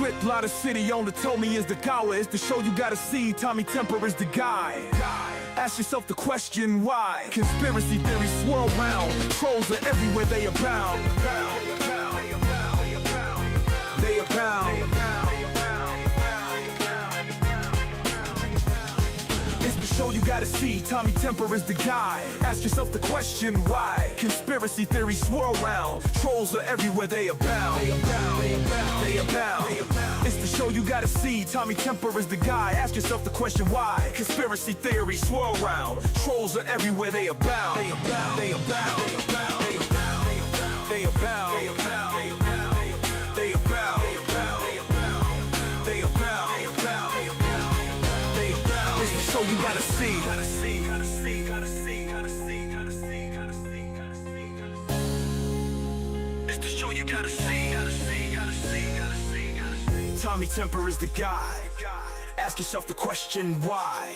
Whip lot of city owner told me is the cower. It's the show you gotta see. Tommy Temper is the guy. Ask yourself the question why. Conspiracy theories swirl round. Trolls are everywhere, they abound. They abound. It's the show you gotta see. Tommy Temper is the guy. Ask yourself the question why. Conspiracy theories swirl round. Trolls are everywhere, they abound. They abound. They abound. It's the show you gotta see. Tommy Temper is the guy. Ask yourself the question why. Conspiracy theories swirl round. Trolls are everywhere, they abound. They abound. They abound. They abound. They abound. They abound. They abound. They abound. They abound. They abound. They abound. They abound. It's the show you gotta see. Gotta see. Gotta see. Gotta see. Gotta see. Gotta see. Gotta see. Gotta see. It's the show you gotta see. Gotta see. Gotta see. Gotta see. Gotta see. Tommy Temper is the guy. Ask yourself the question why.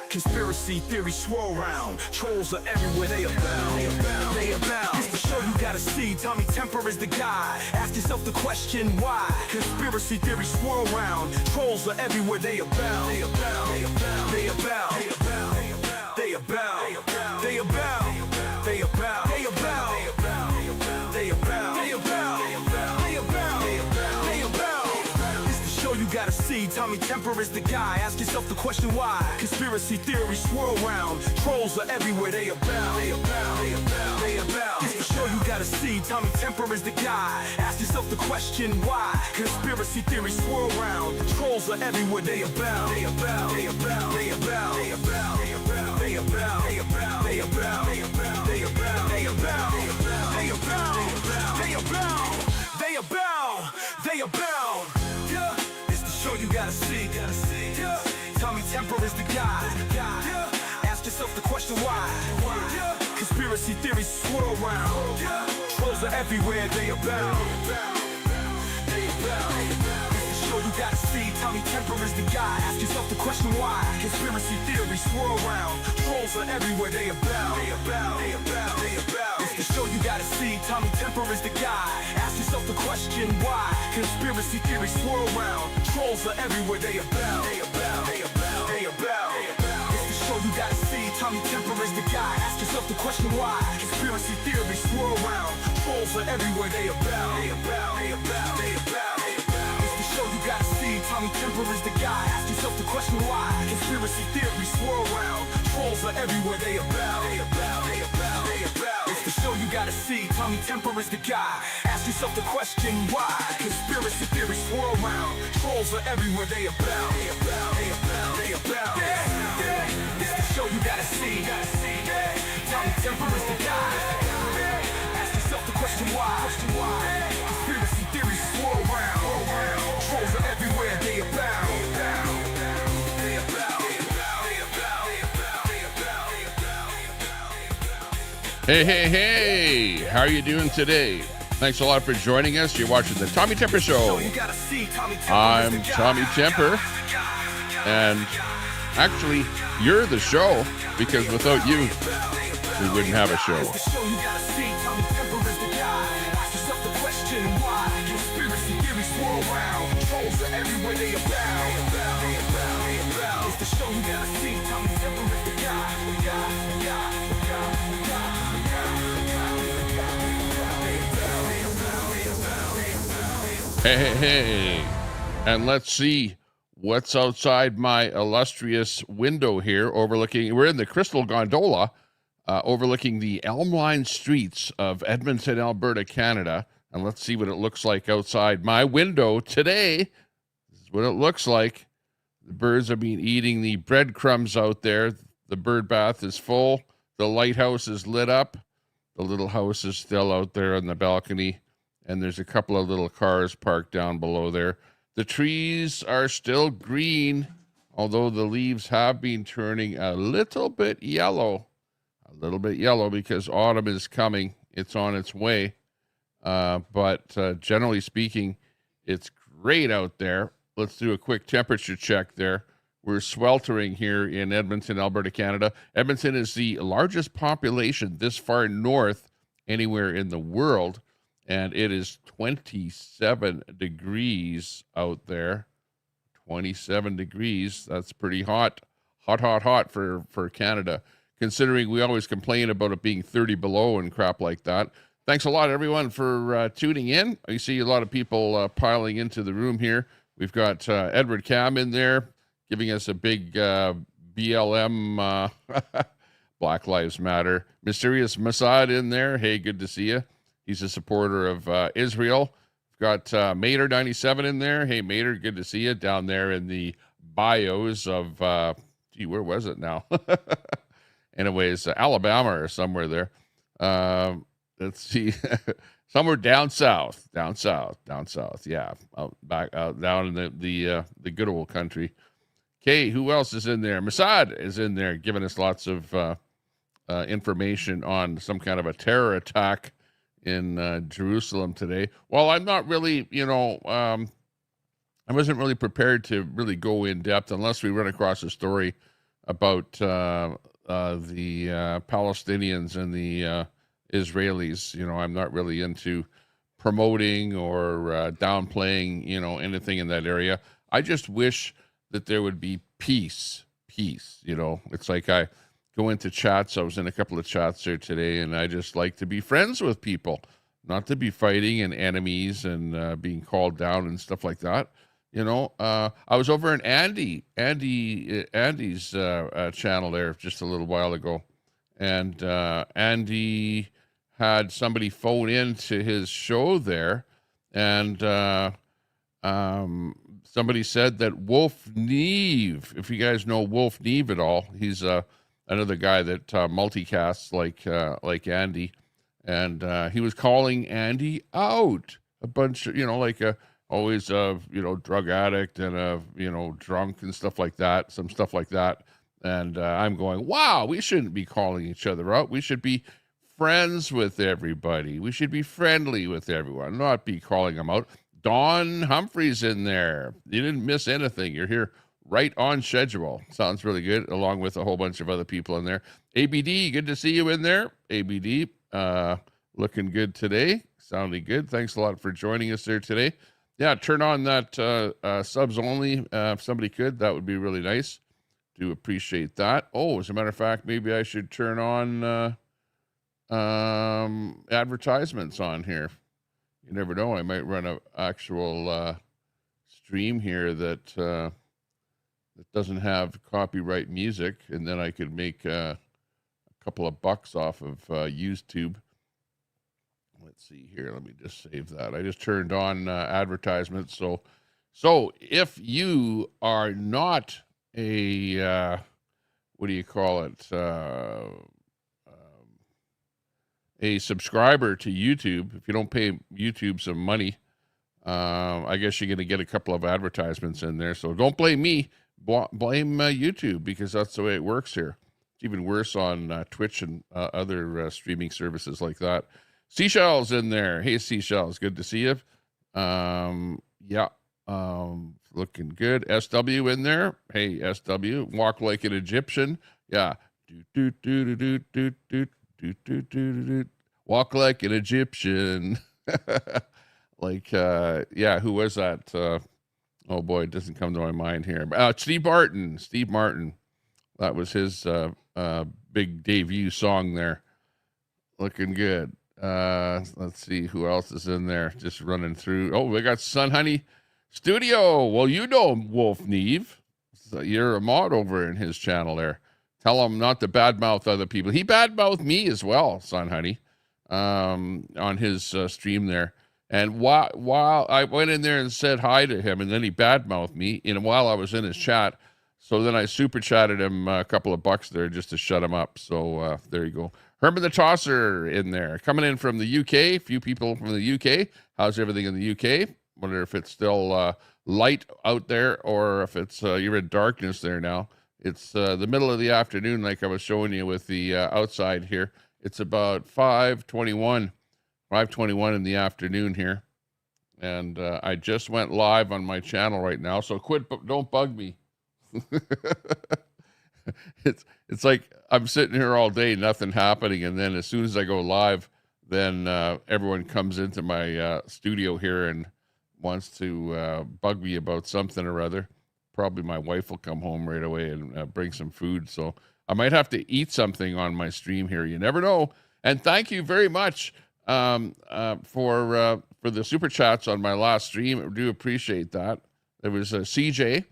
Conspiracy theories swirl round. Trolls are everywhere, they abound. They abound. They abound. It's the show you gotta see. Tommy Temper is the guy. Ask yourself the question why. Conspiracy theories swirl round. Trolls are everywhere, they abound. They abound. They abound. They abound. They abound. They abound. They abound. They abound. They abound. They abound. They abound. They abound. They abound. They abound. It's the show you gotta see. Tommy Temper is the guy. Ask yourself the question why. Conspiracy theories swirl round. Trolls are everywhere, they abound. They abound. They abound. They abound. It's the show you gotta see. Tommy Temper is the guy. Ask yourself the question why. Conspiracy theories swirl round. Trolls are everywhere, they abound. They abound. They abound. They abound. They abound. They abound. They abound. They abound. They abound. They abound. They abound. They abound. They abound. They abound. They abound. They abound. Yeah. It's the show you gotta see. Gotta see. Yeah. Tommy Temper is the guy. Yeah. Ask yourself the question why. Yeah. Conspiracy theories swirl round. Yeah. Trolls are everywhere, they abound. They abound. It's the show you gotta see. Tommy Temper is the guy. Ask yourself the question why. Conspiracy theories swirl round. Trolls are everywhere, they abound. They abound. They abound. They abound. It's the show you gotta see. Tommy Temper is the guy. Ask yourself the question why. Conspiracy theories swirl round. Trolls are everywhere, they abound. They abound. They abound. They abound. It's the show you gotta see. Tommy Temper is the guy. Ask yourself the question why. Conspiracy theories swirl round. Trolls are everywhere, they abound. They abound. They abound. They abound. It's the show you gotta see. Tommy Temper is the guy. Ask yourself the question why. Conspiracy theories swirl round. Trolls are everywhere, they abound. They abound. They abound. They abound. It's the show you gotta see. Tommy Temper is the guy. Ask yourself the question why. Conspiracy theories swirl round. Trolls are everywhere, they abound. They abound. They abound. They abound. It's the show you gotta see. Tommy Temper is the guy. Ask yourself the question why. Conspiracy theories swirl round. Trolls are everywhere, they abound. They abound. Hey, how are you doing today? Thanks a lot for joining us. You're watching the Tommy Temper Show. I'm Tommy Temper, and actually, you're the show, because without you, we wouldn't have a show. Hey, and let's see what's outside my illustrious window here overlooking, we're in the Crystal Gondola, overlooking the elm-lined streets of Edmonton, Alberta, Canada. And let's see what it looks like outside my window today. This is what it looks like. The birds have been eating the breadcrumbs out there. The bird bath is full. The lighthouse is lit up. The little house is still out there on the balcony. And there's a couple of little cars parked down below there. The trees are still green, although the leaves have been turning a little bit yellow. Because autumn is coming. It's on its way. But generally speaking, it's great out there. Let's do a quick temperature check there. We're sweltering here in Edmonton, Alberta, Canada. Edmonton is the largest population this far north anywhere in the world. and it is 27 degrees out there. 27 degrees. That's pretty hot. Hot for Canada, considering we always complain about it being 30 below and crap like that. Thanks a lot, everyone, for tuning in. I see a lot of people piling into the room here. We've got Edward Cam in there giving us a big BLM, Black Lives Matter. Mysterious Mossad in there. Hey, good to see you. He's a supporter of Israel. We've got Mater 97 in there. Hey, Mater, good to see you down there in the bios of, where was it now? Anyways, Alabama or somewhere there. Let's see. Somewhere down south. Yeah, out down in the good old country. Okay, who else is in there? Mossad is in there giving us lots of information on some kind of a terror attack in Jerusalem today. Well, I'm not really, I wasn't really prepared to really go in depth unless we run across a story about the Palestinians and the Israelis. I'm not really into promoting or downplaying, anything in that area. I just wish that there would be peace. It's like I go into chats. I was in a couple of chats there today, and I just like to be friends with people, not to be fighting and enemies and being called down and stuff like that. I was over in Andy's channel there just a little while ago, and Andy had somebody phone in to his show there, and somebody said that Wolf Neve, if you guys know Wolf Neve at all, he's another guy that multicasts like Andy, and he was calling Andy out a bunch of, always drug addict and drunk and stuff like that, some stuff like that. And I'm going, wow, we shouldn't be calling each other out. We should be friends with everybody. We should be friendly with everyone, not be calling them out. Don Humphrey's in there. You didn't miss anything. You're here right on schedule. Sounds really good, along with a whole bunch of other people in there. ABD, good to see you in there. ABD, looking good today. Sounding good. Thanks a lot for joining us there today. Yeah, turn on that subs only. If somebody could, that would be really nice. Do appreciate that. Oh, as a matter of fact, maybe I should turn on advertisements on here. You never know. I might run an actual stream here that doesn't have copyright music, and then I could make a couple of bucks off of YouTube. Let's see here. Let me just save that. I just turned on advertisements. So if you are not a what do you call it? A subscriber to YouTube, if you don't pay YouTube some money, I guess you're going to get a couple of advertisements in there. So don't blame me. Blame YouTube, because that's the way it works here. It's even worse on Twitch and other streaming services like that. Seashells in there. Hey, Seashells, good to see you. Yeah, looking good. SW in there. Hey, SW, walk like an Egyptian. Yeah. Walk like an Egyptian. Like, yeah, who was that? Oh boy, it doesn't come to my mind here. Steve Martin. That was his big debut song there. Looking good. Let's see who else is in there. Just running through. Oh, we got Sun Honey Studio. Well, you know Wolf Neve. So you're a mod over in his channel there. Tell him not to badmouth other people. He badmouthed me as well, Sun Honey, on his stream there. And while I went in there and said hi to him, and then he badmouthed me, while I was in his chat. So then I super chatted him a couple of bucks there just to shut him up. So there you go. Herman the Tosser in there, coming in from the UK. A few people from the UK. How's everything in the UK? Wonder if it's still light out there, or if it's you're in darkness there now. It's the middle of the afternoon, like I was showing you with the outside here. It's about 5:21 in the afternoon here. And I just went live on my channel right now. So don't bug me. It's like I'm sitting here all day, nothing happening. And then as soon as I go live, then everyone comes into my studio here and wants to bug me about something or other. Probably my wife will come home right away and bring some food. So I might have to eat something on my stream here. You never know. And thank you very much for the super chats on my last stream. I do appreciate that. There was CJ.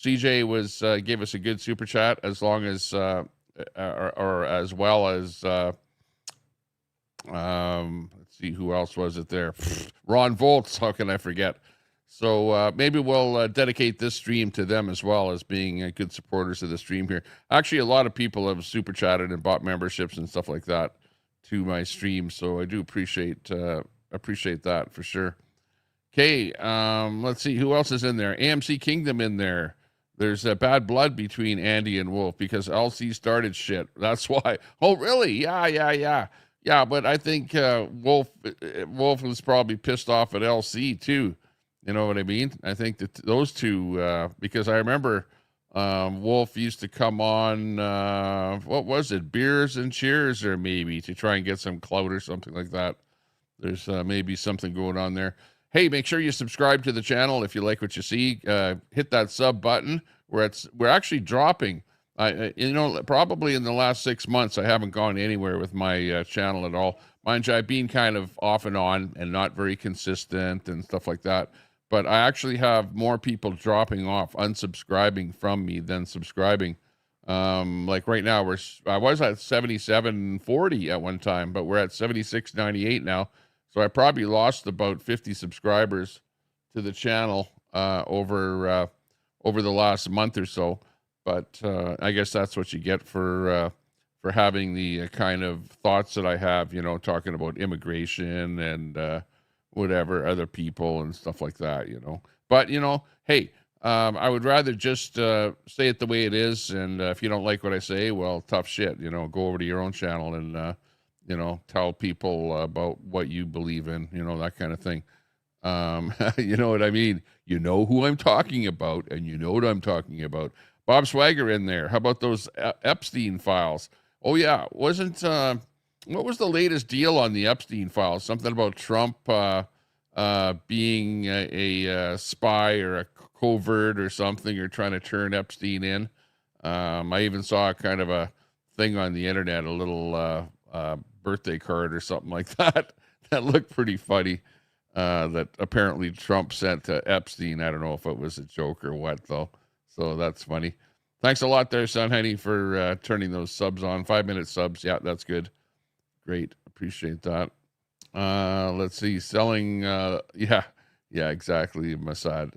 CJ was gave us a good super chat, as long as or as well as let's see, who else was it there? Ron Volts. How can I forget? So maybe we'll dedicate this stream to them as well, as being good supporters of the stream here. Actually, a lot of people have super chatted and bought memberships and stuff like that to my stream, so I do appreciate that for sure. Okay, let's see who else is in there. AMC Kingdom in there. There's a bad blood between Andy and Wolf because LC started shit. That's why. Oh, really? Yeah. But I think Wolf was probably pissed off at LC too. You know what I mean? I think that those two, because I remember Wolf used to come on, what was it, Beers and Cheers, or maybe to try and get some clout or something like that. There's maybe something going on there. Hey, make sure you subscribe to the channel if you like what you see. Hit that sub button. We're actually dropping. Probably in the last 6 months, I haven't gone anywhere with my channel at all. Mind you, I've been kind of off and on and not very consistent and stuff like that. But I actually have more people dropping off, unsubscribing from me than subscribing. Like right now, I was at 7740 at one time, but we're at 7698 now. So I probably lost about 50 subscribers to the channel over the last month or so. But I guess that's what you get for having the kind of thoughts that I have, talking about immigration and whatever, other people and stuff like that, But, hey, I would rather just say it the way it is. And if you don't like what I say, well, tough shit, go over to your own channel and, tell people about what you believe in, that kind of thing. You know what I mean? You know who I'm talking about, and you know what I'm talking about. Bob Swagger in there. How about those Epstein files? Oh, yeah. What was the latest deal on the Epstein files? Something about Trump being a spy or a covert or something, or trying to turn Epstein in. I even saw kind of a thing on the internet, a little birthday card or something like that, that looked pretty funny, that apparently Trump sent to Epstein. I don't know if it was a joke or what, though. So that's funny. Thanks a lot there, Son Henny, for turning those subs on. 5-minute subs. Yeah, that's good. Great. Appreciate that. Let's see. Selling. Yeah, exactly. Mossad.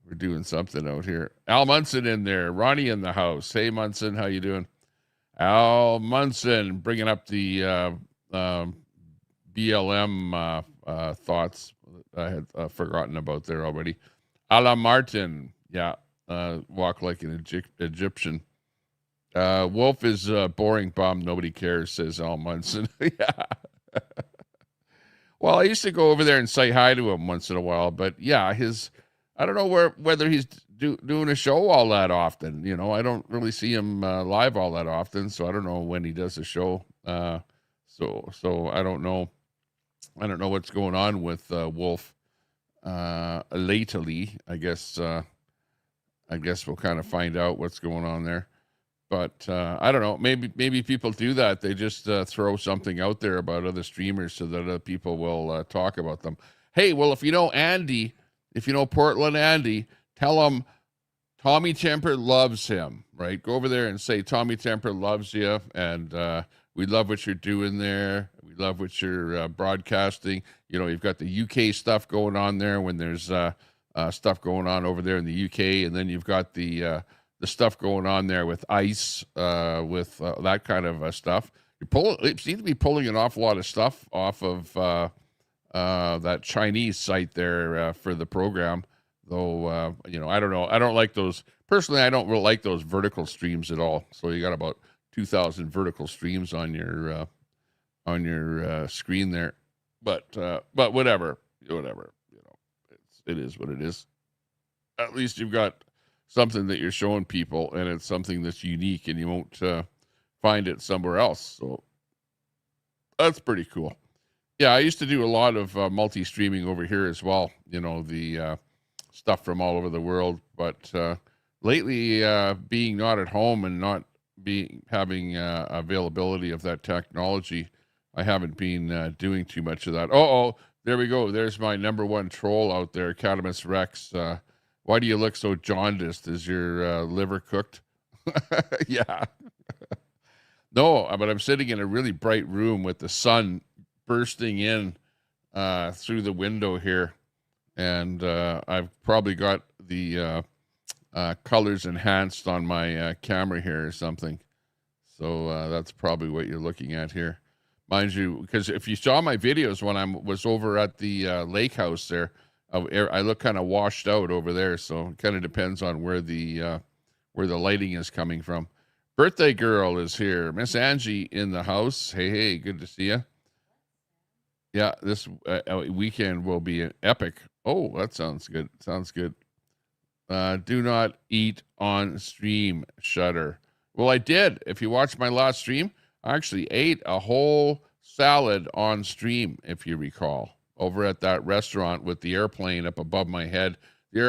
We're doing something out here. Al Munson in there. Ronnie in the house. Hey, Munson. How you doing? Al Munson bringing up the BLM thoughts I had forgotten about there already. Ala Martin. Yeah. Walk like an Egyptian. Wolf is a boring bum. Nobody cares, says Al Munson. Yeah. Well, I used to go over there and say hi to him once in a while, but yeah, I don't know whether he's doing a show all that often. I don't really see him live all that often, so I don't know when he does a show. So I don't know. I don't know what's going on with Wolf lately. I guess we'll kind of find out what's going on there. But I don't know. Maybe people do that. They just throw something out there about other streamers so that other people will talk about them. Hey, well, if you know Andy, if you know Portland Andy, tell him Tommy Temper loves him, right? Go over there and say Tommy Temper loves you, and we love what you're doing there. We love what you're broadcasting. You've got the UK stuff going on there when there's stuff going on over there in the UK, and then you've got the stuff going on there with ICE, with that kind of stuff. You seem to be pulling an awful lot of stuff off of that Chinese site there for the program, though. I don't know. I don't like those personally. I don't really like those vertical streams at all. So you got about 2,000 vertical streams on your screen there, but whatever. It is what it is. At least you've got something that you're showing people, and it's something that's unique, and you won't find it somewhere else. So that's pretty cool. Yeah, I used to do a lot of multi-streaming over here as well. You know, the stuff from all over the world. But lately, being not at home and not being having availability of that technology, I haven't been doing too much of that. Oh, there we go. There's my number one troll out there, Catamus Rex. Why do you look so jaundiced? Is your liver cooked? Yeah. No, but I'm sitting in a really bright room with the sun bursting in through the window here, and I've probably got the colors enhanced on my camera here or something. So that's probably what you're looking at here, mind you. Because if you saw my videos when I was over at the lake house there, I look kind of washed out over there. So it kind of depends on where the lighting is coming from. Birthday girl is here, Miss Angie in the house. Hey, good to see you. Yeah, this weekend will be epic. Oh, that sounds good. Sounds good. Do not eat on stream, Shutter. Well, I did. If you watched my last stream, I actually ate a whole salad on stream, if you recall, over at that restaurant with the airplane up above my head.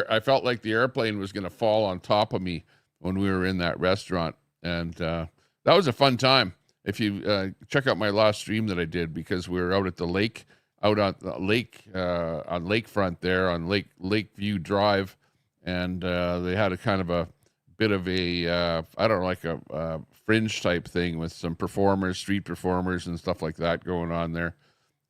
I felt like the airplane was going to fall on top of me when we were in that restaurant. And that was a fun time. If you check out my last stream that I did, because we were out at the lake, out on the lake, on lakefront there on Lakeview Drive. And they had a kind of a bit of a, I don't know, like a fringe type thing with some performers, street performers and stuff like that going on there.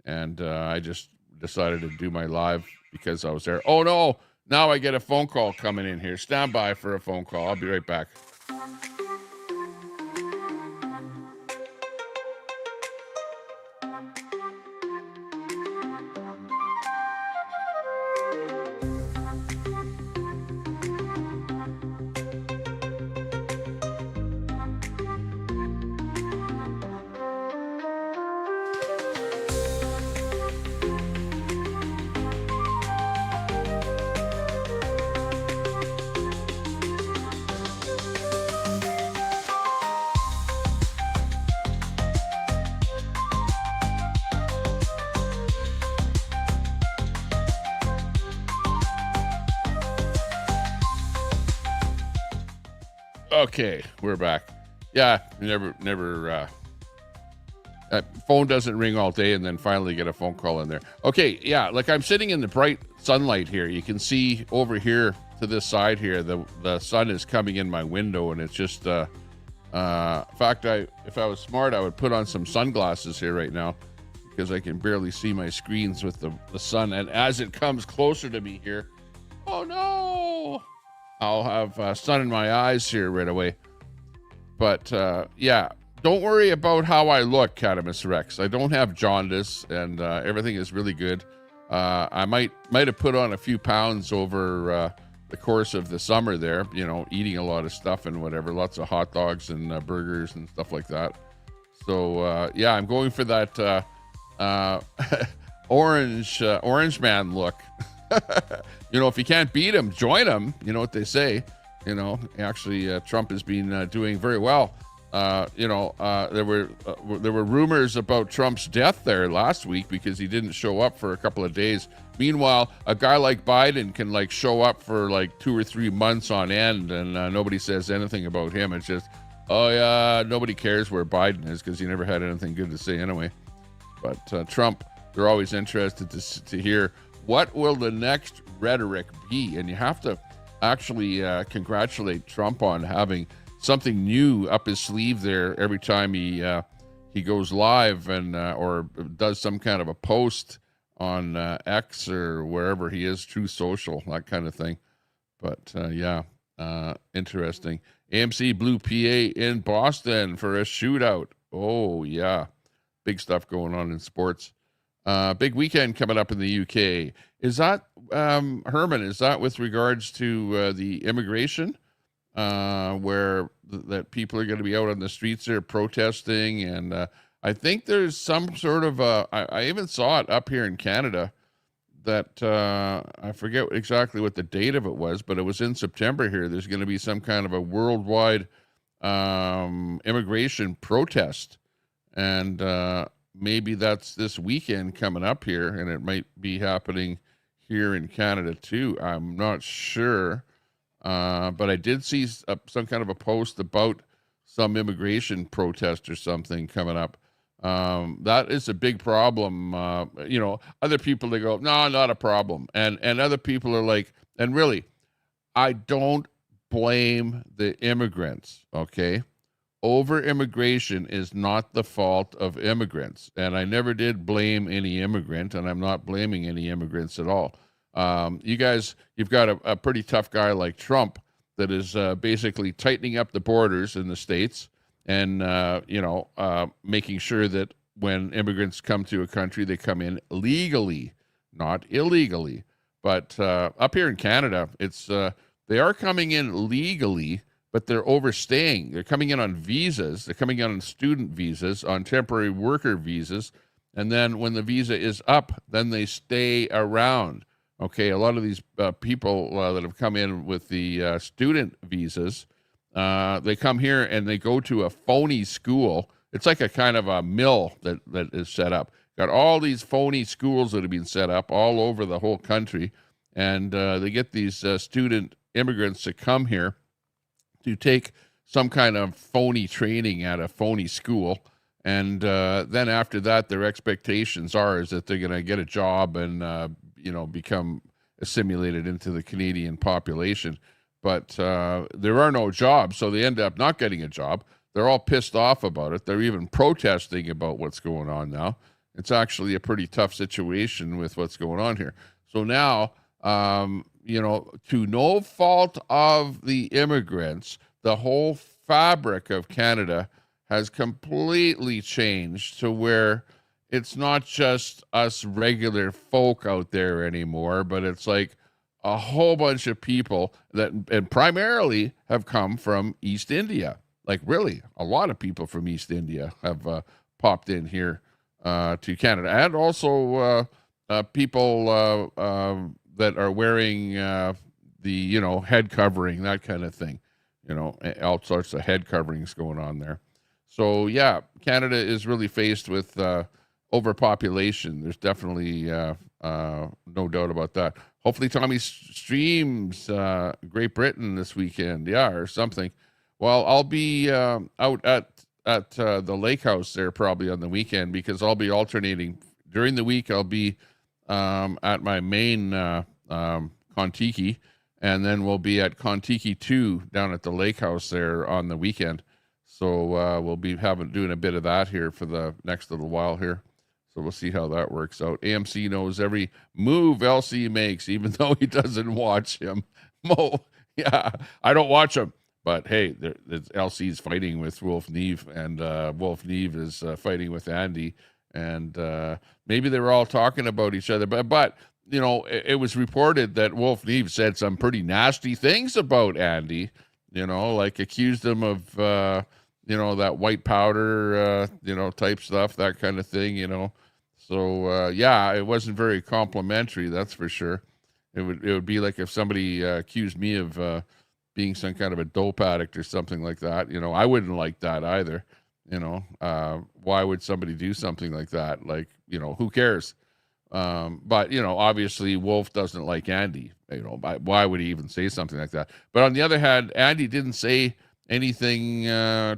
And I just decided to do my live because I was there. Oh, no. Now I get a phone call coming in here. Stand by for a phone call. I'll be right back. Okay, we're back. Yeah, never. Phone doesn't ring all day, and then finally get a phone call in there. Okay, yeah, like I'm sitting in the bright sunlight here. You can see over here to this side here, the sun is coming in my window, and it's just. In fact, if I was smart, I would put on some sunglasses here right now, because I can barely see my screens with the sun. And as it comes closer to me here, oh no! I'll have sun in my eyes here right away. But yeah, don't worry about how I look, Catamus Rex. I don't have jaundice, and everything is really good. I might have put on a few pounds over the course of the summer there, you know, eating a lot of stuff and whatever, lots of hot dogs and burgers and stuff like that. So yeah, I'm going for that orange man look. You know, if you can't beat him, join him. You know what they say. You know, actually, Trump has been doing very well. You know, there were rumors about Trump's death there last week because he didn't show up for a couple of days. Meanwhile, a guy like Biden can like show up for like 2 or 3 months on end, and nobody says anything about him. It's just, oh yeah, nobody cares where Biden is because he never had anything good to say anyway. But Trump, they're always interested to hear what will the next rhetoric be, and you have to actually congratulate Trump on having something new up his sleeve there every time he goes live and or does some kind of a post on X or wherever he is, True Social, that kind of thing. But yeah, interesting. AMC Blue PA in Boston for a shootout. Oh yeah, big stuff going on in sports. Big weekend coming up in the UK. Is that Herman? Is that with regards to the immigration? Where that people are going to be out on the streets there protesting, and I think there's some sort of I even saw it up here in Canada that I forget exactly what the date of it was, but it was in September here. There's going to be some kind of a worldwide immigration protest, and maybe that's this weekend coming up here, and it might be happening here in Canada too. I'm not sure. But I did see some kind of a post about some immigration protest or something coming up. That is a big problem. Other people, they go, no, not a problem. And other people are like, and really, I don't blame the immigrants, okay? Over immigration is not the fault of immigrants. And I never did blame any immigrant, and I'm not blaming any immigrants at all. You've got a pretty tough guy like Trump that is basically tightening up the borders in the States and, making sure that when immigrants come to a country, they come in legally, not illegally. But up here in Canada, they are coming in legally, but they're overstaying. They're coming in on visas. They're coming in on student visas, on temporary worker visas. And then when the visa is up, then they stay around. Okay, a lot of these people that have come in with the student visas, they come here and they go to a phony school. It's like a kind of a mill that is set up. Got all these phony schools that have been set up all over the whole country. And they get these student immigrants to come here to take some kind of phony training at a phony school. And then after that, their expectations is that they're going to get a job and become assimilated into the Canadian population. But there are no jobs, so they end up not getting a job. They're all pissed off about it. They're even protesting about what's going on now. It's actually a pretty tough situation with what's going on here. So now, to no fault of the immigrants, the whole fabric of Canada has completely changed to where it's not just us regular folk out there anymore, but it's like a whole bunch of people that and primarily have come from East India. Like really, a lot of people from East India have popped in here to Canada, and also people that are wearing the head covering, that kind of thing. All sorts of head coverings going on there. So yeah, Canada is really faced with overpopulation. There's definitely no doubt about that. Hopefully Tommy streams Great Britain this weekend, or something. Well, I'll be out at the lake house there probably on the weekend, because I'll be alternating. During the week, I'll be at my main Kontiki, and then we'll be at Kontiki 2 down at the lake house there on the weekend. So we'll be doing a bit of that here for the next little while here. So we'll see how that works out. AMC knows every move LC makes, even though he doesn't watch him. Mo, yeah, I don't watch him. But hey, LC's fighting with Wolf Neve, and Wolf Neve is fighting with Andy. And maybe they were all talking about each other. But it was reported that Wolf Neve said some pretty nasty things about Andy, like accused him of, that white powder, type stuff, that kind of thing, So, yeah, it wasn't very complimentary, that's for sure. It would be like if somebody accused me of being some kind of a dope addict or something like that. I wouldn't like that either. Why would somebody do something like that? Like, who cares? But obviously Wolf doesn't like Andy. Why would he even say something like that? But on the other hand, Andy didn't say anything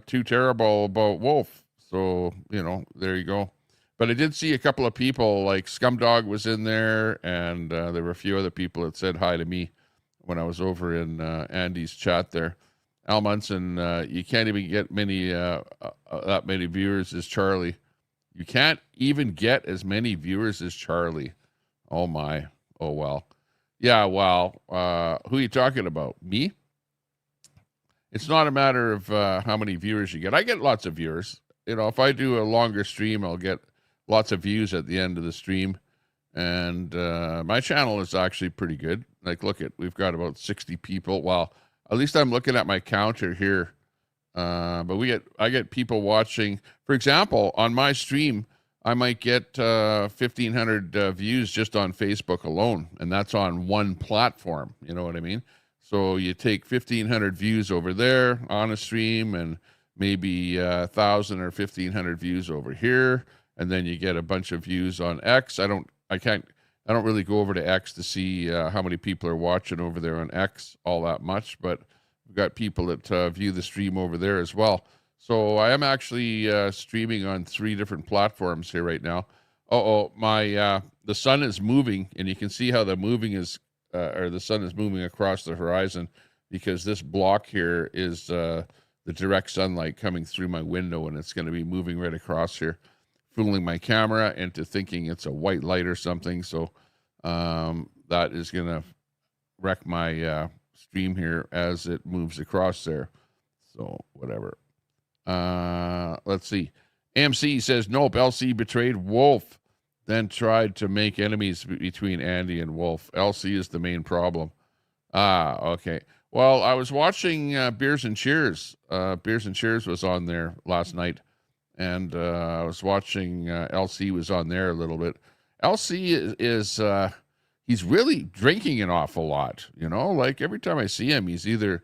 too terrible about Wolf. So, there you go. But I did see a couple of people, like Scumdog was in there, and there were a few other people that said hi to me when I was over in Andy's chat there. Al Munson, you can't even get that many viewers as Charlie. You can't even get as many viewers as Charlie. Oh my. Oh well. Yeah, well, who are you talking about? Me? It's not a matter of how many viewers you get. I get lots of viewers. If I do a longer stream, I'll get lots of views at the end of the stream. And my channel is actually pretty good. Like, look we've got about 60 people. Well, at least I'm looking at my counter here. But I get people watching. For example, on my stream, I might get 1,500 views just on Facebook alone, and that's on one platform. You know what I mean? So you take 1,500 views over there on a stream, and maybe 1,000 or 1,500 views over here, and then you get a bunch of views on X. I don't really go over to X to see how many people are watching over there on X all that much, but we've got people that view the stream over there as well. So I am actually streaming on 3 different platforms here right now. The sun is moving, and you can see how the sun is moving across the horizon, because this block here is the direct sunlight coming through my window, and it's going to be moving right across here, fooling my camera into thinking it's a white light or something. So that is going to wreck my stream here as it moves across there. So whatever. Let's see. AMC says, nope, LC betrayed Wolf, then tried to make enemies between Andy and Wolf. LC is the main problem. Okay. Well, I was watching Beers and Cheers. Beers and Cheers was on there last night, and I was watching LC was on there a little bit. LC is he's really drinking an awful lot, like every time I see him, he's either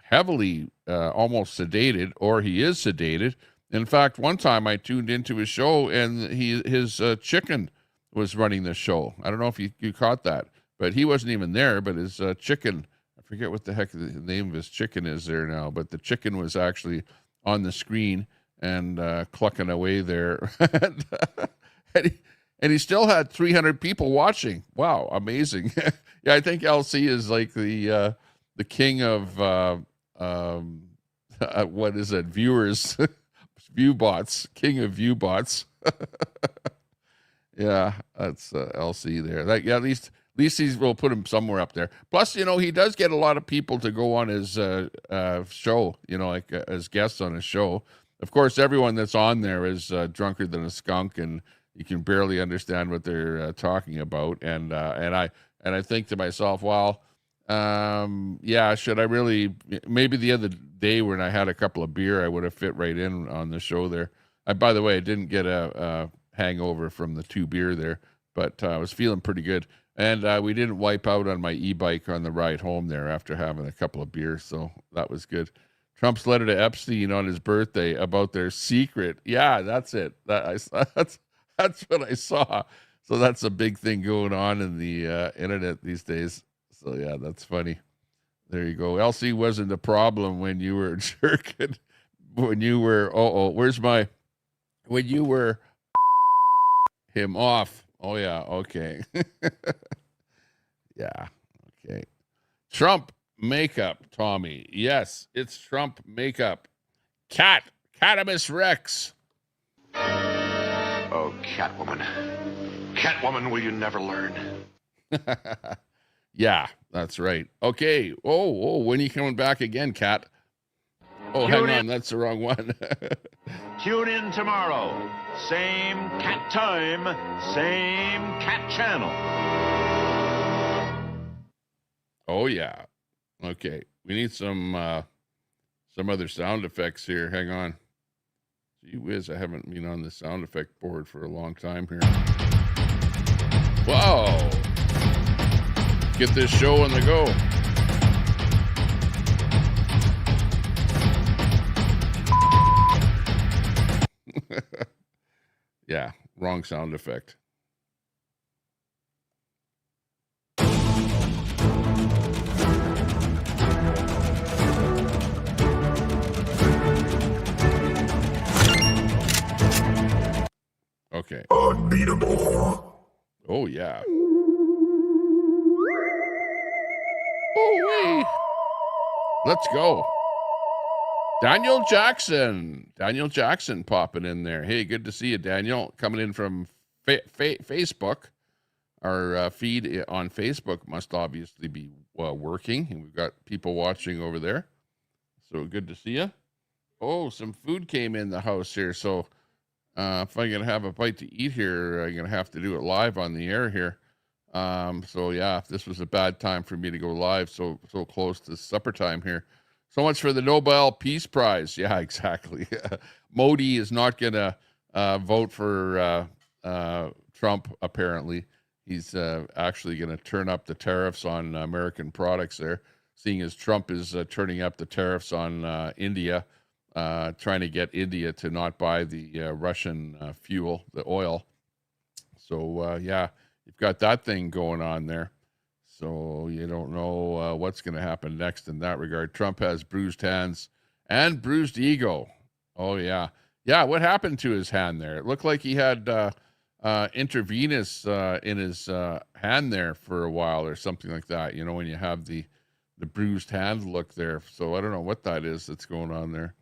heavily almost sedated, or he is sedated. In fact, one time I tuned into his show, and his chicken was running the show. I don't know if you caught that, but he wasn't even there, but his chicken, I forget what the heck the name of his chicken is there now, but the chicken was actually on the screen and clucking away there. and he still had 300 people watching. Wow, amazing. Yeah, I think LC is like the king of what is it? Viewers, view bots, king of view bots. Yeah, that's LC there. At least we'll put him somewhere up there. Plus, he does get a lot of people to go on his show, like as guests on his show. Of course, everyone that's on there is drunker than a skunk, and you can barely understand what they're talking about. And I think to myself, well, yeah, should I really? Maybe the other day when I had a couple of beer, I would have fit right in on the show there. By the way, I didn't get a hangover from the 2 beer there, but I was feeling pretty good. And we didn't wipe out on my e-bike on the ride home there after having a couple of beers, so that was good. Trump's letter to Epstein on his birthday about their secret. Yeah, that's it. That's what I saw. So that's a big thing going on in the internet these days. So yeah, that's funny. There you go. LC wasn't the problem when you were jerking. When you were when you were him off. Oh yeah, okay. Yeah, okay. Trump makeup, Tommy. Yes, it's Trump makeup. Catamus Rex. Oh, Catwoman. Catwoman, will you never learn? Yeah, that's right. Okay. Oh, when are you coming back again, Cat? Oh, hang on, that's the wrong one. Tune in tomorrow. Same cat time, same cat channel. Oh, yeah. Okay. We need some other sound effects here. Hang on. Gee whiz, I haven't been on the sound effect board for a long time here. Whoa. Get this show on the go. Yeah, wrong sound effect. Okay. Unbeatable. Oh, yeah. Oh, let's go. Daniel Jackson popping in there. Hey, good to see you, Daniel. Coming in from Facebook. Our feed on Facebook must obviously be working, and we've got people watching over there. So good to see you. Oh, some food came in the house here. So if I'm going to have a bite to eat here, I'm going to have to do it live on the air here. So yeah, this was a bad time for me to go live so close to supper time here. So much for the Nobel Peace Prize. Yeah, exactly. Modi is not going to vote for Trump, apparently. He's actually going to turn up the tariffs on American products there, seeing as Trump is turning up the tariffs on India trying to get India to not buy the Russian fuel, the oil. So, yeah, you've got that thing going on there. So you don't know what's going to happen next in that regard. Trump has bruised hands and bruised ego. Oh, yeah. Yeah, what happened to his hand there? It looked like he had intravenous in his hand there for a while or something like that. You know, when you have the bruised hand look there. So I don't know what that is that's going on there.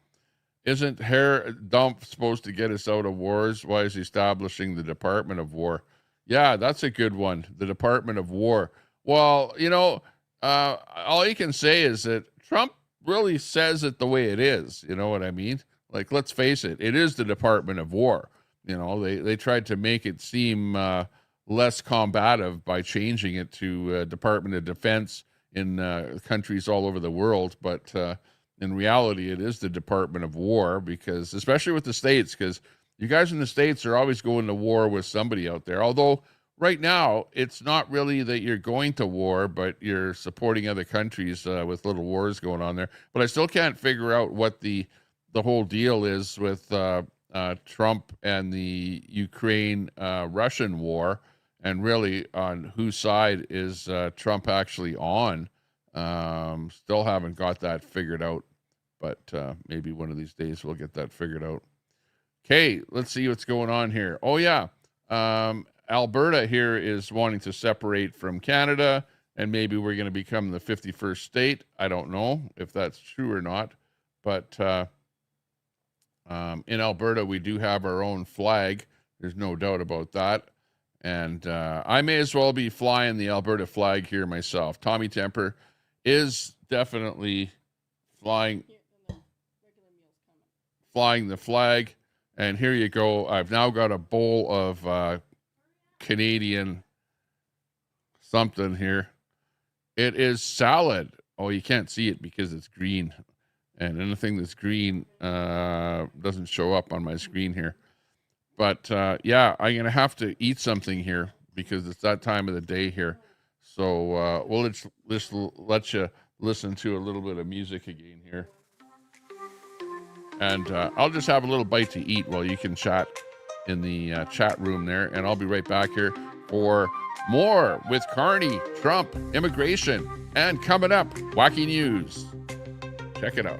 Isn't hair dump supposed to get us out of wars? Why is he establishing the Department of War? Yeah, that's a good one. The Department of War. Well, you know, all you can say is that Trump really says it the way it is. You know what I mean? Like, let's face it, it is the Department of War. You know, they tried to make it seem less combative by changing it to Department of Defense in countries all over the world. But in reality, it is the Department of War, because especially with the states, because you guys in the states are always going to war with somebody out there. Although right now, it's not really that you're going to war, but you're supporting other countries with little wars going on there. But I still can't figure out what the whole deal is with Trump and the Ukraine-Russian war, and really on whose side is Trump actually on. Still haven't got that figured out, but maybe one of these days we'll get that figured out. Okay, let's see what's going on here. Oh, yeah. Alberta here is wanting to separate from Canada, and maybe we're going to become the 51st state. I don't know if that's true or not, but in Alberta, we do have our own flag. There's no doubt about that. And I may as well be flying the Alberta flag here myself. Tommy Temper is definitely flying the flag. And here you go. I've now got a bowl of Canadian something here. It is salad. Oh, you can't see it because it's green. And anything that's green doesn't show up on my screen here. But yeah, I'm going to have to eat something here because it's that time of the day here. So we'll just let you listen to a little bit of music again here. And I'll just have a little bite to eat while you can chat in the chat room there. And I'll be right back here for more with Carney, Trump, immigration, and coming up, Wacky News. Check it out.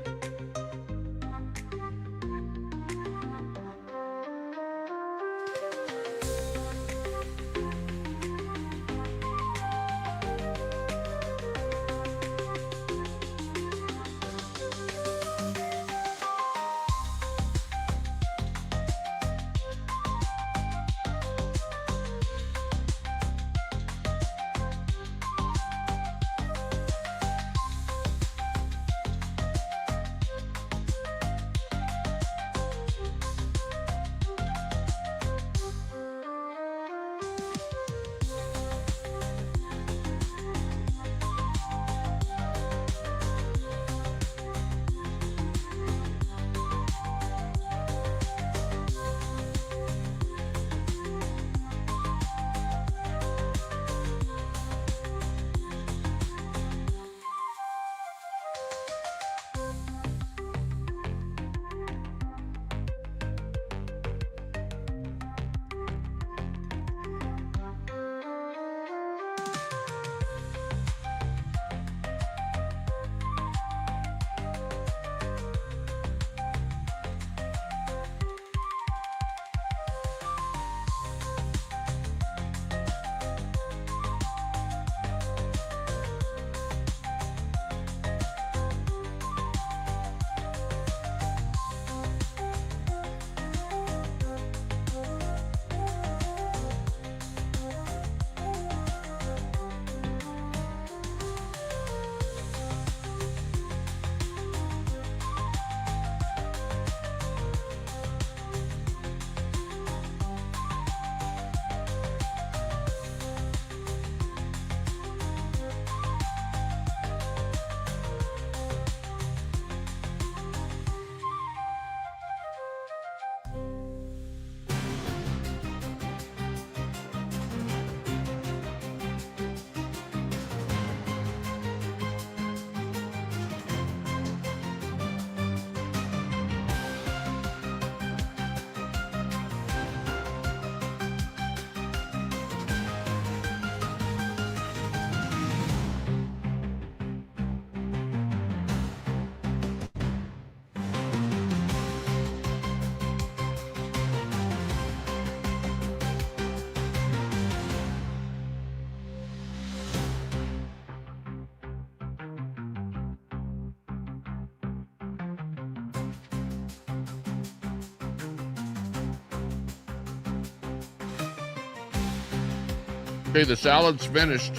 Okay, the salad's finished.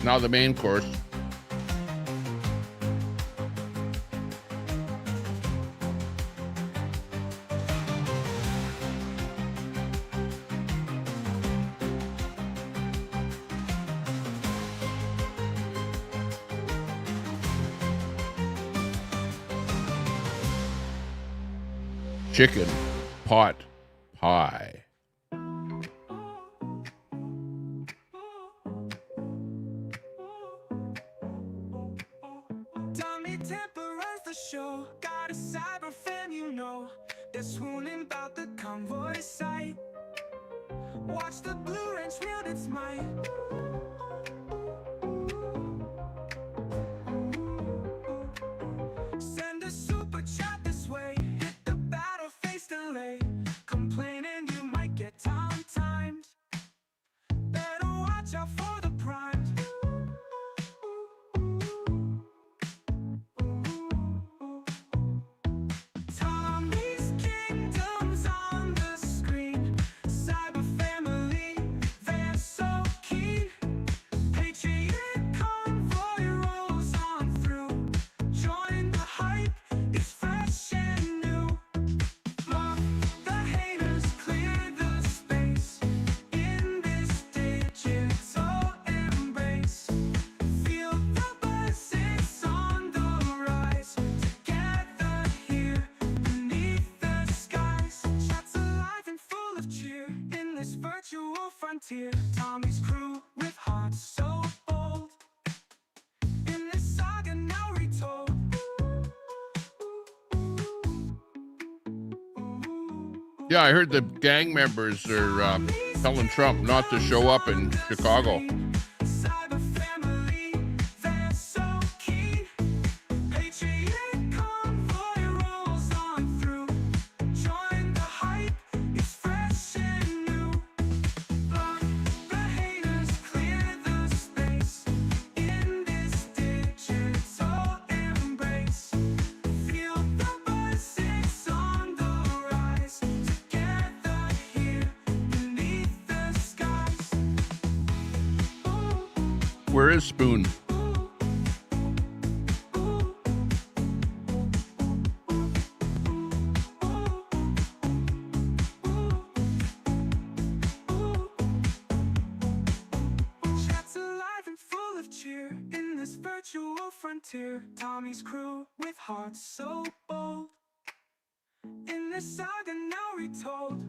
Now the main course. Chicken pot pie. Tommy Temper runs the show. Got a cyber fan, you know. They're swooning about the convoy sight. Watch the blue ranch wield its might. Send a super chat this way. Hit the battle face delay. Complaining you might get timed. Better watch out for the primes. Tommy's kingdom's on the screen. Cyber family, they're so keen. Patriot convoy rolls on through. Join the hype, it's fresh and new. Block the haters, clear the space. In this digital embrace, feel the buzz, it's on the rise. Together here, beneath the skies. Chats alive and full of cheer. In this virtual frontier, Tommy's crew with hearts so bold. In this saga now retold. Yeah, I heard the gang members are telling Trump not to show up in Chicago. Cyber family, they're so keen. Patriot convoy rolls on through. Join the hype, it's fresh and new. Block the haters, clear the space. In this digital embrace, feel the buzz, it's on the rise. Together here, beneath the skies. Where is Spoon? Chats alive and full of cheer. In this virtual frontier, Tommy's crew with hearts so bold. In this saga now retold.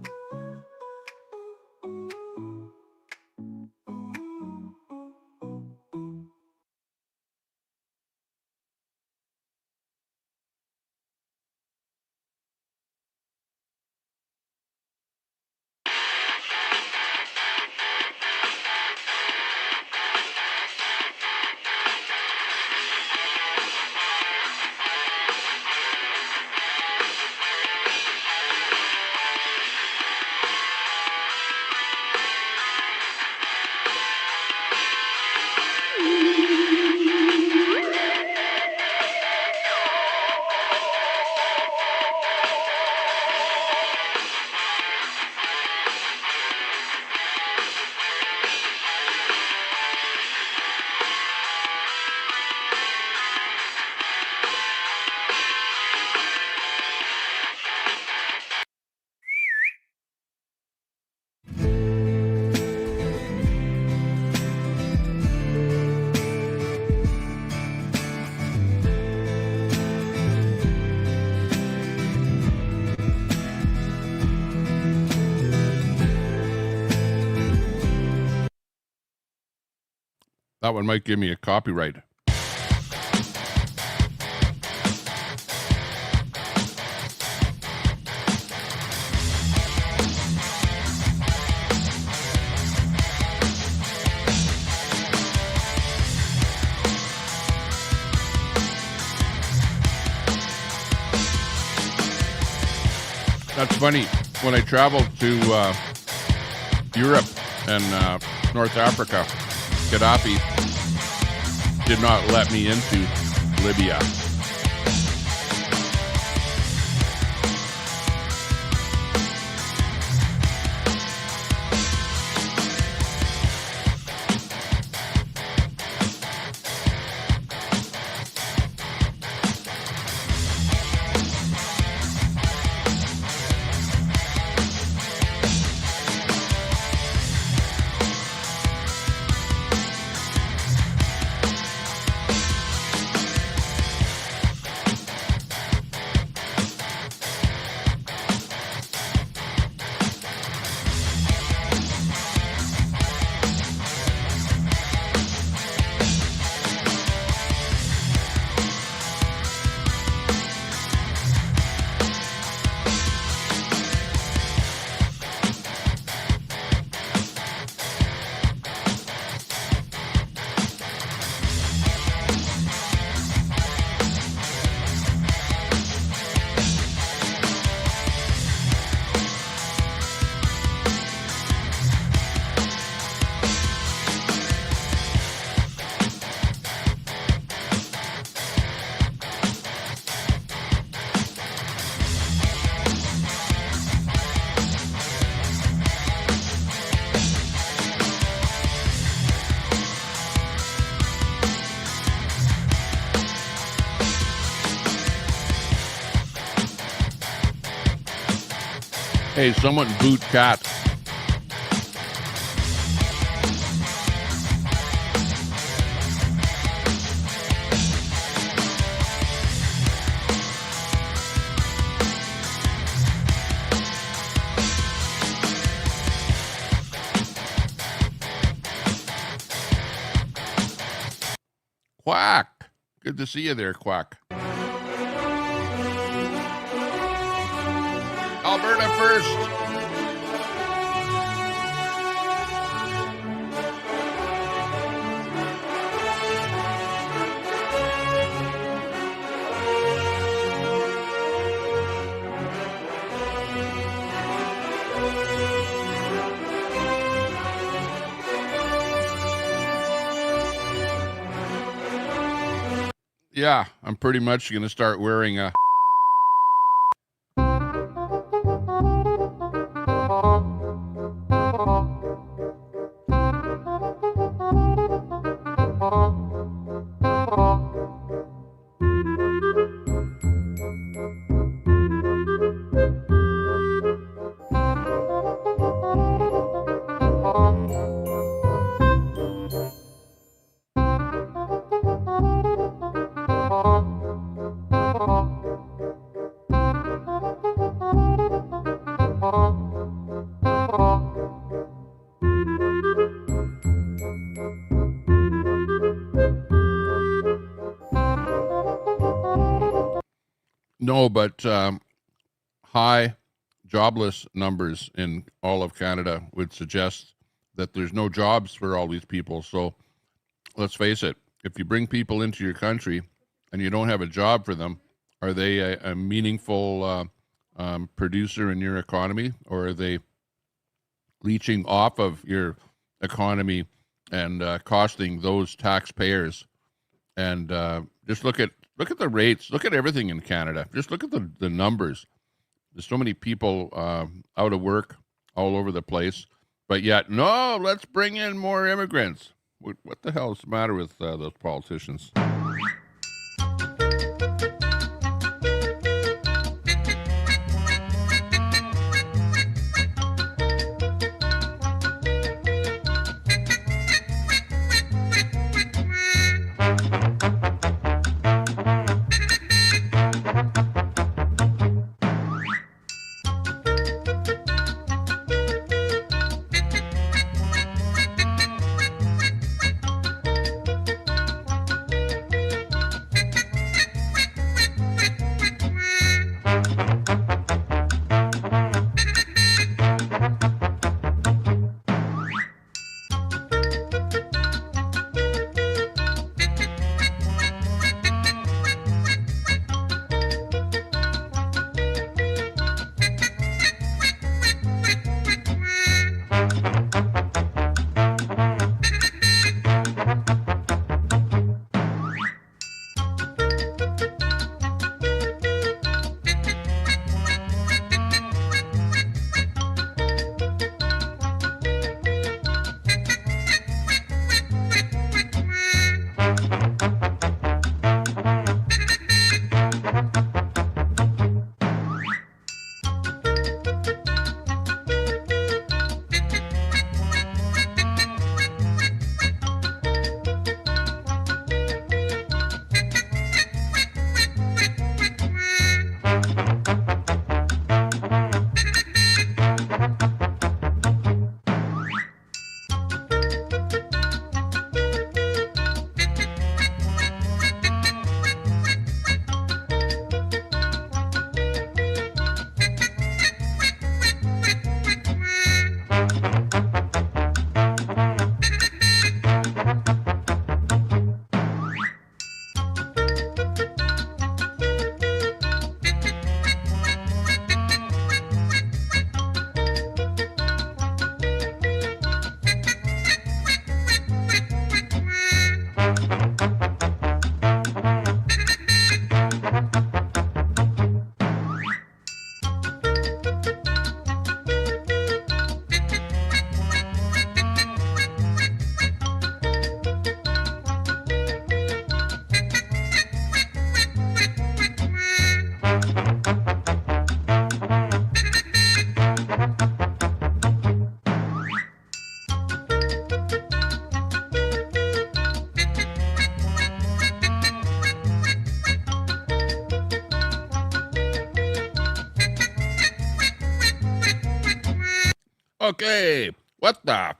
That one might give me a copyright. That's funny. When I traveled to Europe and North Africa, Gaddafi did not let me into Libya. Hey, someone boot cat. Quack. Good to see you there, Quack. Alberta first. Yeah, I'm pretty much going to start wearing a... No, but high jobless numbers in all of Canada would suggest that there's no jobs for all these people. So let's face it, if you bring people into your country and you don't have a job for them, are they a meaningful producer in your economy, or are they leeching off of your economy and costing those taxpayers? And just look at the rates, look at everything in Canada. Just look at the numbers. There's so many people out of work all over the place, but yet, no, let's bring in more immigrants. What the hell is the matter with those politicians? Okay. What the?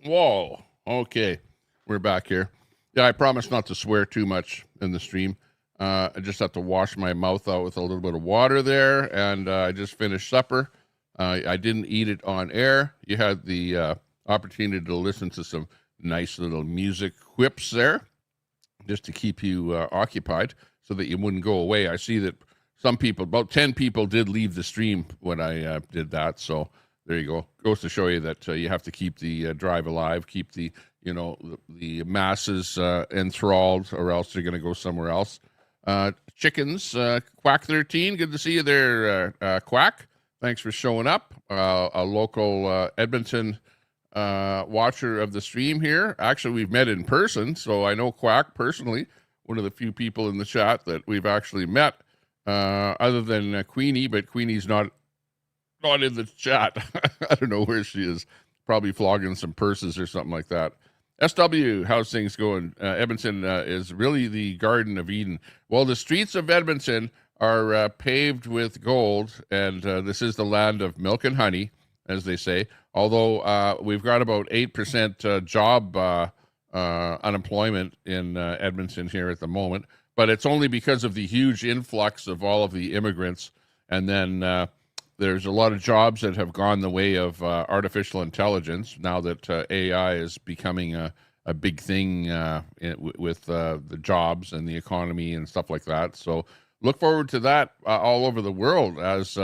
Whoa. Okay. We're back here. Yeah, I promise not to swear too much in the stream. I just have to wash my mouth out with a little bit of water there. And I just finished supper. I didn't eat it on air. You had the opportunity to listen to some nice little music whips there just to keep you occupied so that you wouldn't go away. I see that some people, about 10 people, did leave the stream when I did that. So there you go. Goes to show you that you have to keep the drive alive, keep the the masses enthralled, or else you're going to go somewhere else. Chickens, Quack 13, good to see you there, Quack. Thanks for showing up. A local Edmonton watcher of the stream here. Actually, we've met in person, so I know Quack personally, one of the few people in the chat that we've actually met, other than Queenie, but Queenie's not in the chat. I don't know where she is. Probably flogging some purses or something like that. SW, how's things going? Edmonton is really the Garden of Eden. Well, the streets of Edmonton are paved with gold, and this is the land of milk and honey, as they say. Although we've got about 8% job unemployment in Edmonton here at the moment, but it's only because of the huge influx of all of the immigrants. And then there's a lot of jobs that have gone the way of artificial intelligence now that AI is becoming a big thing with the jobs and the economy and stuff like that. So look forward to that all over the world as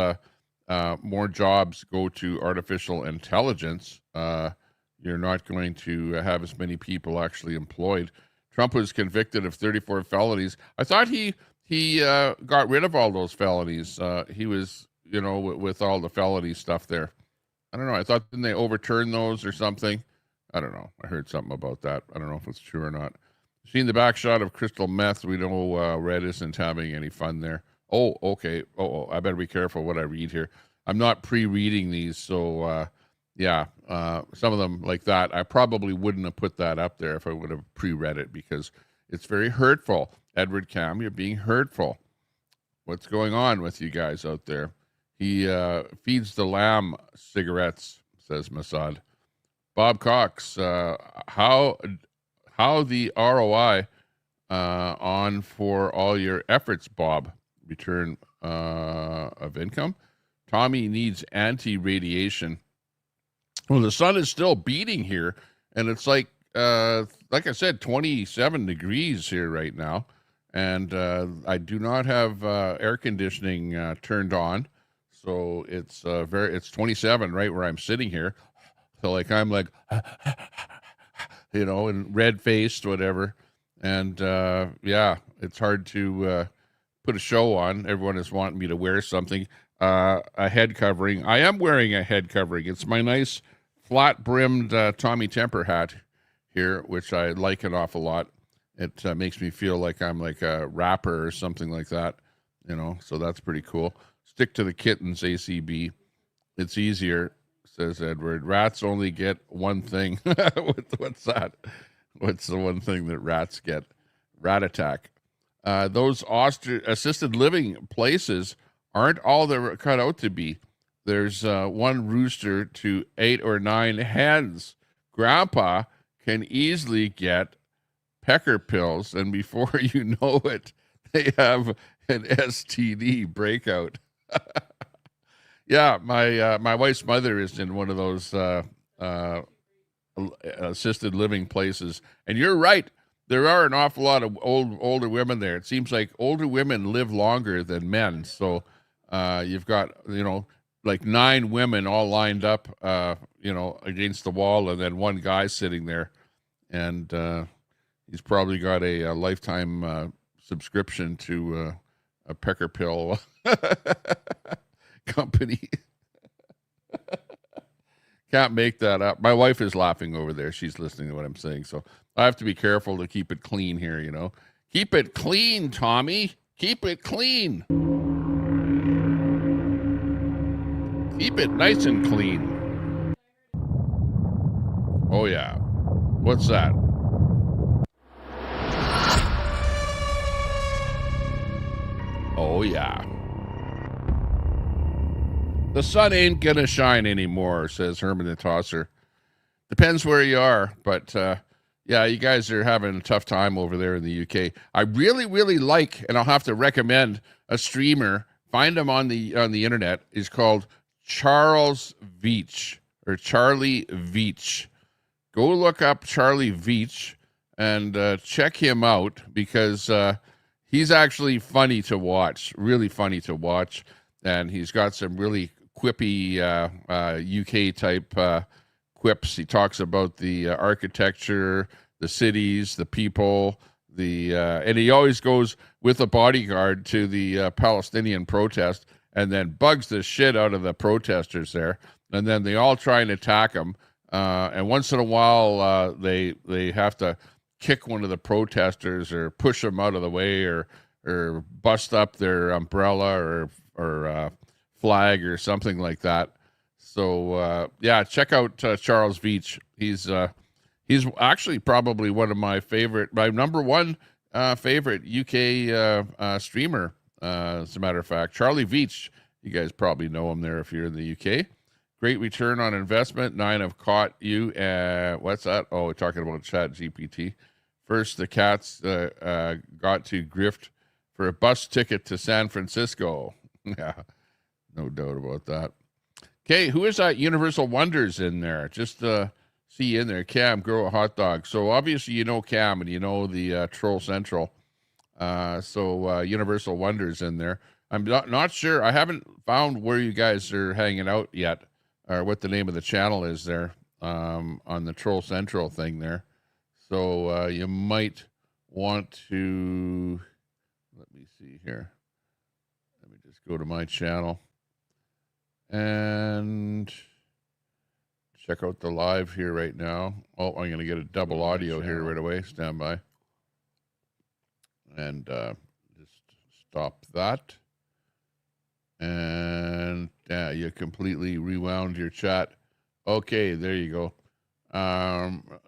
more jobs go to artificial intelligence. You're not going to have as many people actually employed. Trump was convicted of 34 felonies. I thought he got rid of all those felonies. He was, with all the felony stuff there. I don't know. I thought, didn't they overturn those or something? I don't know. I heard something about that. I don't know if it's true or not. Seen the back shot of crystal meth. We know Red isn't having any fun there. Oh, okay. Oh, I better be careful what I read here. I'm not pre-reading these, so some of them like that, I probably wouldn't have put that up there if I would have pre-read it because it's very hurtful. Edward Cam, you're being hurtful. What's going on with you guys out there? He feeds the lamb cigarettes, says Masad. Bob Cox, how the ROI on for all your efforts, Bob? Return of income. Tommy needs anti-radiation. Well, the sun is still beating here, and it's like I said, 27 degrees here right now, and I do not have air conditioning turned on. So it's 27 right where I'm sitting here. So I'm like, and red faced, whatever. And it's hard to put a show on. Everyone is wanting me to wear something, a head covering. I am wearing a head covering. It's my nice flat brimmed Tommy Temper hat here, which I like an awful lot. It makes me feel like I'm like a rapper or something like that, so that's pretty cool. Stick to the kittens, ACB. It's easier, says Edward. Rats only get one thing. What's that? What's the one thing that rats get? Rat attack. Those assisted living places aren't all they're cut out to be. There's one rooster to 8 or 9 hens. Grandpa can easily get pecker pills, and before you know it, they have an STD breakout. Yeah, my wife's mother is in one of those assisted living places, and you're right. There are an awful lot of older women there. It seems like older women live longer than men. So you've got like 9 women all lined up, against the wall, and then one guy sitting there, and he's probably got a lifetime subscription to a pecker pill company. Can't make that up. My wife is laughing over there. She's listening to what I'm saying. So I have to be careful to keep it clean here, Keep it clean, Tommy. Keep it clean. Keep it nice and clean. Oh, yeah. What's that? Oh, yeah. The sun ain't gonna shine anymore, says Herman the Tosser. Depends where you are, but yeah, you guys are having a tough time over there in the UK. I really, really like, and I'll have to recommend a streamer. Find him on the internet. He's called Charles Veach or Charlie Veach. Go look up Charlie Veach and check him out because he's actually funny to watch, really funny to watch, and he's got some really quippy UK type quips. He talks about the architecture, the cities, the people, and he always goes with a bodyguard to the Palestinian protest and then bugs the shit out of the protesters there. And then they all try and attack him. And once in a while, they have to kick one of the protesters or push them out of the way or bust up their umbrella or flag or something like that. So yeah, check out Charles Veach. He's actually probably one of my number one favorite UK streamer. As a matter of fact, Charlie Veach. You guys probably know him there if you're in the UK. Great return on investment. 9 have caught you. What's that? Oh, we're talking about Chat GPT. First, the cats got to grift for a bus ticket to San Francisco. Yeah, no doubt about that. Okay, who is that Universal Wonders in there? Just see you in there. Cam, grow a hot dog. So obviously you know Cam and you know the Troll Central. So Universal Wonders in there. I'm not sure. I haven't found where you guys are hanging out yet or what the name of the channel is there on the Troll Central thing there. So you might want to, let me see here. Let me just go to my channel and check out the live here right now. Oh, I'm going to get a double audio here right away. Stand by. And just stop that. And yeah, you completely rewound your chat. Okay, there you go.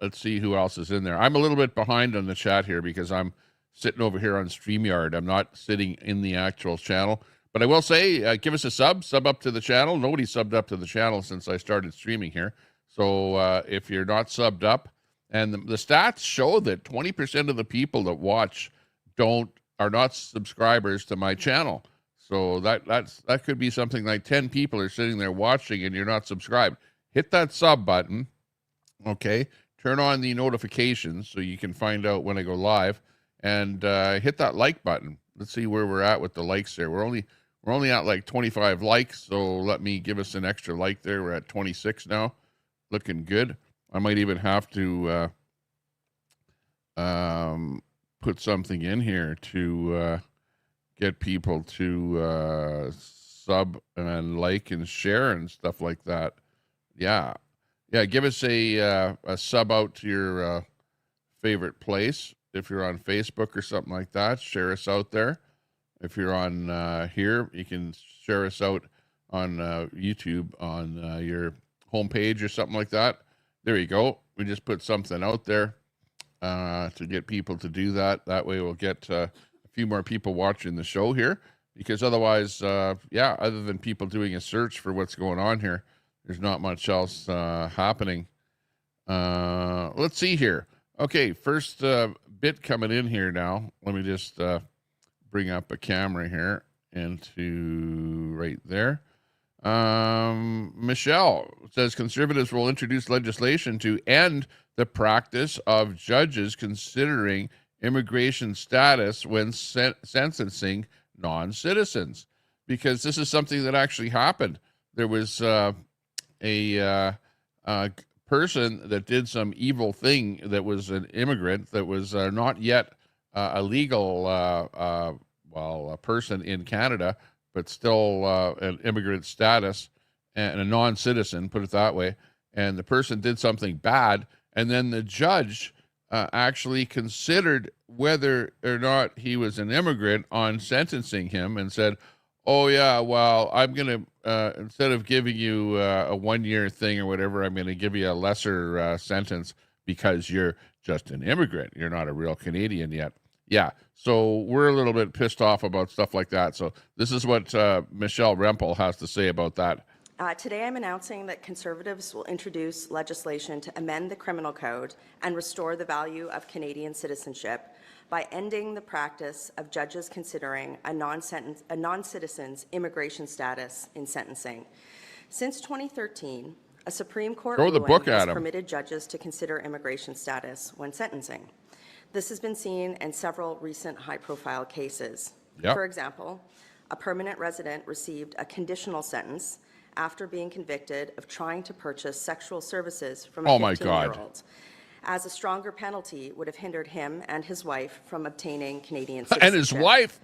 Let's see who else is in there. I'm a little bit behind on the chat here because I'm sitting over here on StreamYard. I'm not sitting in the actual channel. But I will say, give us a sub up to the channel. Nobody subbed up to the channel since I started streaming here. So if you're not subbed up, and the stats show that 20% of the people that watch are not subscribers to my channel. So that could be something like 10 people are sitting there watching and you're not subscribed. Hit that sub button. Okay. Turn on the notifications so you can find out when I go live, and hit that like button. Let's see where we're at with the likes there. We're only at like 25 likes. So let me give us an extra like there. We're at 26 now. Looking good. I might even have to put something in here to get people to sub and like and share and stuff like that. Yeah. Give us a sub out to your favorite place. If you're on Facebook or something like that, share us out there. If you're on here, you can share us out on YouTube on your homepage or something like that. There you go. We just put something out there to get people to do that. That way we'll get a few more people watching the show here, because otherwise, other than people doing a search for what's going on here, there's not much else happening. Let's see here. Okay, first bit coming in here now. Let me just bring up a camera here into right there. Michelle says conservatives will introduce legislation to end the practice of judges considering immigration status when sentencing non-citizens, because this is something that actually happened. There was a person that did some evil thing that was an immigrant that was not yet a legal a person in Canada, but still an immigrant status and a non-citizen, put it that way. And the person did something bad, and then the judge actually considered whether or not he was an immigrant on sentencing him and said, oh, yeah, well, I'm going to, instead of giving you a 1-year thing or whatever, I'm going to give you a lesser sentence because you're just an immigrant. You're not a real Canadian yet. Yeah, so we're a little bit pissed off about stuff like that. So this is what Michelle Rempel has to say about that. Today I'm announcing that Conservatives will introduce legislation to amend the Criminal Code and restore the value of Canadian citizenship by ending the practice of judges considering a non-citizen's immigration status in sentencing. Since 2013, a Supreme Court ruling has permitted judges to consider immigration status when sentencing. This has been seen in several recent high-profile cases. Yep. For example, a permanent resident received a conditional sentence after being convicted of trying to purchase sexual services from a 15-year-old, as a stronger penalty would have hindered him and his wife from obtaining Canadian citizenship. And his wife?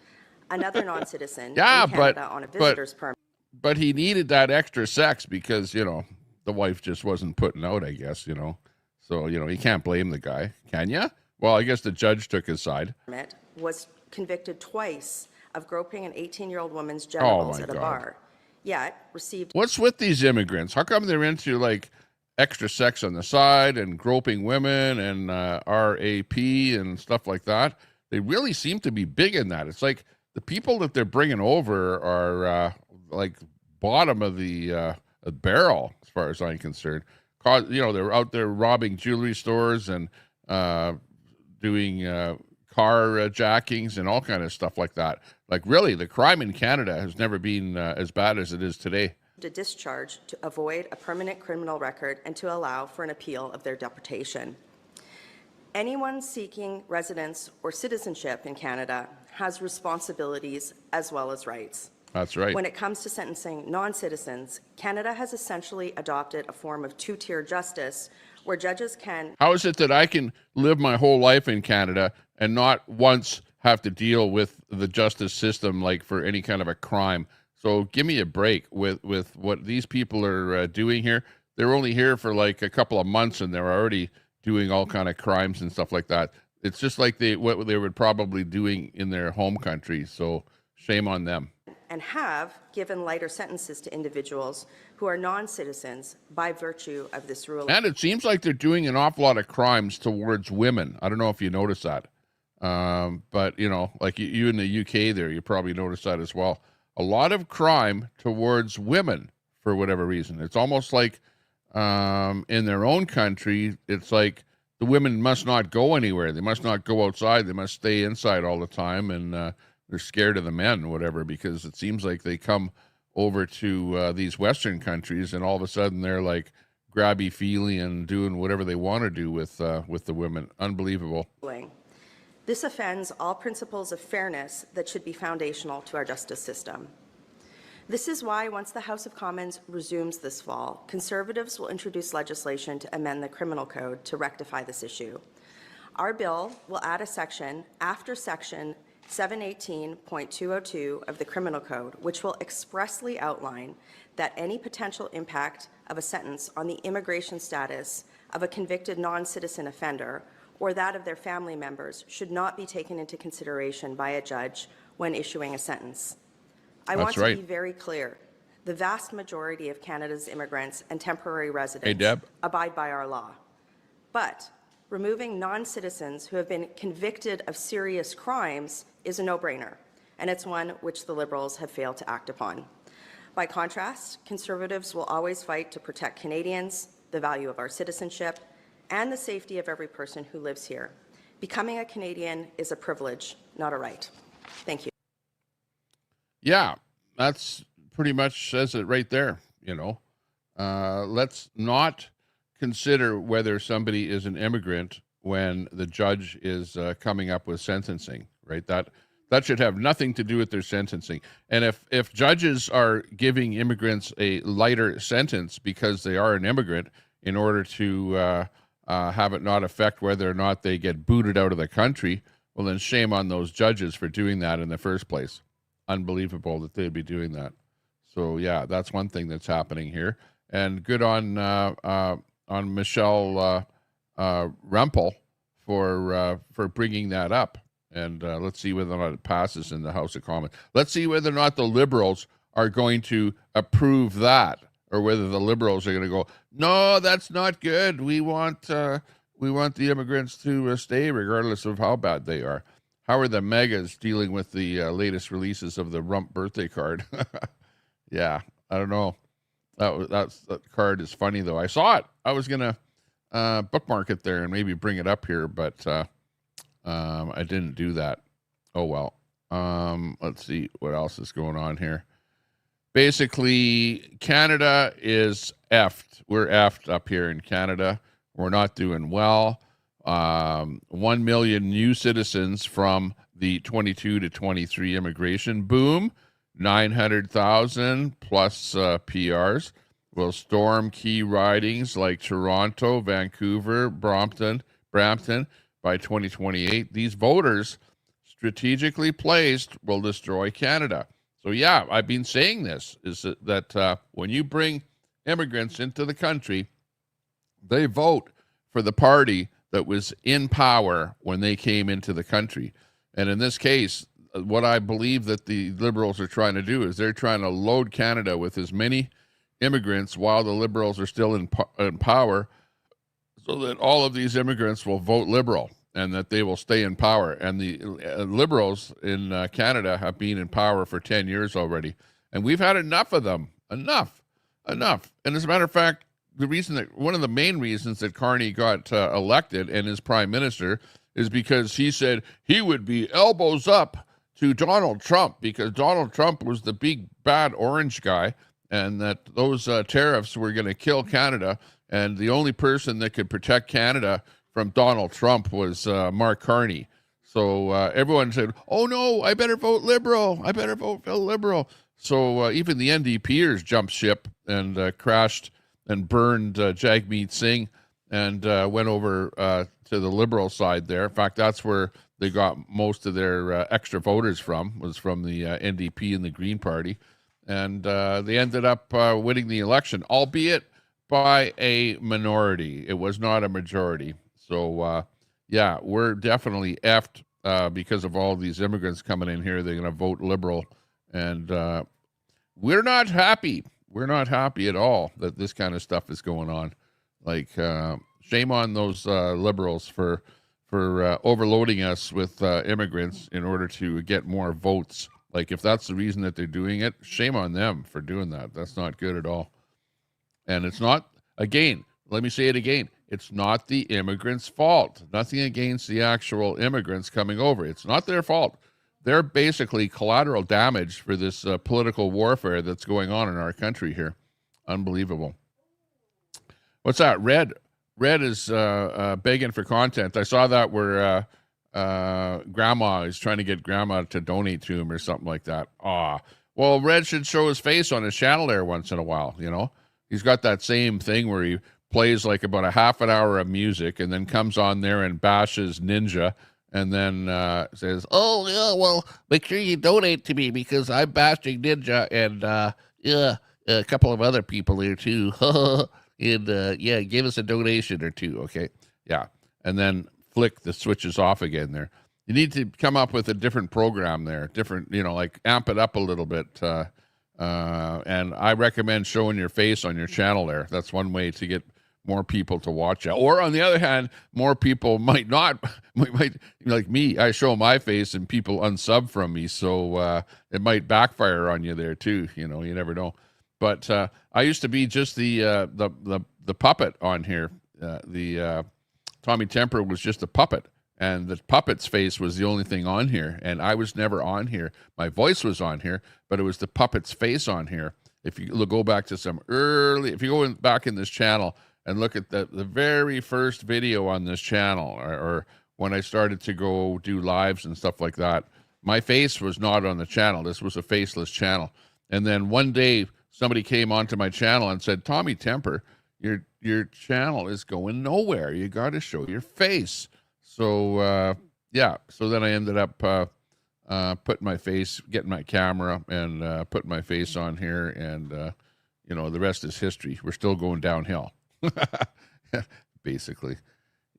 Another non-citizen in Canada on a visitor's permit. But he needed that extra sex because, you know, the wife just wasn't putting out, I guess, you know. So, you know, you can't blame the guy, can you? Well, I guess the judge took his side. Was convicted twice of groping an 18-year-old woman's genitals at a bar. Yet received. What's with these immigrants? How come they're into like extra sex on the side and groping women and RAP and stuff like that? They really seem to be big in that. It's like the people that they're bringing over are like bottom of the barrel, as far as I'm concerned. You know, they're out there robbing jewelry stores and doing car jackings and all kind of stuff like that. Like, really, the crime in Canada has never been as bad as it is today. To discharge to avoid a permanent criminal record and to allow for an appeal of their deportation. Anyone seeking residence or citizenship in Canada has responsibilities as well as rights. That's right. When it comes to sentencing non-citizens, Canada has essentially adopted a form of two-tier justice where judges can... How is it that I can live my whole life in Canada and not once have to deal with the justice system like for any kind of a crime? So give me a break with what these people are doing here. They're only here for like a couple of months and they're already doing all kind of crimes and stuff like that. It's just like what they were probably doing in their home country. So shame on them. And have given lighter sentences to individuals who are non-citizens by virtue of this ruling. And it seems like they're doing an awful lot of crimes towards women. I don't know if you notice that. But, you know, like you in the UK there, you probably noticed that as well. A lot of crime towards women for whatever reason. It's almost like in their own country, it's like the women must not go anywhere. They must not go outside. They must stay inside all the time. And they're scared of the men, whatever, because it seems like they come over to these Western countries and all of a sudden they're like grabby-feely and doing whatever they want to do with the women. Unbelievable. This offends all principles of fairness that should be foundational to our justice system. This is why, once the House of Commons resumes this fall, Conservatives will introduce legislation to amend the Criminal Code to rectify this issue. Our bill will add a section after Section 718.202 of the Criminal Code, which will expressly outline that any potential impact of a sentence on the immigration status of a convicted non-citizen offender or that of their family members should not be taken into consideration by a judge when issuing a sentence. I want to be very clear. The vast majority of Canada's immigrants and temporary residents abide by our law. But removing non-citizens who have been convicted of serious crimes is a no-brainer, and it's one which the Liberals have failed to act upon. By contrast, Conservatives will always fight to protect Canadians, the value of our citizenship, and the safety of every person who lives here. Becoming a Canadian is a privilege, not a right. Thank you. Yeah, that's pretty much says it right there, you know. Let's not consider whether somebody is an immigrant when the judge is coming up with sentencing, right? That should have nothing to do with their sentencing. And if judges are giving immigrants a lighter sentence because they are an immigrant in order to have it not affect whether or not they get booted out of the country, well, then shame on those judges for doing that in the first place. Unbelievable that they'd be doing that. So yeah, that's one thing that's happening here. And good on Michelle Rempel for bringing that up. And let's see whether or not it passes in the House of Commons. Let's see whether or not the Liberals are going to approve that, or whether the Liberals are going to go, no, that's not good. We want the immigrants to stay regardless of how bad they are. How are the megas dealing with the latest releases of the Rump birthday card? Yeah, I don't know. That card is funny though. I saw it. I was gonna bookmark it there and maybe bring it up here, but I didn't do that. Oh well. Let's see what else is going on here. Basically, Canada is effed. We're effed up here in Canada. We're not doing well. 1 million new citizens from the 22 to 23 immigration boom. 900,000 plus PRs will storm key ridings like Toronto, Vancouver, Brampton by 2028. These voters strategically placed will destroy Canada. So yeah, I've been saying this, is that when you bring immigrants into the country, they vote for the party that was in power when they came into the country. And in this case, what I believe that the Liberals are trying to do is they're trying to load Canada with as many immigrants while the Liberals are still in power, so that all of these immigrants will vote Liberal and that they will stay in power. And the Liberals in Canada have been in power for 10 years already. And we've had enough of them. Enough. And as a matter of fact, one of the main reasons that Carney got elected and is prime minister is because he said he would be elbows up to Donald Trump, because Donald Trump was the big bad orange guy, and that those tariffs were going to kill Canada. And the only person that could protect Canada from Donald Trump was Mark Carney. So everyone said, oh no, I better vote Liberal. I better vote Liberal. So even the NDPers jumped ship and crashed and burned Jagmeet Singh and went over to the Liberal side there. In fact, that's where they got most of their extra voters from, was from the NDP and the Green Party. And they ended up winning the election, albeit by a minority. It was not a majority. So, yeah, we're definitely effed because of all these immigrants coming in here. They're going to vote Liberal. And we're not happy. We're not happy at all that this kind of stuff is going on. Like, shame on those Liberals for overloading us with immigrants in order to get more votes. Like, if that's the reason that they're doing it, shame on them for doing that. That's not good at all. And it's not, again, let me say it again, it's not the immigrants' fault. Nothing against the actual immigrants coming over. It's not their fault. They're basically collateral damage for this political warfare that's going on in our country here. Unbelievable. What's that? Red is begging for content. I saw that where Grandma is trying to get Grandma to donate to him or something like that. Well, Red should show his face on his channel there once in a while, you know? He's got that same thing where he plays like about a half an hour of music and then comes on there and bashes Ninja and then says, oh, yeah, well, make sure you donate to me because I'm bashing Ninja and, yeah, a couple of other people here too. And, yeah, give us a donation or two, okay? Yeah, and then flick the switches off again there. You need to come up with a different program there, different, you know, like amp it up a little bit. And I recommend showing your face on your channel there. That's one way to get more people to watch it. Or on the other hand, more people might not, might like me, I show my face and people unsub from me. So it might backfire on you there too. You know, you never know. But I used to be just the puppet on here. Tommy Temper was just a puppet, and the puppet's face was the only thing on here, and I was never on here. My voice was on here, but it was the puppet's face on here. If you go back to if you go back in this channel and look at the very first video on this channel, or when I started to go do lives and stuff like that, my face was not on the channel. This was a faceless channel. And then one day, somebody came onto my channel and said, Tommy Temper, your channel is going nowhere. You got to show your face. So, yeah. So then I ended up putting my face, getting my camera and putting my face on here. And, you know, the rest is history. We're still going downhill, basically.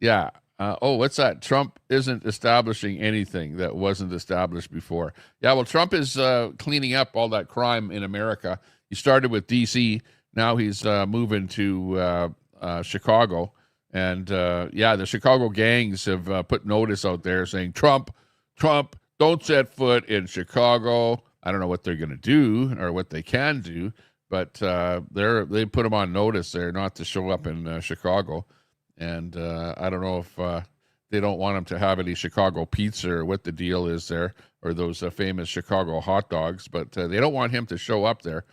Yeah. What's that? Trump isn't establishing anything that wasn't established before. Yeah, well, Trump is cleaning up all that crime in America. He started with D.C., now he's moving to Chicago. And, yeah, the Chicago gangs have put notice out there saying, Trump, don't set foot in Chicago. I don't know what they're going to do or what they can do, but they put them on notice there not to show up in Chicago, and I don't know if they don't want them to have any Chicago pizza or what the deal is there, or those famous Chicago hot dogs, but they don't want him to show up there,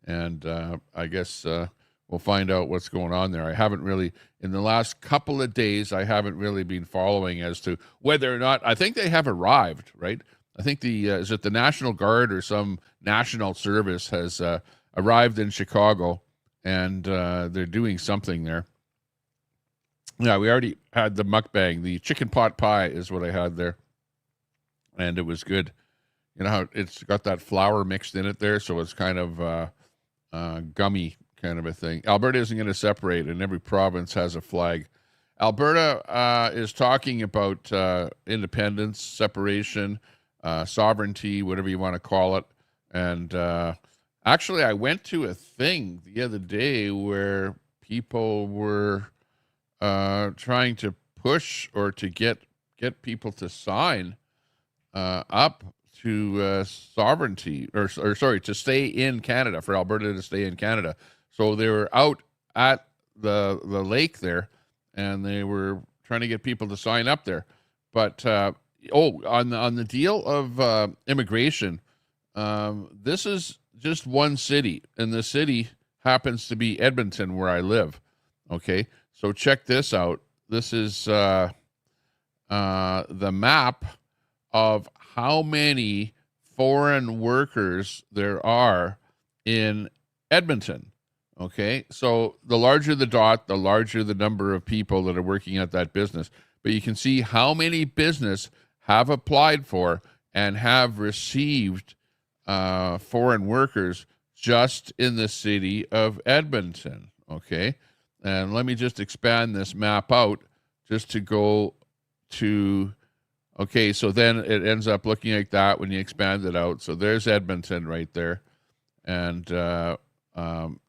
and I guess we'll find out what's going on there. I haven't really, in the last couple of days, I haven't really been following as to whether or not, I think they have arrived, right? I think is it the National Guard or some national service has arrived in Chicago, and they're doing something there. Yeah, we already had the mukbang. The chicken pot pie is what I had there, and it was good. You know how it's got that flour mixed in it there, so it's kind of gummy kind of a thing. Alberta isn't going to separate, and every province has a flag. Alberta is talking about independence, separation, sovereignty, whatever you want to call it. And actually, I went to a thing the other day where people were trying to push or to get people to sign up to sovereignty, or sorry, to stay in Canada, for Alberta to stay in Canada. So they were out at the lake there, and they were trying to get people to sign up there. But on the deal of immigration, this is just one city, and the city happens to be Edmonton, where I live. Okay, so check this out. This is the map of how many foreign workers there are in Edmonton. Okay, so the larger the dot, the larger the number of people that are working at that business. But you can see how many business have applied for and have received foreign workers just in the city of Edmonton. Okay, and let me just expand this map out just to go to, okay, so then it ends up looking like that when you expand it out. So there's Edmonton right there. And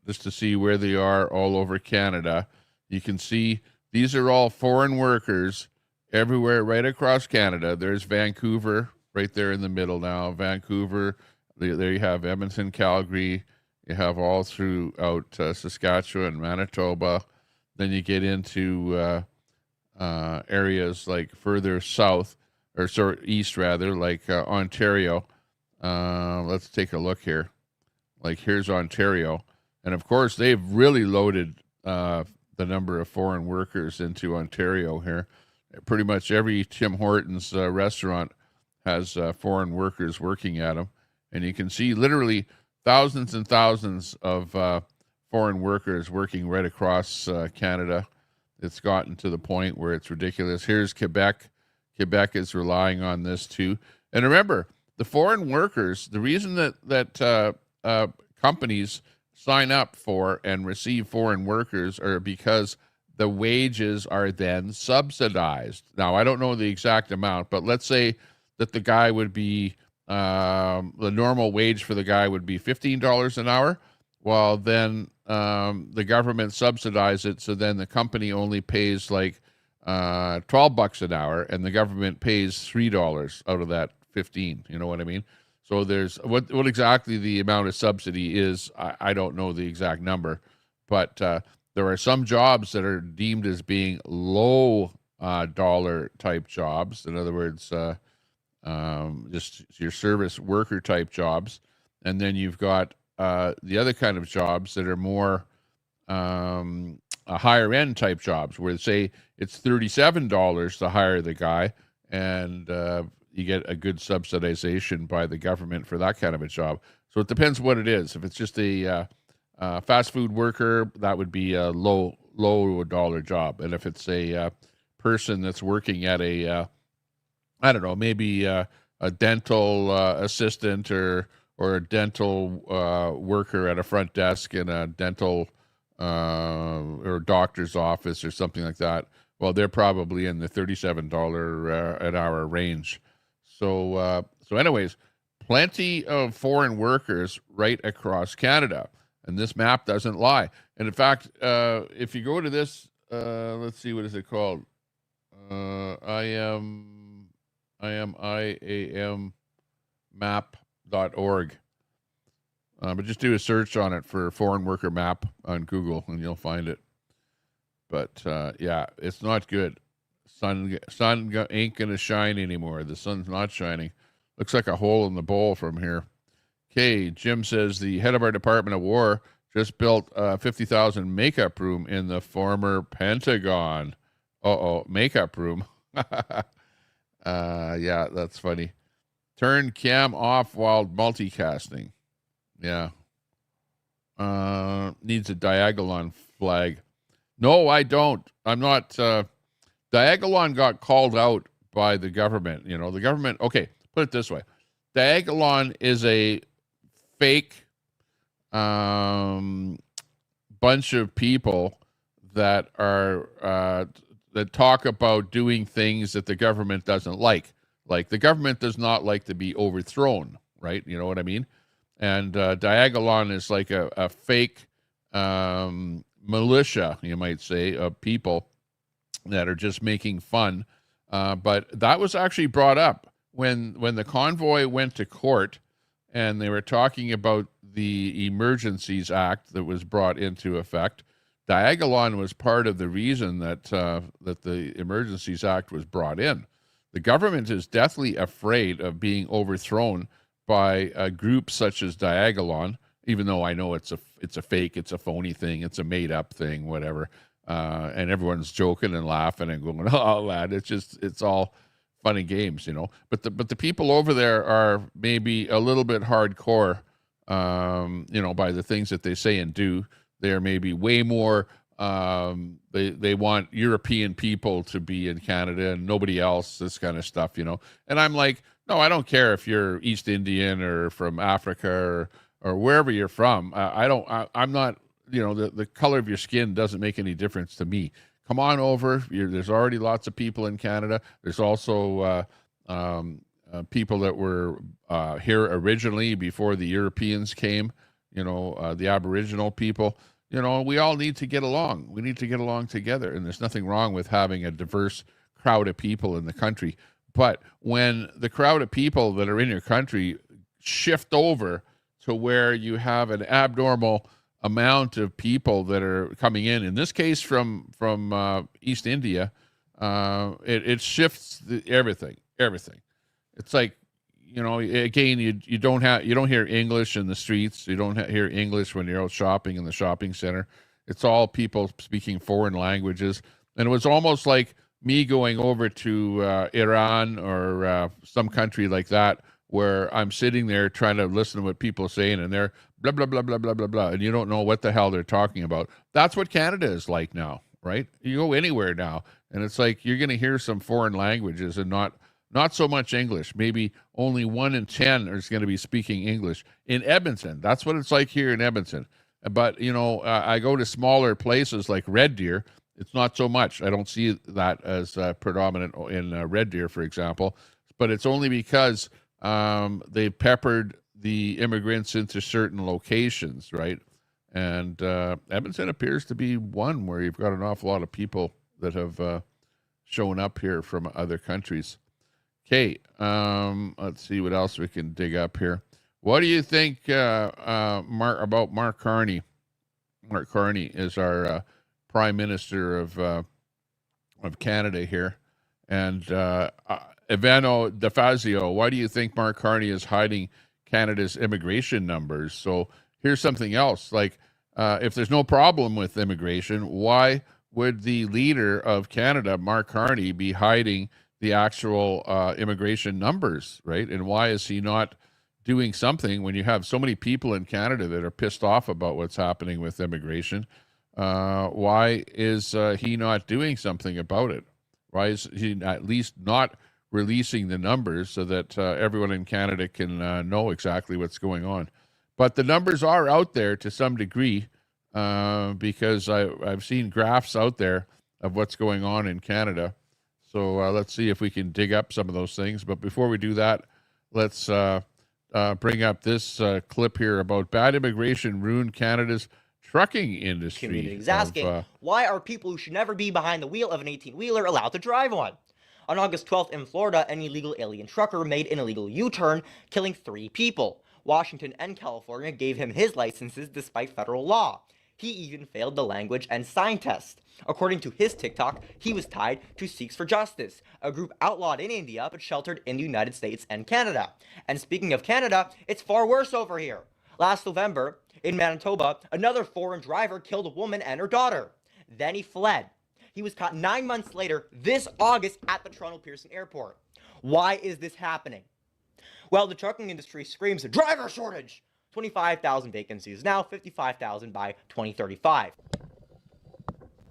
just to see where they are all over Canada, you can see these are all foreign workers everywhere right across Canada. There's Vancouver right there in the middle now. Vancouver, there you have Edmonton, Calgary. You have all throughout Saskatchewan, Manitoba. Then you get into areas like further south, or sorry, east rather, like Ontario. Let's take a look here. Like here's Ontario. And of course, they've really loaded the number of foreign workers into Ontario here. Pretty much every Tim Hortons restaurant has foreign workers working at them. And you can see literally thousands and thousands of foreign workers working right across Canada. It's gotten to the point where it's ridiculous. Here's Quebec. Quebec is relying on this too. And remember, the foreign workers, the reason that companies sign up for and receive foreign workers are because the wages are then subsidized. Now, I don't know the exact amount, but let's say that the guy would be, the normal wage for the guy would be $15 an hour. Well, then the government subsidizes it, so then the company only pays like $12 an hour, and the government pays $3 out of that 15. You know what I mean? So there's what exactly the amount of subsidy is. I don't know the exact number, but there are some jobs that are deemed as being low dollar type jobs. In other words, just your service worker type jobs, and then you've got the other kind of jobs that are more higher end type jobs, where say it's $37 to hire the guy, and you get a good subsidization by the government for that kind of a job. So it depends what it is. If it's just a fast food worker, that would be a low dollar job. And if it's a person that's working at a, I don't know, maybe a dental assistant or a dental worker at a front desk in a dental or doctor's office or something like that, well, they're probably in the $37 an hour range. So anyways, plenty of foreign workers right across Canada, and this map doesn't lie. And in fact, if you go to this, let's see, what is it called? IAM map.org. But just do a search on it for foreign worker map on Google and you'll find it. But yeah, it's not good. Sun ain't gonna shine anymore. The sun's not shining. Looks like a hole in the bowl from here. Okay, Jim says the head of our Department of War just built a 50,000 makeup room in the former Pentagon. Makeup room. Yeah, that's funny. Turn cam off while multicasting. Yeah. Needs a Diagolon flag. No, I don't. I'm not. Diagolon got called out by the government. You know, the government. Okay, put it this way: Diagolon is a fake bunch of people that are that talk about doing things that the government doesn't like. Like the government does not like to be overthrown, right? You know what I mean? And Diagolon is like a fake militia, you might say, of people that are just making fun. But that was actually brought up when the convoy went to court and they were talking about the Emergencies Act that was brought into effect. Diagolon was part of the reason that that the Emergencies Act was brought in. The government is deathly afraid of being overthrown by a group such as Diagolon, even though I know it's a fake, it's a phony thing, it's a made up thing, whatever. And everyone's joking and laughing and going, "Oh, lad, it's all fun and games," you know. But the people over there are maybe a little bit hardcore, you know, by the things that they say and do. They're maybe way more. They want European people to be in Canada and nobody else. This kind of stuff, you know. And I'm like, no, I don't care if you're East Indian or from Africa or wherever you're from. I'm not. You know, the color of your skin doesn't make any difference to me. Come on over. There's already lots of people in Canada. There's also people that were here originally before the Europeans came, you know, the Aboriginal people. You know, we all need to get along. We need to get along together. And there's nothing wrong with having a diverse crowd of people in the country. But when the crowd of people that are in your country shift over to where you have an abnormal amount of people that are coming in this case from East India, it shifts everything. It's like, you know, again, you don't hear English in the streets. You don't hear English when you're out shopping in the shopping center. It's all people speaking foreign languages. And it was almost like me going over to Iran or some country like that, where I'm sitting there trying to listen to what people are saying, and they're blah, blah, blah, blah, blah, blah, blah, and you don't know what the hell they're talking about. That's what Canada is like now, right? You go anywhere now, and it's like you're going to hear some foreign languages and not so much English. Maybe only 1 in 10 is going to be speaking English. In Edmonton, that's what it's like here in Edmonton. But, you know, I go to smaller places like Red Deer. It's not so much. I don't see that as predominant in Red Deer, for example. But it's only because they peppered the immigrants into certain locations, right? And Edmonton appears to be one where you've got an awful lot of people that have shown up here from other countries. Okay, let's see what else we can dig up here. What do you think, about Mark Carney? Mark Carney is our Prime Minister of Canada here, and Ivano DeFazio. Why do you think Mark Carney is hiding Canada's immigration numbers? So here's something else. Like, if there's no problem with immigration, why would the leader of Canada, Mark Carney, be hiding the actual immigration numbers, right? And why is he not doing something when you have so many people in Canada that are pissed off about what's happening with immigration? Why is he not doing something about it? Why is he at least not releasing the numbers so that everyone in Canada can know exactly what's going on? But the numbers are out there to some degree, because I've seen graphs out there of what's going on in Canada. So let's see if we can dig up some of those things. But before we do that, let's bring up this clip here about bad immigration ruined Canada's trucking industry. Community is asking, why are people who should never be behind the wheel of an 18-wheeler allowed to drive one? On August 12th in Florida, an illegal alien trucker made an illegal U-turn, killing 3 people. Washington and California gave him his licenses despite federal law. He even failed the language and sign test. According to his TikTok, he was tied to Sikhs for Justice, a group outlawed in India but sheltered in the United States and Canada. And speaking of Canada, it's far worse over here. Last November, in Manitoba, another foreign driver killed a woman and her daughter. Then he fled. He was caught 9 months later, this August, at the Toronto Pearson Airport. Why is this happening? Well, the trucking industry screams driver shortage. 25,000 vacancies, now 55,000 by 2035.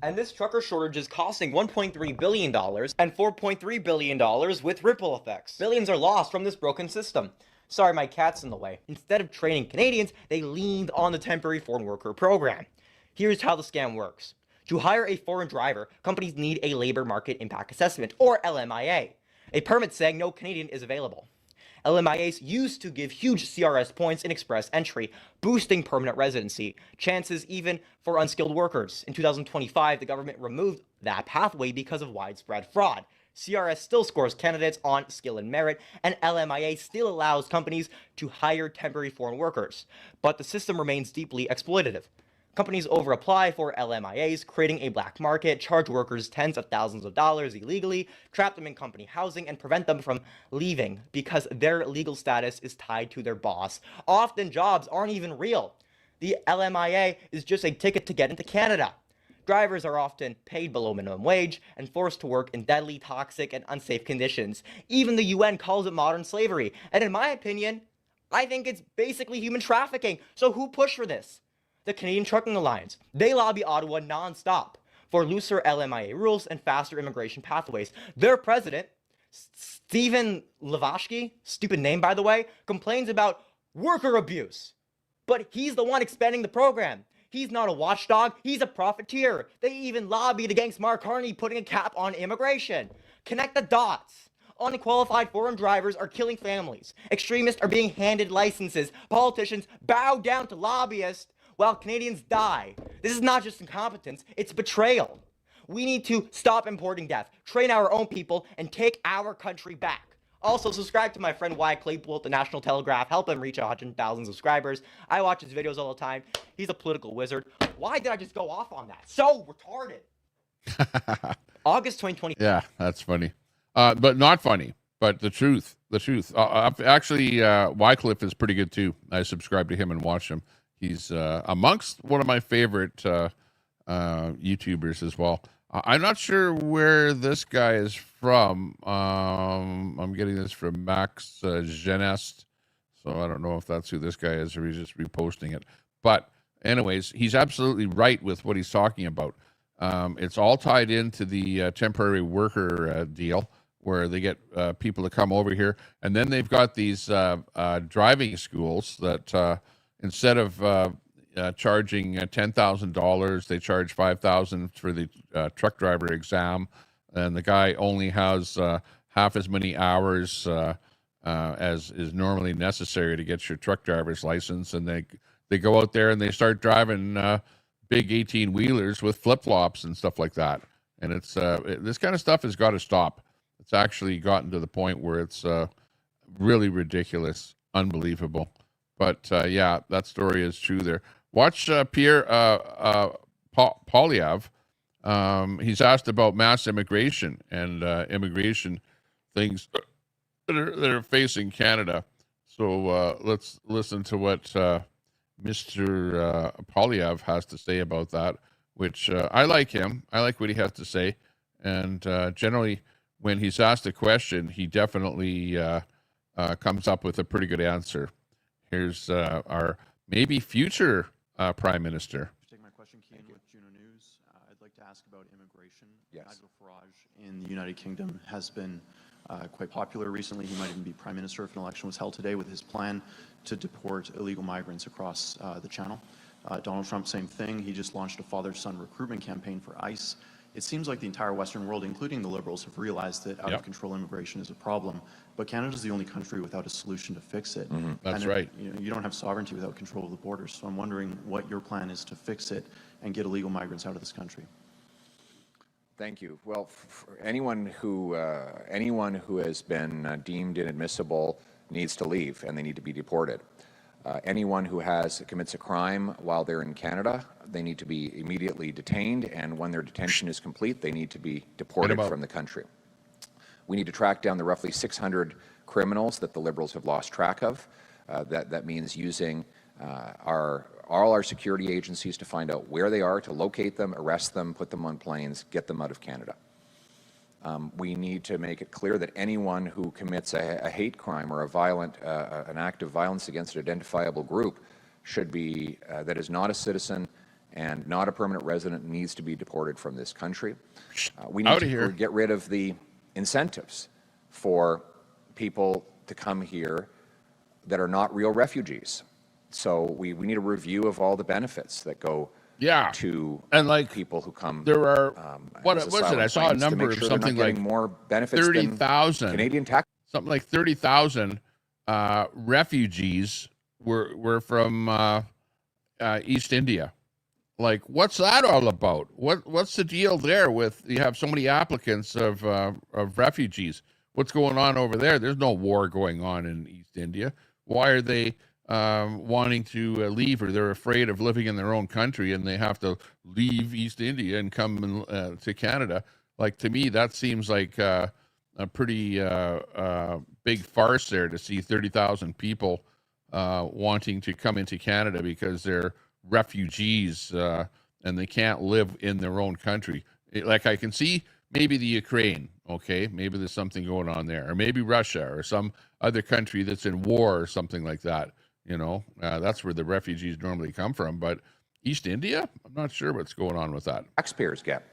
And this trucker shortage is costing $1.3 billion and $4.3 billion with ripple effects. Billions are lost from this broken system. Sorry, my cat's in the way. Instead of training Canadians, they leaned on the temporary foreign worker program. Here's how the scam works. To hire a foreign driver, companies need a labor market impact assessment, or LMIA, a permit saying no Canadian is available. LMIAs used to give huge CRS points in express entry, boosting permanent residency, chances even for unskilled workers. In 2025, the government removed that pathway because of widespread fraud. CRS still scores candidates on skill and merit, and LMIA still allows companies to hire temporary foreign workers. But the system remains deeply exploitative. Companies overapply for LMIAs, creating a black market, charge workers tens of thousands of dollars illegally, trap them in company housing, and prevent them from leaving because their legal status is tied to their boss. Often jobs aren't even real. The LMIA is just a ticket to get into Canada. Drivers are often paid below minimum wage and forced to work in deadly, toxic, and unsafe conditions. Even the UN calls it modern slavery. And in my opinion, I think it's basically human trafficking. So who pushed for this? The Canadian Trucking Alliance. They lobby Ottawa non-stop for looser LMIA rules and faster immigration pathways. Their president, Stephen Levashki, stupid name by the way, complains about worker abuse. But he's the one expanding the program. He's not a watchdog, he's a profiteer. They even lobbied against Mark Carney putting a cap on immigration. Connect the dots. Unqualified foreign drivers are killing families. Extremists are being handed licenses. Politicians bow down to lobbyists while Canadians die. This is not just incompetence, it's betrayal. We need to stop importing death, train our own people, and take our country back. Also, subscribe to my friend Wyatt Claypool at the National Telegraph. Help him reach 100,000 subscribers. I watch his videos all the time. He's a political wizard. Why did I just go off on that? So retarded. August 2020. Yeah, that's funny. But not funny. But the truth. Actually, Wycliffe is pretty good too. I subscribe to him and watch him. He's amongst one of my favorite YouTubers as well. I'm not sure where this guy is from. I'm getting this from Max Genest. So I don't know if that's who this guy is or he's just reposting it. But anyways, he's absolutely right with what he's talking about. It's all tied into the temporary worker deal where they get people to come over here. And then they've got these driving schools that instead of charging $10,000, they charge $5,000 for the truck driver exam, and the guy only has half as many hours as is normally necessary to get your truck driver's license. And they go out there and they start driving big 18-wheelers with flip-flops and stuff like that. And it's this kind of stuff has got to stop. It's actually gotten to the point where it's really ridiculous, unbelievable. But yeah, that story is true there. Watch Pierre Poilievre. He's asked about mass immigration and immigration things that are facing Canada. So let's listen to what Mr. Poilievre has to say about that, which I like him. I like what he has to say. And generally, when he's asked a question, he definitely comes up with a pretty good answer. Here's our maybe future Prime Minister. Take my question, Keane, with Juno News. I'd like to ask about immigration. Yes. Nigel Farage in the United Kingdom has been quite popular recently. He might even be Prime Minister if an election was held today, with his plan to deport illegal migrants across the Channel. Donald Trump, same thing. He just launched a father-son recruitment campaign for ICE. It seems like the entire Western world, including the Liberals, have realized that out-of-control immigration is a problem, but Canada's the only country without a solution to fix it. That's right. You don't have sovereignty without control of the borders, so I'm wondering what your plan is to fix it and get illegal migrants out of this country. Thank you. Well, for anyone who has been deemed inadmissible needs to leave, and they need to be deported. Anyone who commits a crime while they're in Canada, they need to be immediately detained, and when their detention is complete, they need to be deported from the country. We need to track down the roughly 600 criminals that the Liberals have lost track of. That means using all our security agencies to find out where they are, to locate them, arrest them, put them on planes, get them out of Canada. We need to make it clear that anyone who commits a hate crime or an act of violence against an identifiable group should be, that is not a citizen and not a permanent resident, needs to be deported from this country. We need to get rid of the incentives for people to come here that are not real refugees. So we need a review of all the benefits that go to people who come. There are what was it? I saw a number of something like more benefits 30,000 Canadian tax. Something like 30,000 refugees were from East India. Like, what's that all about? What's the deal there with you have so many applicants of refugees? What's going on over there? There's no war going on in East India. Why are they wanting to leave, or they're afraid of living in their own country and they have to leave East India and come to Canada? Like, to me, that seems like a pretty big farce there, to see 30,000 people wanting to come into Canada because they're refugees and they can't live in their own country. Like, I can see maybe the Ukraine, okay, maybe there's something going on there, or maybe Russia or some other country that's in war or something like that. You know, that's where the refugees normally come from. But East India, I'm not sure what's going on with that. Taxpayers get.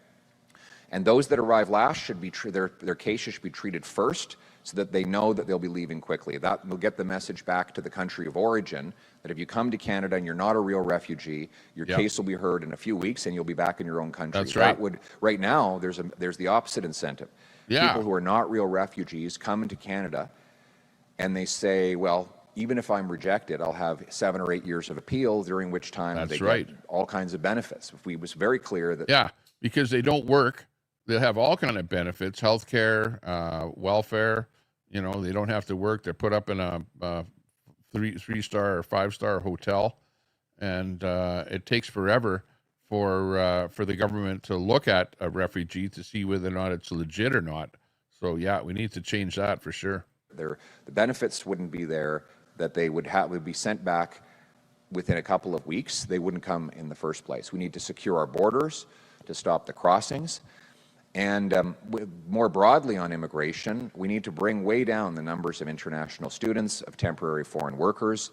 And those that arrive last should be their cases should be treated first, so that they know that they'll be leaving quickly. That will get the message back to the country of origin that if you come to Canada and you're not a real refugee, your case will be heard in a few weeks and you'll be back in your own country. That's right. That would, right now, there's the opposite incentive. People who are not real refugees come into Canada and they say, well, even if I'm rejected, I'll have 7 or 8 years of appeal, during which time they get all kinds of benefits. If we was very clear that because they don't work, they'll have all kind of benefits, healthcare, welfare. You know, they don't have to work. They're put up in a three-star or 5-star hotel, and it takes forever for the government to look at a refugee to see whether or not it's legit or not. So yeah, we need to change that for sure. The benefits wouldn't be there, that they would be sent back within a couple of weeks. They wouldn't come in the first place. We need to secure our borders to stop the crossings. And more broadly on immigration, we need to bring way down the numbers of international students, of temporary foreign workers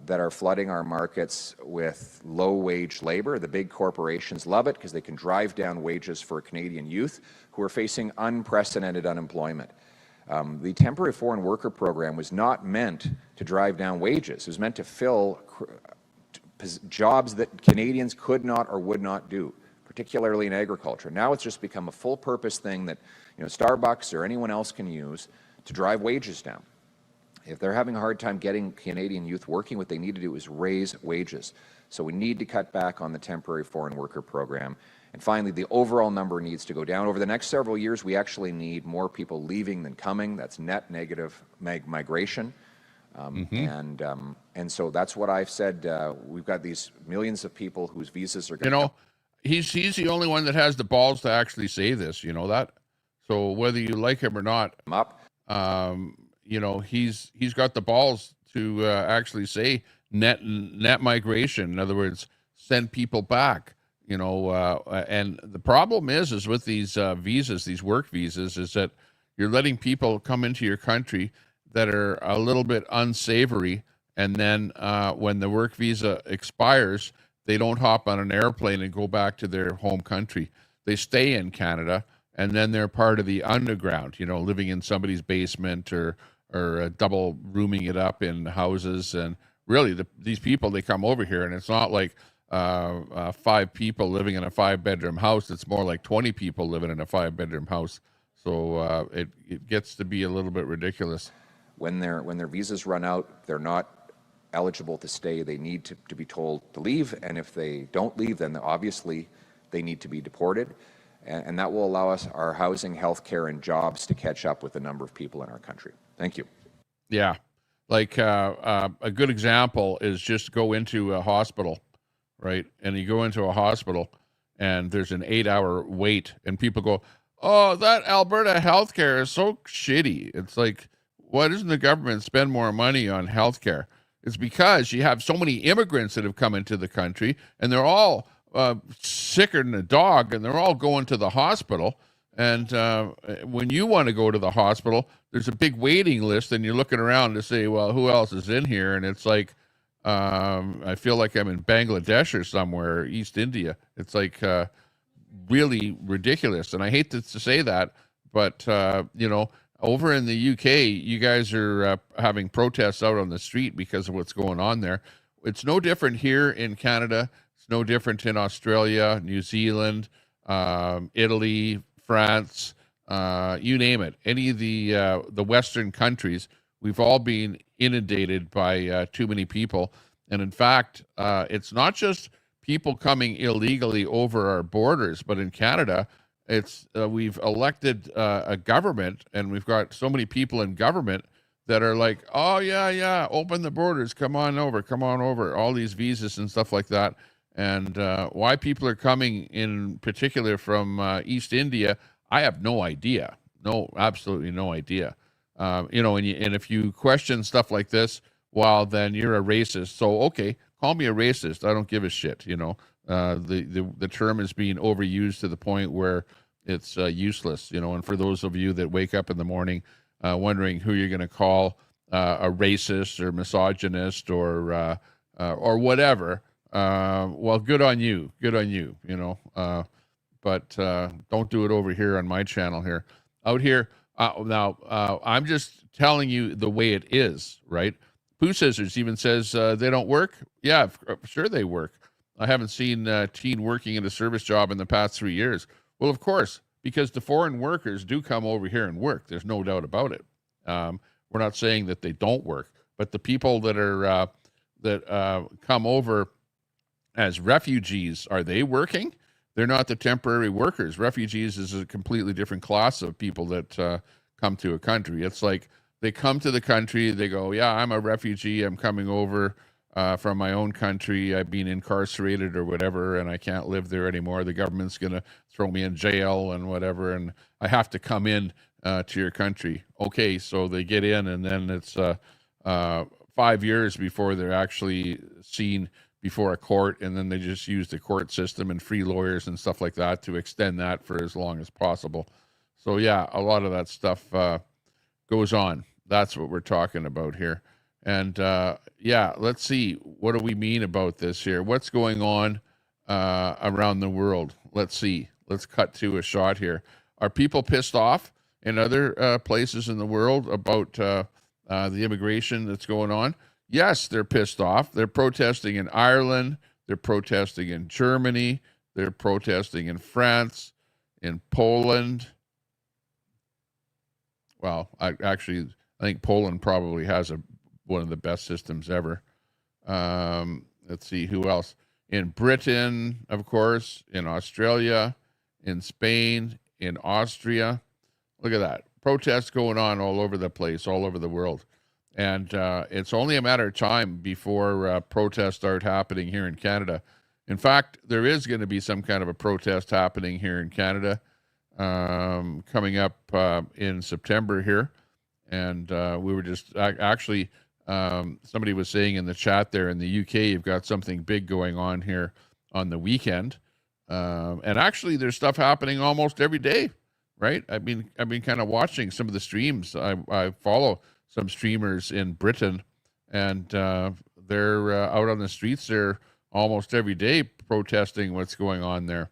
that are flooding our markets with low-wage labor. The big corporations love it because they can drive down wages for Canadian youth who are facing unprecedented unemployment. The temporary foreign worker program was not meant to drive down wages. It was meant to fill jobs that Canadians could not or would not do, particularly in agriculture. Now it's just become a full-purpose thing that, you know, Starbucks or anyone else can use to drive wages down. If they're having a hard time getting Canadian youth working, what they need to do is raise wages. So we need to cut back on the temporary foreign worker program. And finally, the overall number needs to go down. Over the next several years, we actually need more people leaving than coming. That's net negative migration. And so that's what I've said. We've got these millions of people whose visas are going to... You know, he's the only one that has the balls to actually say this, you know that? So whether you like him or not, you know, he's got the balls to actually say net migration. In other words, send people back. You know, and the problem is with these visas, these work visas, is that you're letting people come into your country that are a little bit unsavory, and then when the work visa expires, they don't hop on an airplane and go back to their home country. They stay in Canada, and then they're part of the underground, you know, living in somebody's basement or double rooming it up in houses. And really, these people, they come over here, and it's not like 5 people living in a 5-bedroom house. It's more like 20 people living in a 5-bedroom house. So it gets to be a little bit ridiculous. When their visas run out, they're not eligible to stay. They need to be told to leave, and if they don't leave, then obviously they need to be deported, and that will allow us our housing, health care, and jobs to catch up with the number of people in our country. Thank you. Yeah, Like a good example is just go into a hospital, right? And you go into a hospital and there's an 8-hour wait, and people go, "Oh, that Alberta healthcare is so shitty." It's like, why doesn't the government spend more money on healthcare? It's because you have so many immigrants that have come into the country, and they're all sicker than a dog, and they're all going to the hospital. And when you want to go to the hospital, there's a big waiting list, and you're looking around to say, well, who else is in here? And it's like, I feel like I'm in Bangladesh or somewhere, East India. It's like really ridiculous. And I hate to say that, but, over in the UK, you guys are having protests out on the street because of what's going on there. It's no different here in Canada. It's no different in Australia, New Zealand, Italy, France, you name it. Any of the Western countries, we've all been inundated by too many people. And in fact, it's not just people coming illegally over our borders, but in Canada, it's we've elected a government, and we've got so many people in government that are like, oh yeah, open the borders, come on over, all these visas and stuff like that. And why people are coming in particular from East India, I have no idea. No, absolutely no idea. And if you question stuff like this, well, then you're a racist. So, okay, call me a racist. I don't give a shit. The term is being overused to the point where it's useless. And for those of you that wake up in the morning wondering who you're going to call a racist or misogynist or whatever, well, good on you. But don't do it over here on my channel here. Out here, now, I'm just telling you the way it is, right? Pooh Scissors even says they don't work. Yeah, sure they work. I haven't seen a teen working in a service job in the past 3 years. Well, of course, because the foreign workers do come over here and work. There's no doubt about it. We're not saying that they don't work, but the people that are that come over as refugees, are they working? They're not the temporary workers. Refugees is a completely different class of people that come to a country. It's like they come to the country, they go, yeah, I'm a refugee, I'm coming over from my own country, I've been incarcerated or whatever, and I can't live there anymore. The government's going to throw me in jail and whatever, and I have to come in to your country. Okay, so they get in, and then it's 5 years before they're actually seen before a court, and then they just use the court system and free lawyers and stuff like that to extend that for as long as possible. So yeah, a lot of that stuff goes on. That's what we're talking about here. And yeah, let's see, what do we mean about this here? What's going on around the world? Let's see. Let's cut to a shot here. Are people pissed off in other places in the world about the immigration that's going on? Yes, they're pissed off. They're protesting in Ireland. They're protesting in Germany. They're protesting in France, in Poland. Well, I think Poland probably has one of the best systems ever. Let's see, who else? In Britain, of course, in Australia, in Spain, in Austria. Look at that. Protests going on all over the place, all over the world. And it's only a matter of time before protests start happening here in Canada. In fact, there is going to be some kind of a protest happening here in Canada coming up in September here. And we were just actually, somebody was saying in the chat there in the UK, you've got something big going on here on the weekend. And actually, there's stuff happening almost every day, right? I've been kind of watching some of the streams. I follow some streamers in Britain, and they're out on the streets there almost every day protesting what's going on there.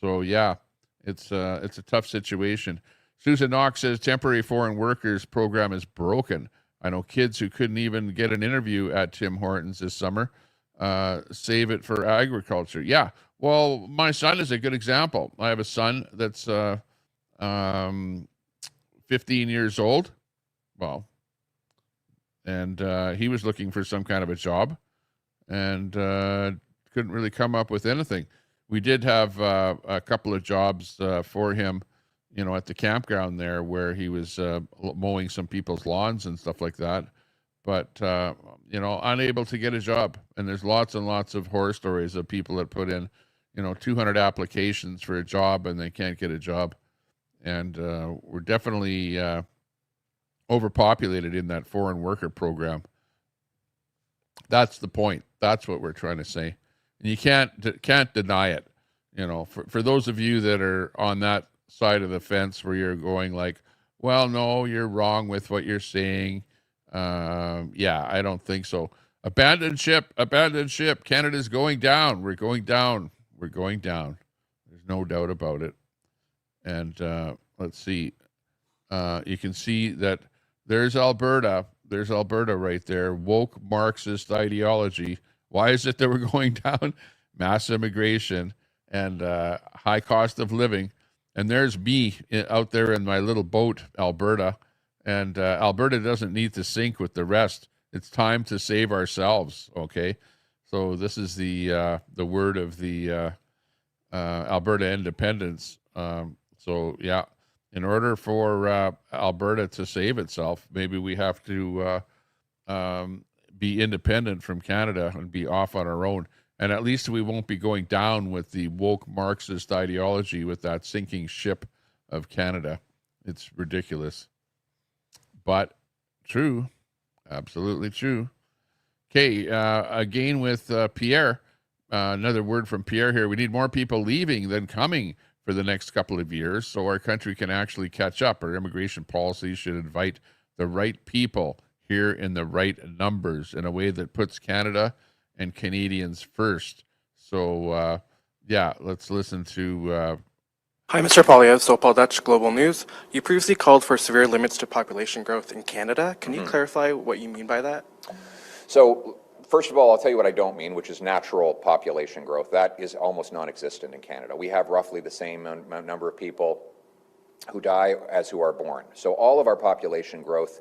So yeah, it's a tough situation. Susan Knox says temporary foreign workers program is broken. I know kids who couldn't even get an interview at Tim Hortons this summer. Save it for agriculture. Yeah, well, my son is a good example. I have a son that's 15 years old. Well, and he was looking for some kind of a job and couldn't really come up with anything. We did have a couple of jobs for him, at the campground there where he was mowing some people's lawns and stuff like that. but unable to get a job. And there's lots and lots of horror stories of people that put in 200 applications for a job and they can't get a job. And we're definitely overpopulated in that foreign worker program. That's the point. That's what we're trying to say. And you can't deny it. For those of you that are on that side of the fence where you're going like, well, no, you're wrong with what you're saying. I don't think so. Abandoned ship. Canada's going down. We're going down. There's no doubt about it. And let's see. You can see that there's Alberta. There's Alberta right there. Woke Marxist ideology. Why is it that we're going down? Mass immigration and high cost of living. And there's me out there in my little boat, Alberta. And Alberta doesn't need to sink with the rest. It's time to save ourselves, okay? So this is the word of the Alberta independence. In order for Alberta to save itself, maybe we have to be independent from Canada and be off on our own. And at least we won't be going down with the woke Marxist ideology with that sinking ship of Canada. It's ridiculous. But true. Absolutely true. Okay, again with Pierre. Another word from Pierre here. We need more people leaving than coming for the next couple of years so our country can actually catch up. Our immigration policy should invite the right people here in the right numbers in a way that puts Canada and Canadians first. So, let's listen to... Hi, Mr. Poilievre, so Paul Dutch, Global News. You previously called for severe limits to population growth in Canada. Can you clarify what you mean by that? So, first of all, I'll tell you what I don't mean, which is natural population growth. That is almost non-existent in Canada. We have roughly the same number of people who die as who are born. So all of our population growth,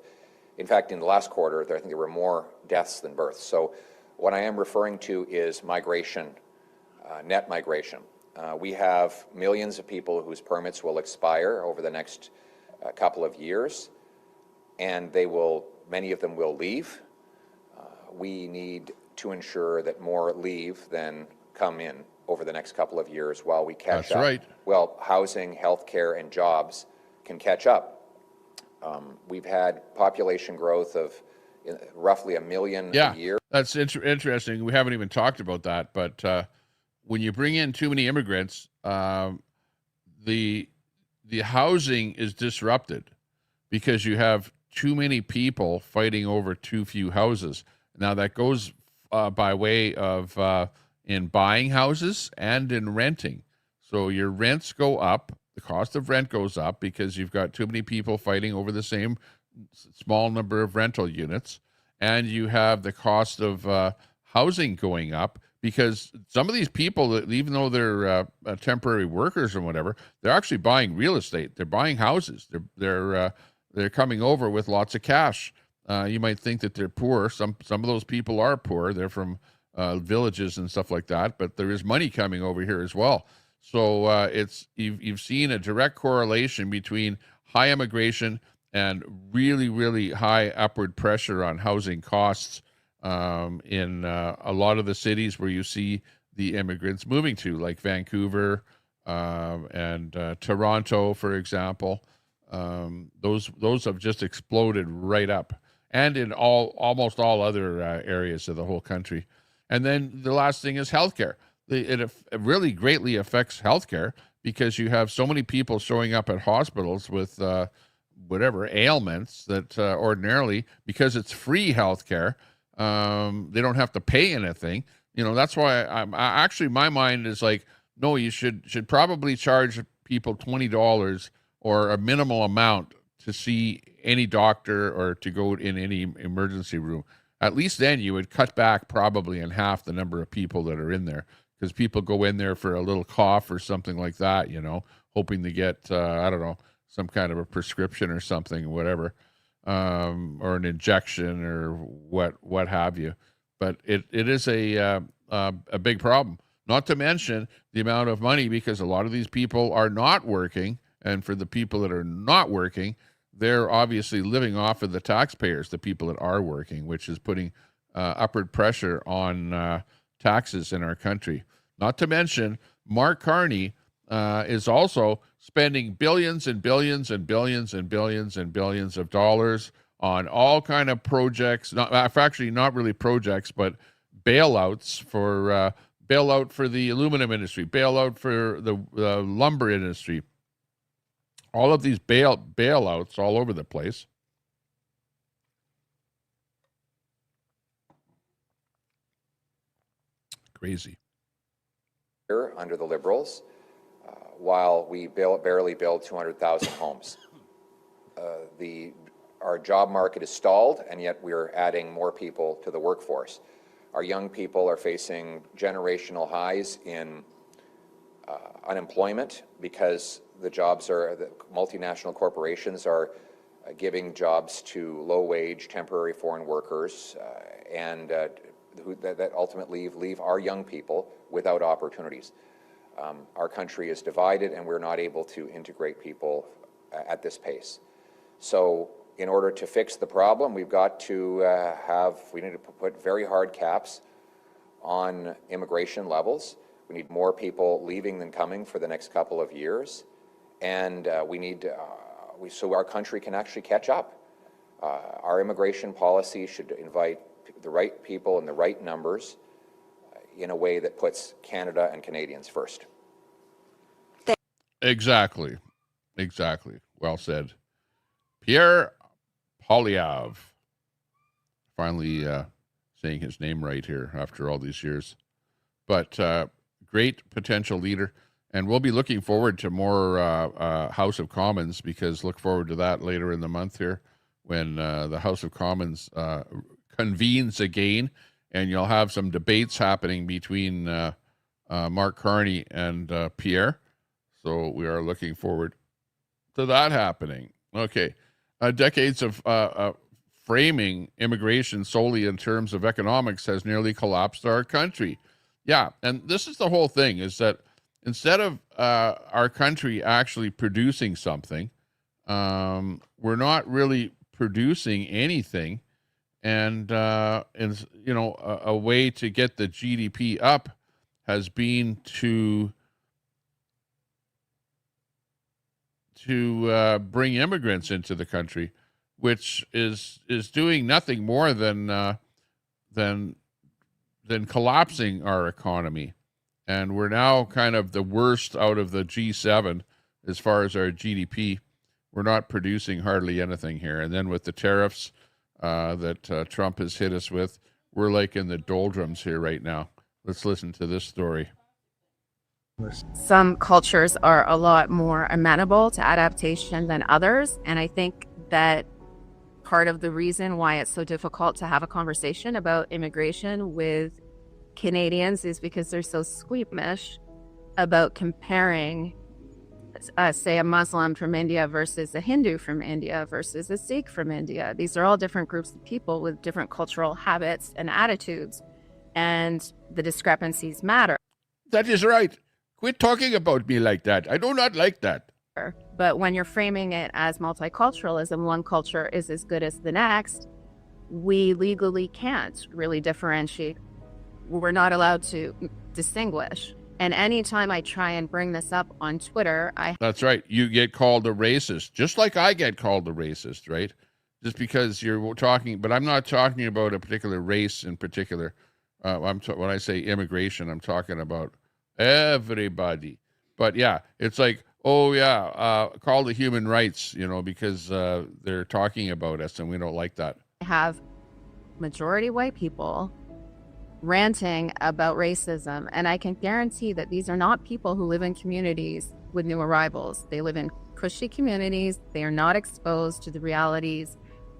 in fact, in the last quarter, I think there were more deaths than births. So what I am referring to is migration, net migration. We have millions of people whose permits will expire over the next couple of years, and many of them will leave. We need to ensure that more leave than come in over the next couple of years while we catch up. That's right. Well, housing, healthcare, and jobs can catch up. We've had population growth of roughly 1 million a year. That's interesting. We haven't even talked about that, but when you bring in too many immigrants, the housing is disrupted because you have too many people fighting over too few houses. Now that goes by way of in buying houses and in renting. So your rents go up, the cost of rent goes up because you've got too many people fighting over the same small number of rental units, and you have the cost of housing going up because some of these people, even though they're temporary workers or whatever, they're actually buying real estate. They're buying houses. They're coming over with lots of cash. You might think that they're poor. Some of those people are poor. They're from villages and stuff like that, but there is money coming over here as well. So you've seen a direct correlation between high immigration and really, really high upward pressure on housing costs in a lot of the cities where you see the immigrants moving to, like Vancouver and Toronto, for example. Those have just exploded right up, and in almost all other areas of the whole country. And then the last thing is healthcare. It really greatly affects healthcare because you have so many people showing up at hospitals with whatever ailments that ordinarily, because it's free healthcare, they don't have to pay anything. That's why actually my mind is like, no, you should probably charge people $20 or a minimal amount to see any doctor or to go in any emergency room. At least then you would cut back probably in half the number of people that are in there, because people go in there for a little cough or something like that, hoping to get, I don't know, some kind of a prescription or something, whatever, or an injection or what have you. But it is a big problem, not to mention the amount of money, because a lot of these people are not working. And for the people that are not working, they're obviously living off of the taxpayers, the people that are working, which is putting upward pressure on taxes in our country. Not to mention, Mark Carney is also spending billions and billions and billions and billions and billions of dollars on all kind of projects. Actually, not really projects, but bailouts for bailout for the aluminum industry, bailout for the lumber industry. All of these bailouts all over the place. Crazy. Here under the Liberals, while we barely build 200,000 homes. Our job market is stalled, and yet we're adding more people to the workforce. Our young people are facing generational highs in unemployment because the multinational corporations are giving jobs to low-wage temporary foreign workers that ultimately leave our young people without opportunities. Our country is divided, and we're not able to integrate people at this pace. So in order to fix the problem, we've got to we need to put very hard caps on immigration levels. We need more people leaving than coming for the next couple of years. And we need, so our country can actually catch up. Our immigration policy should invite the right people in the right numbers in a way that puts Canada and Canadians first. Exactly. Well said. Pierre Poilievre. Finally saying his name right here after all these years. But great potential leader. And we'll be looking forward to more House of Commons, because look forward to that later in the month here when the House of Commons convenes again, and you'll have some debates happening between Mark Carney and Pierre. So we are looking forward to that happening. Okay. Decades of framing immigration solely in terms of economics has nearly collapsed our country. Yeah, and this is the whole thing, is that instead of our country actually producing something, we're not really producing anything. And a way to get the GDP up has been to bring immigrants into the country, which is doing nothing more than collapsing our economy. And we're now kind of the worst out of the G7 as far as our GDP. We're not producing hardly anything here. And then with the tariffs that Trump has hit us with, we're like in the doldrums here right now. Let's listen to this story. Some cultures are a lot more amenable to adaptation than others. And I think that part of the reason why it's so difficult to have a conversation about immigration with Canadians is because they're so squeamish about comparing, say, a Muslim from India versus a Hindu from India versus a Sikh from India. These are all different groups of people with different cultural habits and attitudes, and the discrepancies matter. That is right. Quit talking about me like that. I do not like that. But when you're framing it as multiculturalism, one culture is as good as the next, we legally can't really differentiate. We're not allowed to distinguish. And anytime I try and bring this up on Twitter, That's right. You get called a racist, just like I get called a racist, right? Just because you're talking, but I'm not talking about a particular race in particular. When I say immigration, I'm talking about everybody. But yeah, it's like, oh yeah, call the human rights, because they're talking about us and we don't like that. I have majority white people ranting about racism, and I can guarantee that these are not people who live in communities with new arrivals. They live in cushy communities. They are not exposed to the realities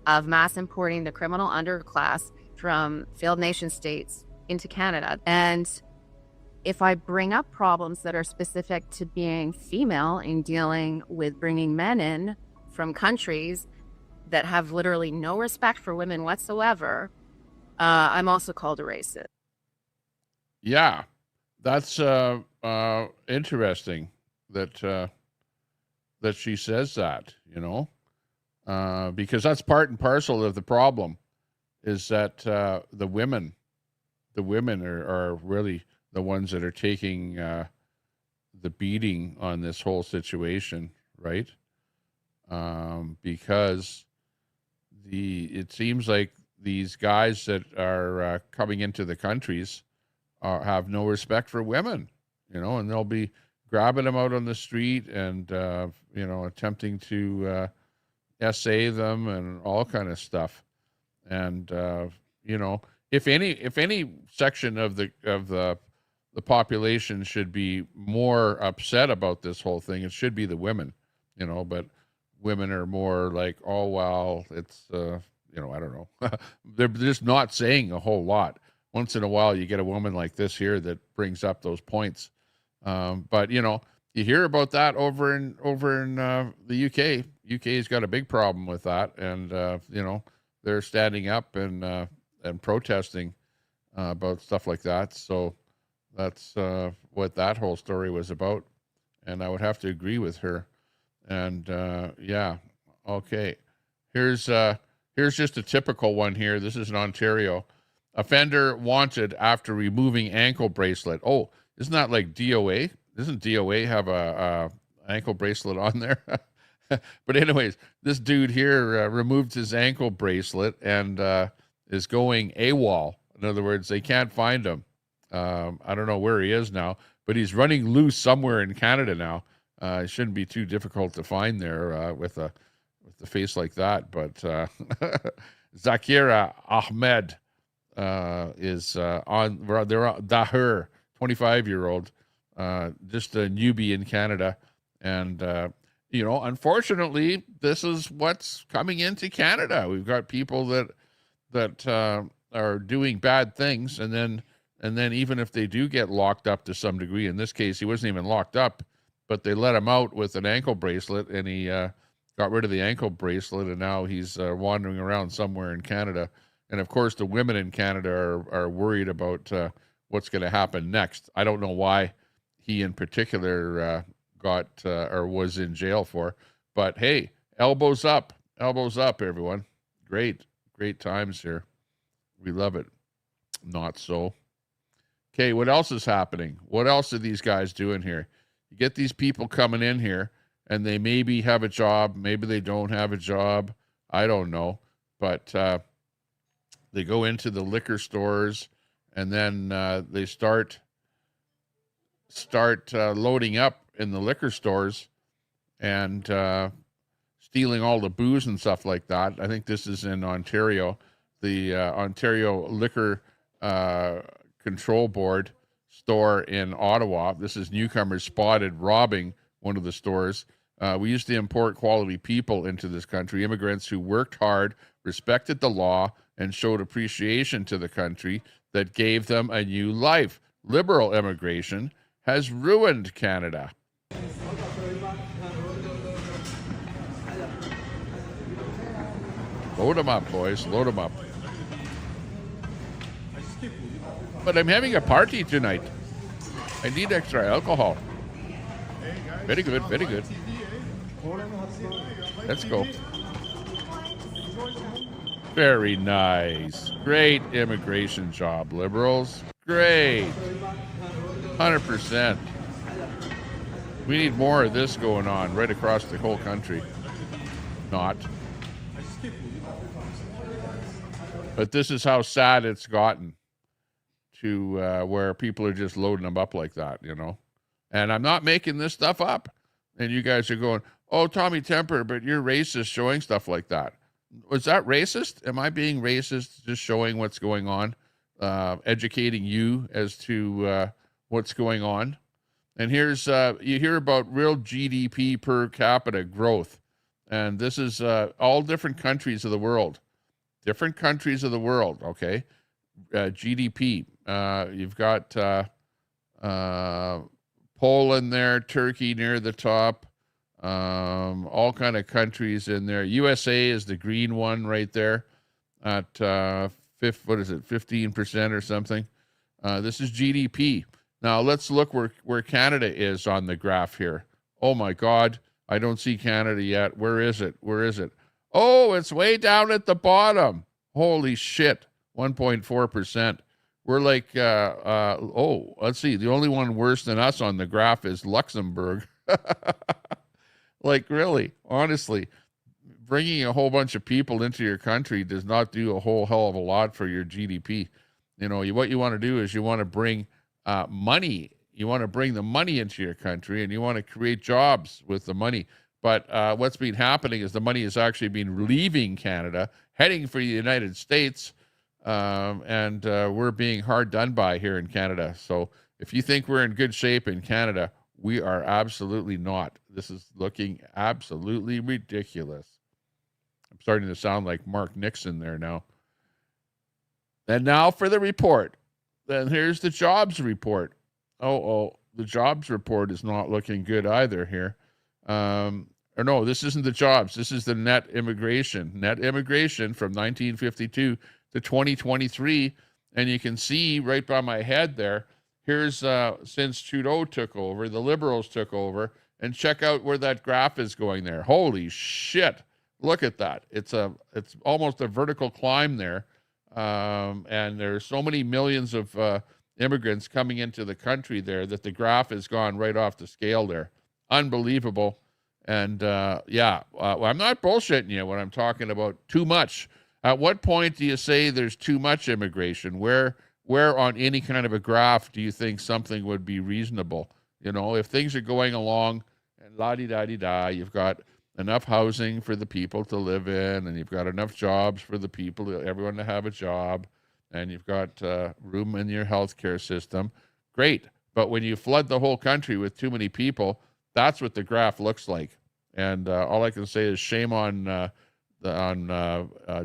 of mass importing the criminal underclass from failed nation states into Canada. And if I bring up problems that are specific to being female in dealing with bringing men in from countries that have literally no respect for women whatsoever, I'm also called a racist. Yeah, that's interesting that she says that, because that's part and parcel of the problem, is that the women are really the ones that are taking the beating on this whole situation, right? Because it seems like these guys that are coming into the countries have no respect for women, and they'll be grabbing them out on the street and attempting to essay them and all kind of stuff. And if any section of the population should be more upset about this whole thing, it should be the women, but women are more like, oh, well, it's, I don't know. They're just not saying a whole lot. Once in a while, you get a woman like this here that brings up those points. But, you hear about that over in the UK. UK's got a big problem with that. And, they're standing up and protesting about stuff like that. So that's what that whole story was about. And I would have to agree with her. And yeah, okay. Here's just a typical one here. This is in Ontario. Offender wanted after removing ankle bracelet. Oh, isn't that like DOA? Doesn't DOA have a ankle bracelet on there? But anyways, this dude here removed his ankle bracelet and is going AWOL. In other words, they can't find him. I don't know where he is now, but he's running loose somewhere in Canada now. It shouldn't be too difficult to find there with a face like that. But Zakira Ahmed is on. They're on Daher, 25-year-old, just a newbie in Canada, and unfortunately, this is what's coming into Canada. We've got people that are doing bad things, and then even if they do get locked up to some degree, in this case, he wasn't even locked up, but they let him out with an ankle bracelet, and he got rid of the ankle bracelet, and now he's wandering around somewhere in Canada. And of course, the women in Canada are worried about what's going to happen next. I don't know why he in particular got or was in jail for, but hey, elbows up, everyone. Great times here. We love it. Not so. Okay, what else is happening? What else are these guys doing here? You get these people coming in here, and they maybe have a job, maybe they don't have a job. I don't know, but they go into the liquor stores, and then they start loading up in the liquor stores and stealing all the booze and stuff like that. I think this is in Ontario, the Ontario Liquor Control Board store in Ottawa. This is newcomers spotted robbing one of the stores. We used to import quality people into this country, immigrants who worked hard, respected the law, and showed appreciation to the country that gave them a new life. Liberal immigration has ruined Canada. Load them up, boys. Load them up. But I'm having a party tonight. I need extra alcohol. Very good, very good. Let's go. Very nice. Great immigration job, Liberals. Great. 100%. We need more of this going on right across the whole country. Not. But this is how sad it's gotten to where people are just loading them up like that, And I'm not making this stuff up. And you guys are going, oh, Tommy Temper, but you're racist showing stuff like that. Was that racist? Am I being racist just showing what's going on? Educating you as to what's going on? And here's, you hear about real GDP per capita growth. And this is all different countries of the world. Different countries of the world, okay? GDP. You've got Poland there, Turkey near the top, all kind of countries in there. USA is the green one right there at 15% or something. This is GDP. Now let's look where Canada is on the graph here. Oh my God, I don't see Canada yet. Where is it? Where is it? Oh, it's way down at the bottom. Holy shit. 1.4%. We're like, let's see. The only one worse than us on the graph is Luxembourg. Like, really, honestly, bringing a whole bunch of people into your country does not do a whole hell of a lot for your GDP. You know, what you want to do is you want to bring money. You want to bring the money into your country, and you want to create jobs with the money. But what's been happening is the money has actually been leaving Canada, heading for the United States, and we're being hard done by here in Canada. So if you think we're in good shape in Canada, we are absolutely not. This is looking absolutely ridiculous. I'm starting to sound like Mark Nixon there now. And now for the report. Then here's the jobs report. The jobs report is not looking good either here. Or no, this isn't the jobs. This is the net immigration. Net immigration from 1952 to 2023. And you can see right by my head there, here's since Trudeau took over, the Liberals took over, and check out where that graph is going there. Holy shit. Look at that. It's almost a vertical climb there. And there's so many millions of immigrants coming into the country there that the graph has gone right off the scale there. Unbelievable. And I'm not bullshitting you when I'm talking about too much. At what point do you say there's too much immigration? Where on any kind of a graph do you think something would be reasonable? You know, if things are going along and la-di-da-di-da, you've got enough housing for the people to live in, and you've got enough jobs for the people, everyone to have a job, and you've got room in your healthcare system, great. But when you flood the whole country with too many people, that's what the graph looks like. And all I can say is shame on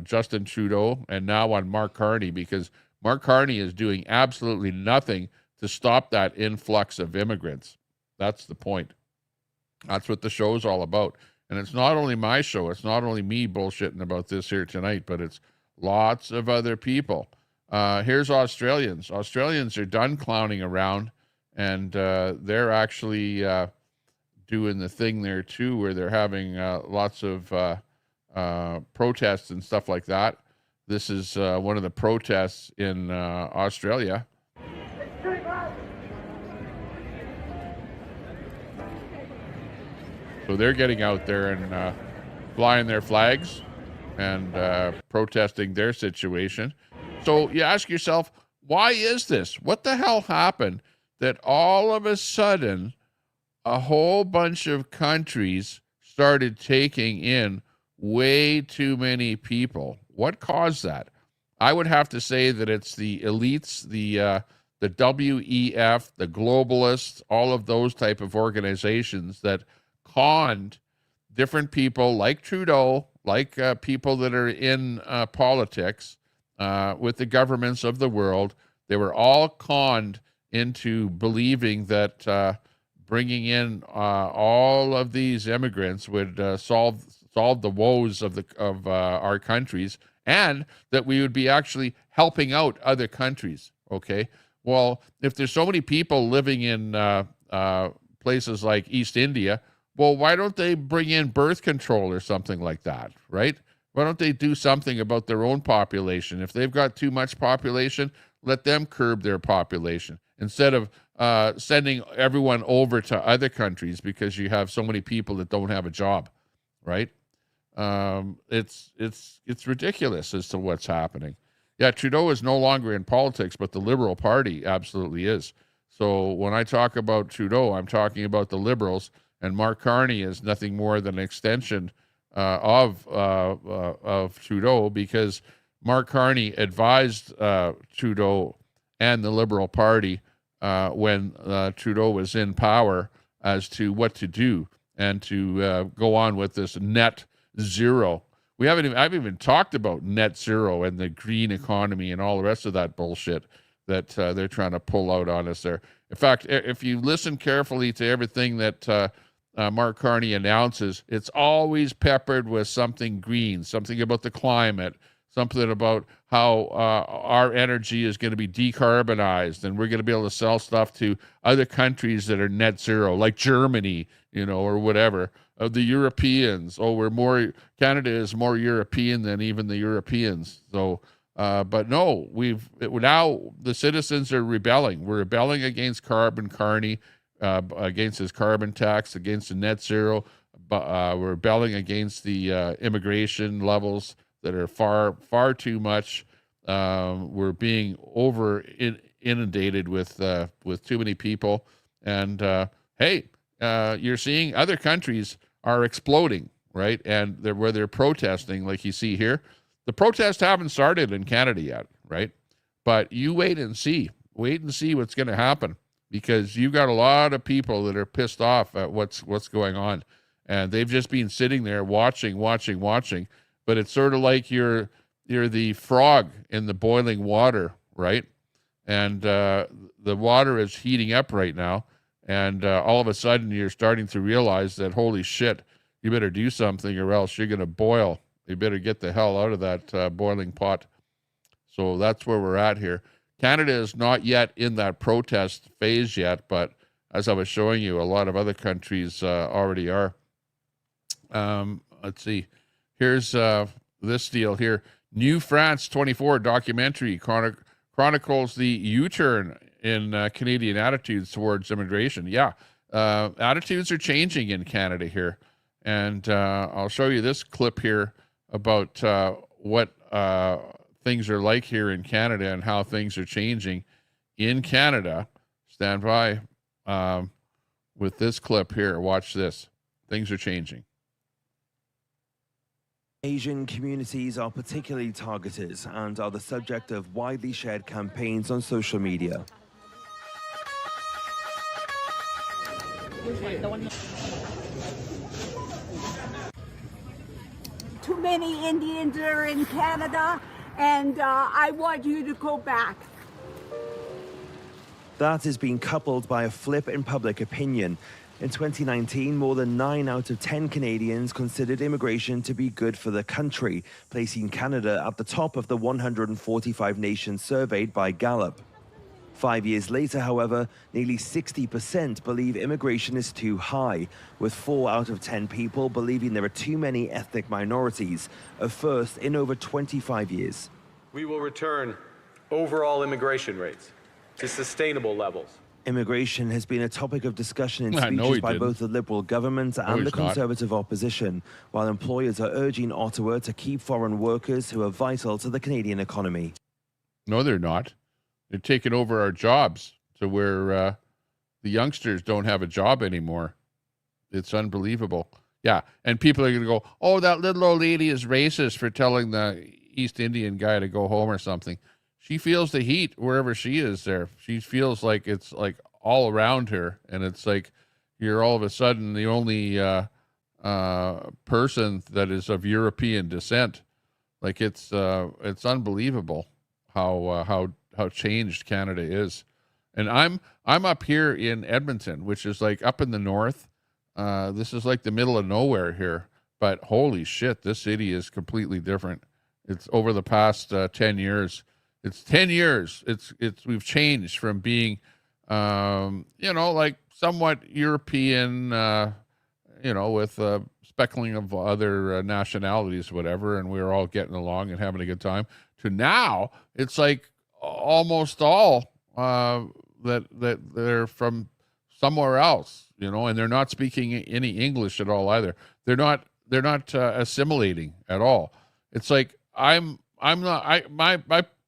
Justin Trudeau and now on Mark Carney, because Mark Carney is doing absolutely nothing to stop that influx of immigrants. That's the point. That's what the show's all about. And it's not only my show. It's not only me bullshitting about this here tonight, but it's lots of other people. Here's Australians. Australians are done clowning around, and they're actually doing the thing there too, where they're having lots of protests and stuff like that. This is one of the protests in Australia. So they're getting out there and flying their flags and protesting their situation. So you ask yourself, why is this? What the hell happened that all of a sudden a whole bunch of countries started taking in way too many people? What caused that? I would have to say that it's the elites, the WEF, the globalists, all of those type of organizations that conned different people like Trudeau, like people that are in politics with the governments of the world. They were all conned into believing that bringing in all of these immigrants would solve the woes of our countries, and that we would be actually helping out other countries. Okay, well, if there's so many people living in places like East India, well, why don't they bring in birth control or something like that, right? Why don't they do something about their own population? If they've got too much population, let them curb their population instead of sending everyone over to other countries because you have so many people that don't have a job, right? It's ridiculous as to what's happening. Yeah, Trudeau is no longer in politics, but the Liberal Party absolutely is. So when I talk about Trudeau, I'm talking about the Liberals, and Mark Carney is nothing more than an extension of Trudeau, because Mark Carney advised Trudeau and the Liberal Party when Trudeau was in power as to what to do and to go on with this net zero. I haven't even talked about net zero and the green economy and all the rest of that bullshit that they're trying to pull out on us there. In fact, if you listen carefully to everything that Mark Carney announces, it's always peppered with something green, something about the climate, something about how our energy is going to be decarbonized and we're going to be able to sell stuff to other countries that are net zero, like Germany, or whatever. The Europeans, Canada is more European than even the Europeans. So, but no, now the citizens are rebelling. We're rebelling against Carney, against his carbon tax, against the net zero. We're rebelling against the immigration levels that are far too much. We're being inundated with too many people. And hey, you're seeing other countries are exploding, right? And where they're protesting, like you see here. The protests haven't started in Canada yet, right? But you wait and see what's going to happen, because you've got a lot of people that are pissed off at what's going on, and they've just been sitting there watching. But it's sort of like you're the frog in the boiling water, right? And the water is heating up right now, and all of a sudden you're starting to realize that, holy shit, you better do something or else you're going to boil. You better get the hell out of that boiling pot. So that's where we're at here. Canada is not yet in that protest phase yet, but as I was showing you, a lot of other countries already are. Let's see. Here's this deal here. New France 24 documentary chronicles the U-turn in Canadian attitudes towards immigration. Yeah, attitudes are changing in Canada here. And I'll show you this clip here about what things are like here in Canada and how things are changing in Canada. Stand by with this clip here. Watch this. Things are changing. Asian communities are particularly targeted and are the subject of widely shared campaigns on social media. Too many Indians are in Canada, and I want you to go back. That is being coupled by a flip in public opinion. In 2019, more than 9 out of 10 Canadians considered immigration to be good for the country, placing Canada at the top of the 145 nations surveyed by Gallup. 5 years later, however, nearly 60% believe immigration is too high, with 4 out of 10 people believing there are too many ethnic minorities, a first in over 25 years. We will return overall immigration rates to sustainable levels. Immigration has been a topic of discussion in speeches by both the Liberal government and the Conservative opposition, while employers are urging Ottawa to keep foreign workers who are vital to the Canadian economy. No, they're not. They're taking over our jobs to where the youngsters don't have a job anymore. It's unbelievable. Yeah, and people are going to go, oh, that little old lady is racist for telling the East Indian guy to go home or something. She feels the heat wherever she is there. She feels like it's like all around her, and it's like you're all of a sudden the only person that is of European descent. Like it's unbelievable how changed Canada is. And I'm up here in Edmonton, which is like up in the north. This is like the middle of nowhere here, but holy shit, this city is completely different. It's over the past 10 years. It's 10 years. We've changed from being, like somewhat European, with speckling of other nationalities, whatever, and we were all getting along and having a good time, to now it's like almost all that they're from somewhere else, and they're not speaking any English at all either. They're not assimilating at all. It's like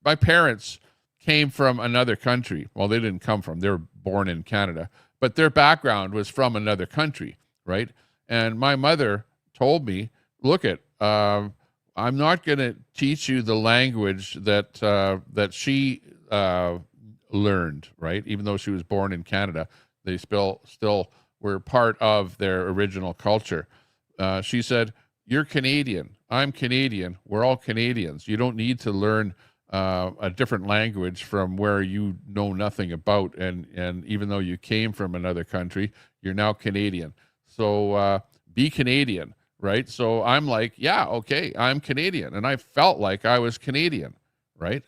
my parents came from another country. Well, they didn't come from, they were born in Canada, but their background was from another country, right? And my mother told me, look I'm not going to teach you the language that she learned, right? Even though she was born in Canada, they still were part of their original culture. She said, you're Canadian, I'm Canadian, we're all Canadians. You don't need to learn a different language from where you know nothing about, and even though you came from another country, you're now Canadian. So be Canadian, right? So I'm like, yeah, okay, I'm Canadian, and I felt like I was Canadian, right?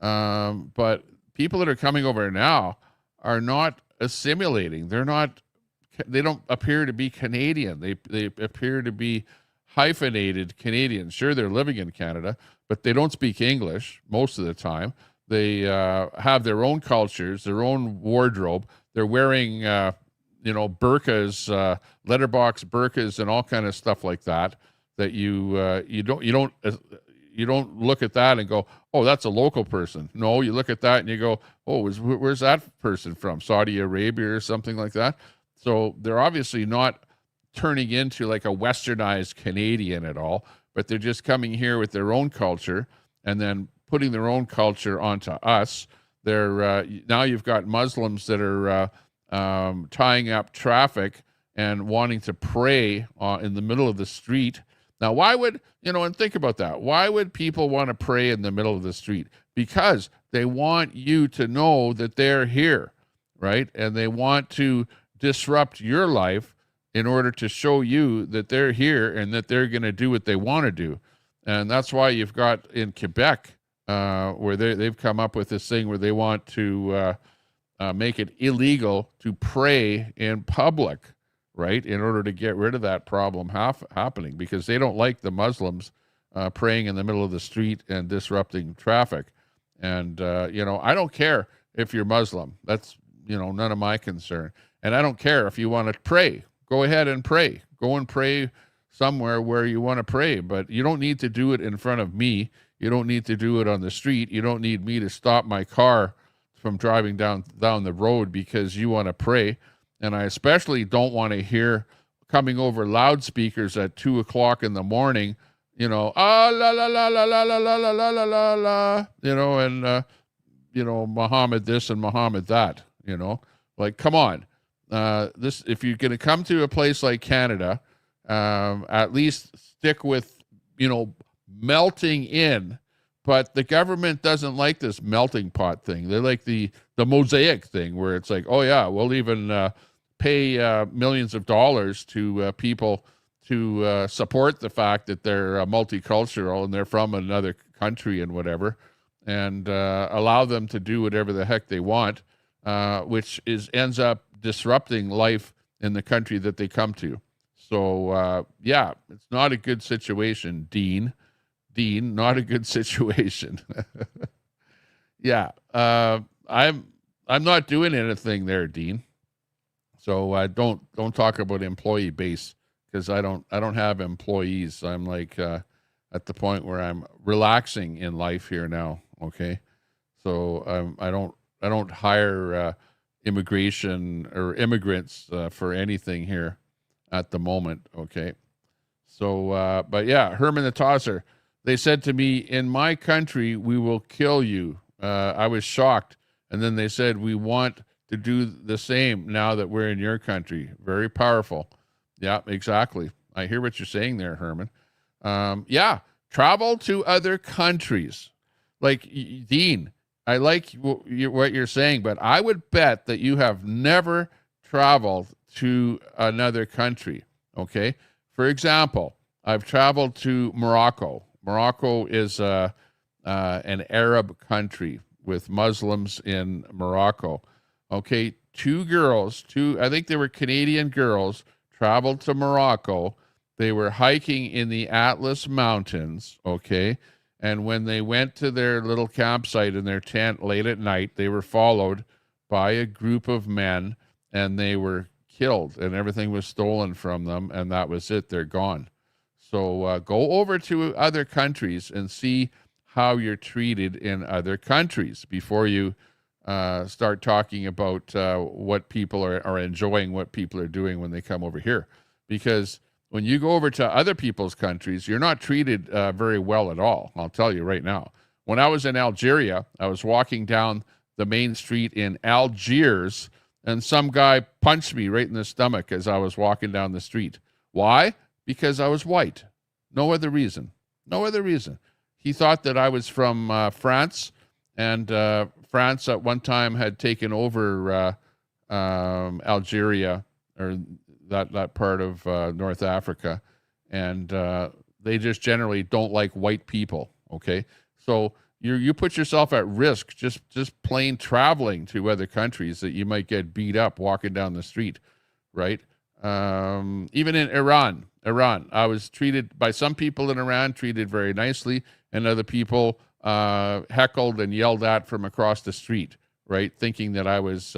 But people that are coming over now are not assimilating. They don't appear to be Canadian. They appear to be hyphenated Canadians. Sure, they're living in Canada, but they don't speak English most of the time. They have their own cultures, their own wardrobe. They're wearing, burqas, letterbox burqas, and all kind of stuff like that. That you don't look at that and go, oh, that's a local person. No, you look at that and you go, oh, where's that person from? Saudi Arabia or something like that. So they're obviously not turning into like a westernized Canadian at all, but they're just coming here with their own culture and then putting their own culture onto us. They're now you've got Muslims that are tying up traffic and wanting to pray in the middle of the street. Now, why would, and think about that. Why would people want to pray in the middle of the street? Because they want you to know that they're here, right? And they want to disrupt your life in order to show you that they're here and that they're going to do what they want to do. And that's why you've got in Quebec, where they've come up with this thing where they want to make it illegal to pray in public, right, in order to get rid of that problem happening, because they don't like the Muslims praying in the middle of the street and disrupting traffic. And, I don't care if you're Muslim. That's, none of my concern. And I don't care if you want to pray. Go ahead and pray. Go and pray somewhere where you want to pray. But you don't need to do it in front of me. You don't need to do it on the street. You don't need me to stop my car from driving down the road because you want to pray. And I especially don't want to hear coming over loudspeakers at 2:00 in the morning, la la la la la la la la la la la, and Muhammad this and Muhammad that, like, come on. This, if you're going to come to a place like Canada, at least stick with, melting in. But the government doesn't like this melting pot thing. They like the mosaic thing, where it's like, oh yeah, we'll even pay millions of dollars to people to support the fact that they're multicultural and they're from another country and whatever, and allow them to do whatever the heck they want, which ends up disrupting life in the country that they come to. So yeah, it's not a good situation, Dean, not a good situation. Yeah, I'm not doing anything there, Dean. So don't talk about employee base, because I don't have employees. I'm like at the point where I'm relaxing in life here now. Okay, so I don't hire immigration or immigrants for anything here at the moment. Okay, so but yeah, Herman the Tosser. They said to me, in my country, we will kill you. I was shocked. And then they said, we want to do the same now that we're in your country. Very powerful. Yeah, exactly. I hear what you're saying there, Herman. Yeah, travel to other countries. Like, Dean, I like what you're saying, but I would bet that you have never traveled to another country, okay? For example, I've traveled to Morocco. Morocco is an Arab country with Muslims in Morocco. Okay, I think they were Canadian girls, traveled to Morocco. They were hiking in the Atlas Mountains, okay? And when they went to their little campsite in their tent late at night, they were followed by a group of men, and they were killed, and everything was stolen from them, and that was it. They're gone. So go over to other countries and see how you're treated in other countries before you start talking about what people are enjoying, what people are doing when they come over here. Because when you go over to other people's countries, you're not treated very well at all. I'll tell you right now. When I was in Algeria, I was walking down the main street in Algiers, and some guy punched me right in the stomach as I was walking down the street. Why? Because I was white. No other reason. No other reason. He thought that I was from France, and France at one time had taken over Algeria, or that part of North Africa, and they just generally don't like white people. Okay, so you put yourself at risk just plain traveling to other countries, that you might get beat up walking down the street, right? Even in Iran, I was treated by some people in Iran, treated very nicely, and other people heckled and yelled at from across the street, right? Thinking that I was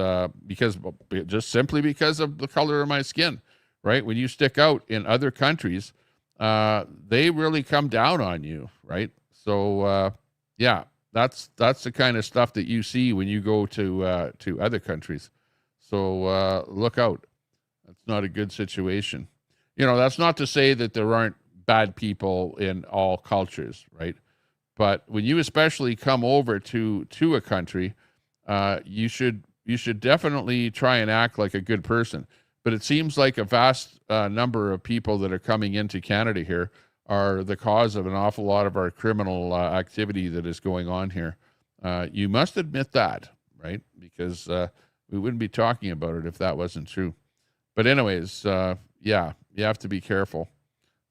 just simply because of the color of my skin, right? When you stick out in other countries, they really come down on you, right? So yeah, that's the kind of stuff that you see when you go to other countries. So look out. That's not a good situation. That's not to say that there aren't bad people in all cultures, right? But when you especially come over to a country, you should definitely try and act like a good person. But it seems like a vast number of people that are coming into Canada here are the cause of an awful lot of our criminal activity that is going on here. You must admit that, right? Because we wouldn't be talking about it if that wasn't true. But anyways, yeah, you have to be careful.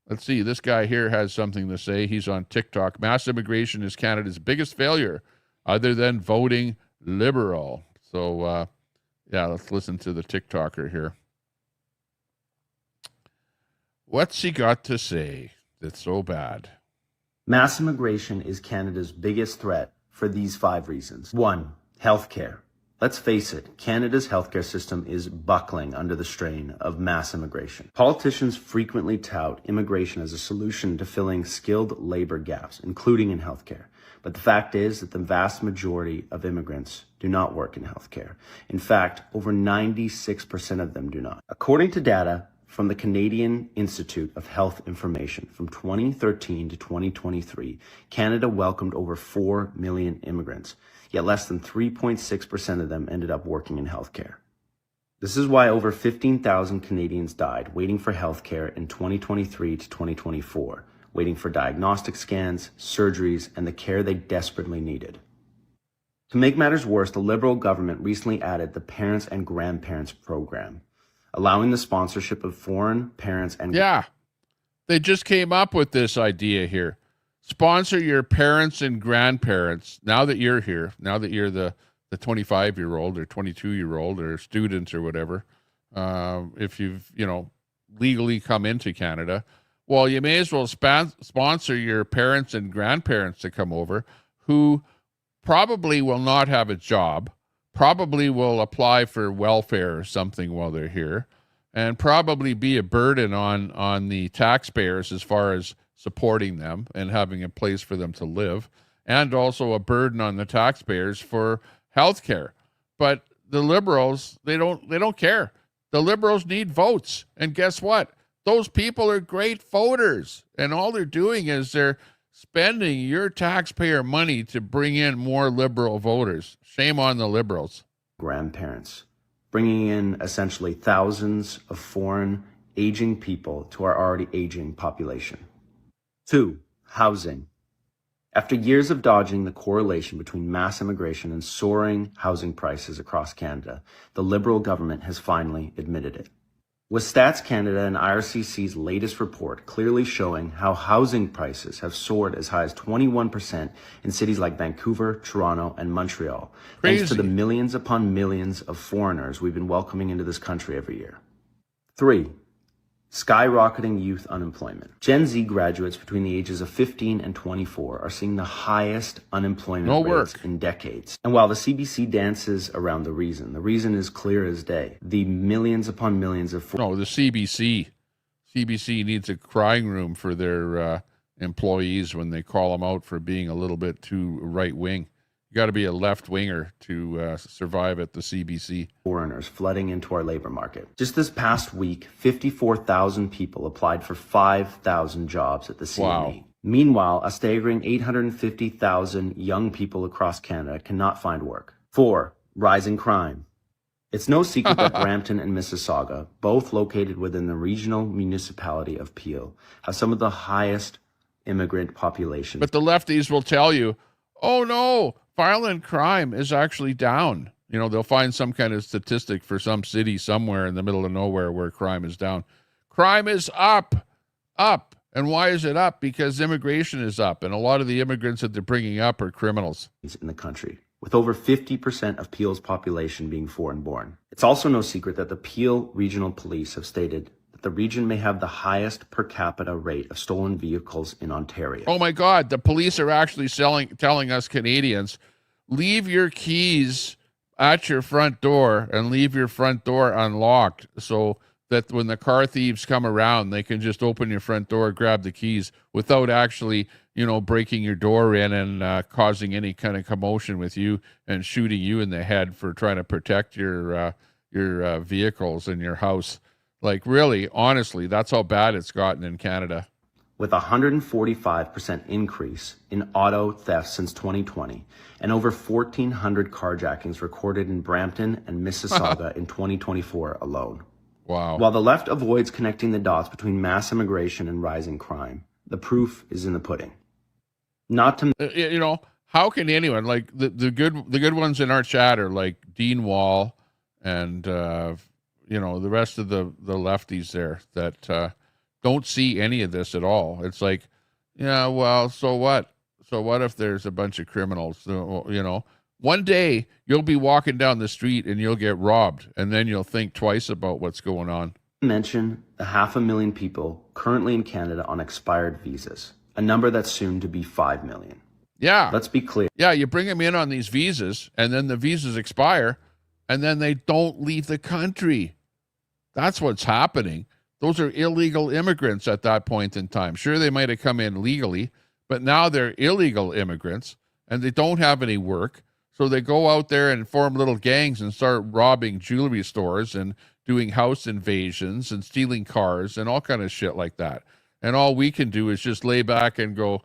Let's see. This guy here has something to say. He's on TikTok. Mass immigration is Canada's biggest failure, other than voting Liberal. So, yeah, let's listen to the TikToker here. What's he got to say that's so bad? Mass immigration is Canada's biggest threat for these 5 reasons. 1, healthcare. Let's face it, Canada's healthcare system is buckling under the strain of mass immigration. Politicians frequently tout immigration as a solution to filling skilled labor gaps, including in healthcare. But the fact is that the vast majority of immigrants do not work in healthcare. In fact, over 96% of them do not. According to data from the Canadian Institute of Health Information from 2013 to 2023, Canada welcomed over 4 million immigrants. Yet less than 3.6% of them ended up working in healthcare. This is why over 15,000 Canadians died waiting for healthcare in 2023 to 2024, waiting for diagnostic scans, surgeries, and the care they desperately needed. To make matters worse, the Liberal government recently added the Parents and Grandparents program, allowing the sponsorship of foreign parents and... Yeah, they just came up with this idea here. Sponsor your parents and grandparents now that you're here, now that you're the 25-year-old or 22-year-old or student or whatever, if you've, legally come into Canada. Well, you may as well sponsor your parents and grandparents to come over, who probably will not have a job, probably will apply for welfare or something while they're here, and probably be a burden on the taxpayers as far as supporting them and having a place for them to live, and also a burden on the taxpayers for health care. But the Liberals, they don't care. The Liberals need votes. And guess what? Those people are great voters. And all they're doing is they're spending your taxpayer money to bring in more Liberal voters. Shame on the Liberals. Grandparents, bringing in essentially thousands of foreign aging people to our already aging population. 2, housing. After years of dodging the correlation between mass immigration and soaring housing prices across Canada, the Liberal government has finally admitted it. With Stats Canada and IRCC's latest report clearly showing how housing prices have soared as high as 21% in cities like Vancouver, Toronto, and Montreal, thanks to the millions upon millions of foreigners we've been welcoming into this country every year. 3, skyrocketing youth unemployment. Gen Z graduates between the ages of 15 and 24 are seeing the highest unemployment rates in decades. And while the CBC dances around the reason is clear as day. The millions upon millions of... No, the CBC. CBC needs a crying room for their employees when they call them out for being a little bit too right-wing. You got to be a left-winger to survive at the CBC. Foreigners flooding into our labor market. Just this past week, 54,000 people applied for 5,000 jobs at the CNE. Wow. Meanwhile, a staggering 850,000 young people across Canada cannot find work. 4, rising crime. It's no secret that Brampton and Mississauga, both located within the regional municipality of Peel, have some of the highest immigrant populations. But the lefties will tell you, oh no, violent crime is actually down. They'll find some kind of statistic for some city somewhere in the middle of nowhere where crime is down. Crime is up. And why is it up? Because immigration is up, and a lot of the immigrants that they're bringing up are criminals. In the country, with over 50% of Peel's population being foreign-born. It's also no secret that the Peel Regional Police have stated that the region may have the highest per capita rate of stolen vehicles in Ontario. Oh my God, the police are actually telling us Canadians, leave your keys at your front door and leave your front door unlocked so that when the car thieves come around, they can just open your front door, grab the keys without actually, breaking your door in and causing any kind of commotion with you and shooting you in the head for trying to protect your vehicles and your house. Like, really, honestly, that's how bad it's gotten in Canada. With a 145% increase in auto theft since 2020 and over 1,400 carjackings recorded in Brampton and Mississauga in 2024 alone. Wow. While the left avoids connecting the dots between mass immigration and rising crime, the proof is in the pudding. Not to... how can anyone, like the good ones in our chat are like Dean Wall and, the rest of the lefties there that don't see any of this at all. It's like, yeah, well, so what? So what if there's a bunch of criminals, One day you'll be walking down the street and you'll get robbed, and then you'll think twice about what's going on. Mention the 500,000 people currently in Canada on expired visas, a number that's soon to be 5 million. Yeah. Let's be clear. Yeah, you bring them in on these visas, and then the visas expire, and then they don't leave the country. That's what's happening. Those are illegal immigrants at that point in time. Sure, they might have come in legally, but now they're illegal immigrants, and they don't have any work. So they go out there and form little gangs and start robbing jewelry stores and doing house invasions and stealing cars and all kind of shit like that. And all we can do is just lay back and go,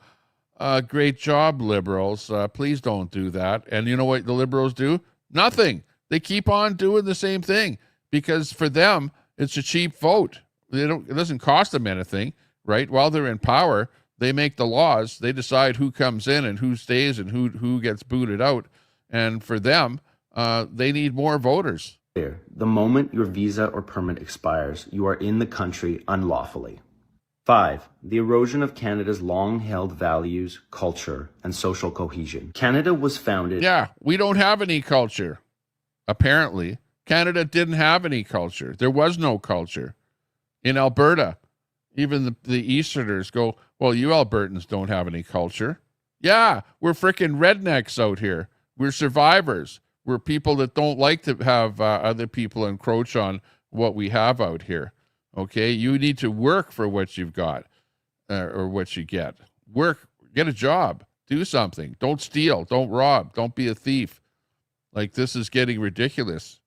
great job, liberals. Please don't do that. And you know what the liberals do? Nothing. They keep on doing the same thing because for them, it's a cheap vote. It doesn't cost them anything, right? While they're in power, they make the laws. They decide who comes in and who stays and who gets booted out. And for them, they need more voters. The moment your visa or permit expires, you are in the country unlawfully. 5. The erosion of Canada's long-held values, culture, and social cohesion. Canada was founded... Yeah, we don't have any culture. Apparently, Canada didn't have any culture. There was no culture. In Alberta, even the Easterners go, well, you Albertans don't have any culture. Yeah, we're freaking rednecks out here. We're survivors. We're people that don't like to have other people encroach on what we have out here. Okay, you need to work for what you've got or what you get. Work, get a job, do something. Don't steal, don't rob, don't be a thief. Like, this is getting ridiculous.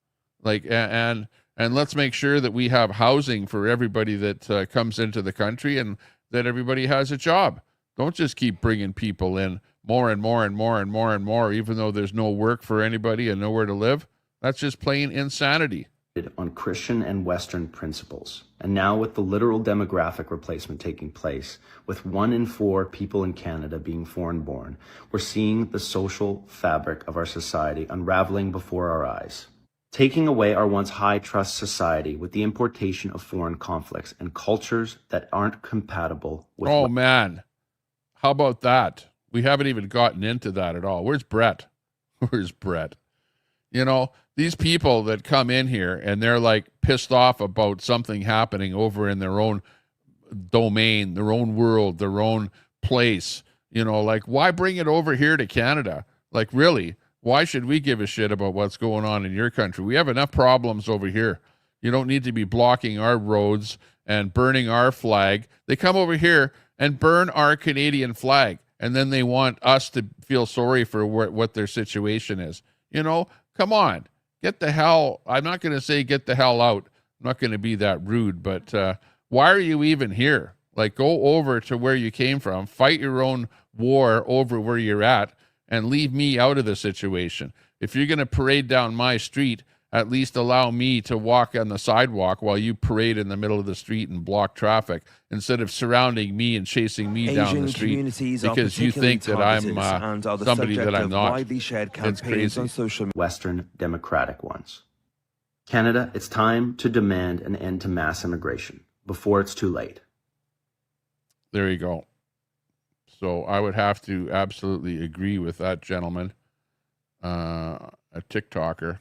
Like, and let's make sure that we have housing for everybody that comes into the country and that everybody has a job. Don't just keep bringing people in more and more and more and more and more, even though there's no work for anybody and nowhere to live. That's just plain insanity. On Christian and Western principles. And now with the literal demographic replacement taking place, with 1 in 4 people in Canada being foreign-born, we're seeing the social fabric of our society unraveling before our eyes. Taking away our once high-trust society with the importation of foreign conflicts and cultures that aren't compatible with... Oh, man. How about that? We haven't even gotten into that at all. Where's Brett? Where's Brett? These people that come in here and they're like pissed off about something happening over in their own domain, their own world, their own place, like, why bring it over here to Canada? Like, really, why should we give a shit about what's going on in your country? We have enough problems over here. You don't need to be blocking our roads and burning our flag. They come over here and burn our Canadian flag, and then they want us to feel sorry for what their situation is. Come on. Get the hell, I'm not going to say get the hell out. I'm not going to be that rude, but why are you even here? Like, go over to where you came from, fight your own war over where you're at, and leave me out of the situation. If you're going to parade down my street, at least allow me to walk on the sidewalk while you parade in the middle of the street and block traffic, instead of surrounding me and chasing me down the street because you think that I'm somebody that I'm not. It's crazy. Western democratic ones. Canada, it's time to demand an end to mass immigration before it's too late. There you go. So I would have to absolutely agree with that gentleman, a TikToker,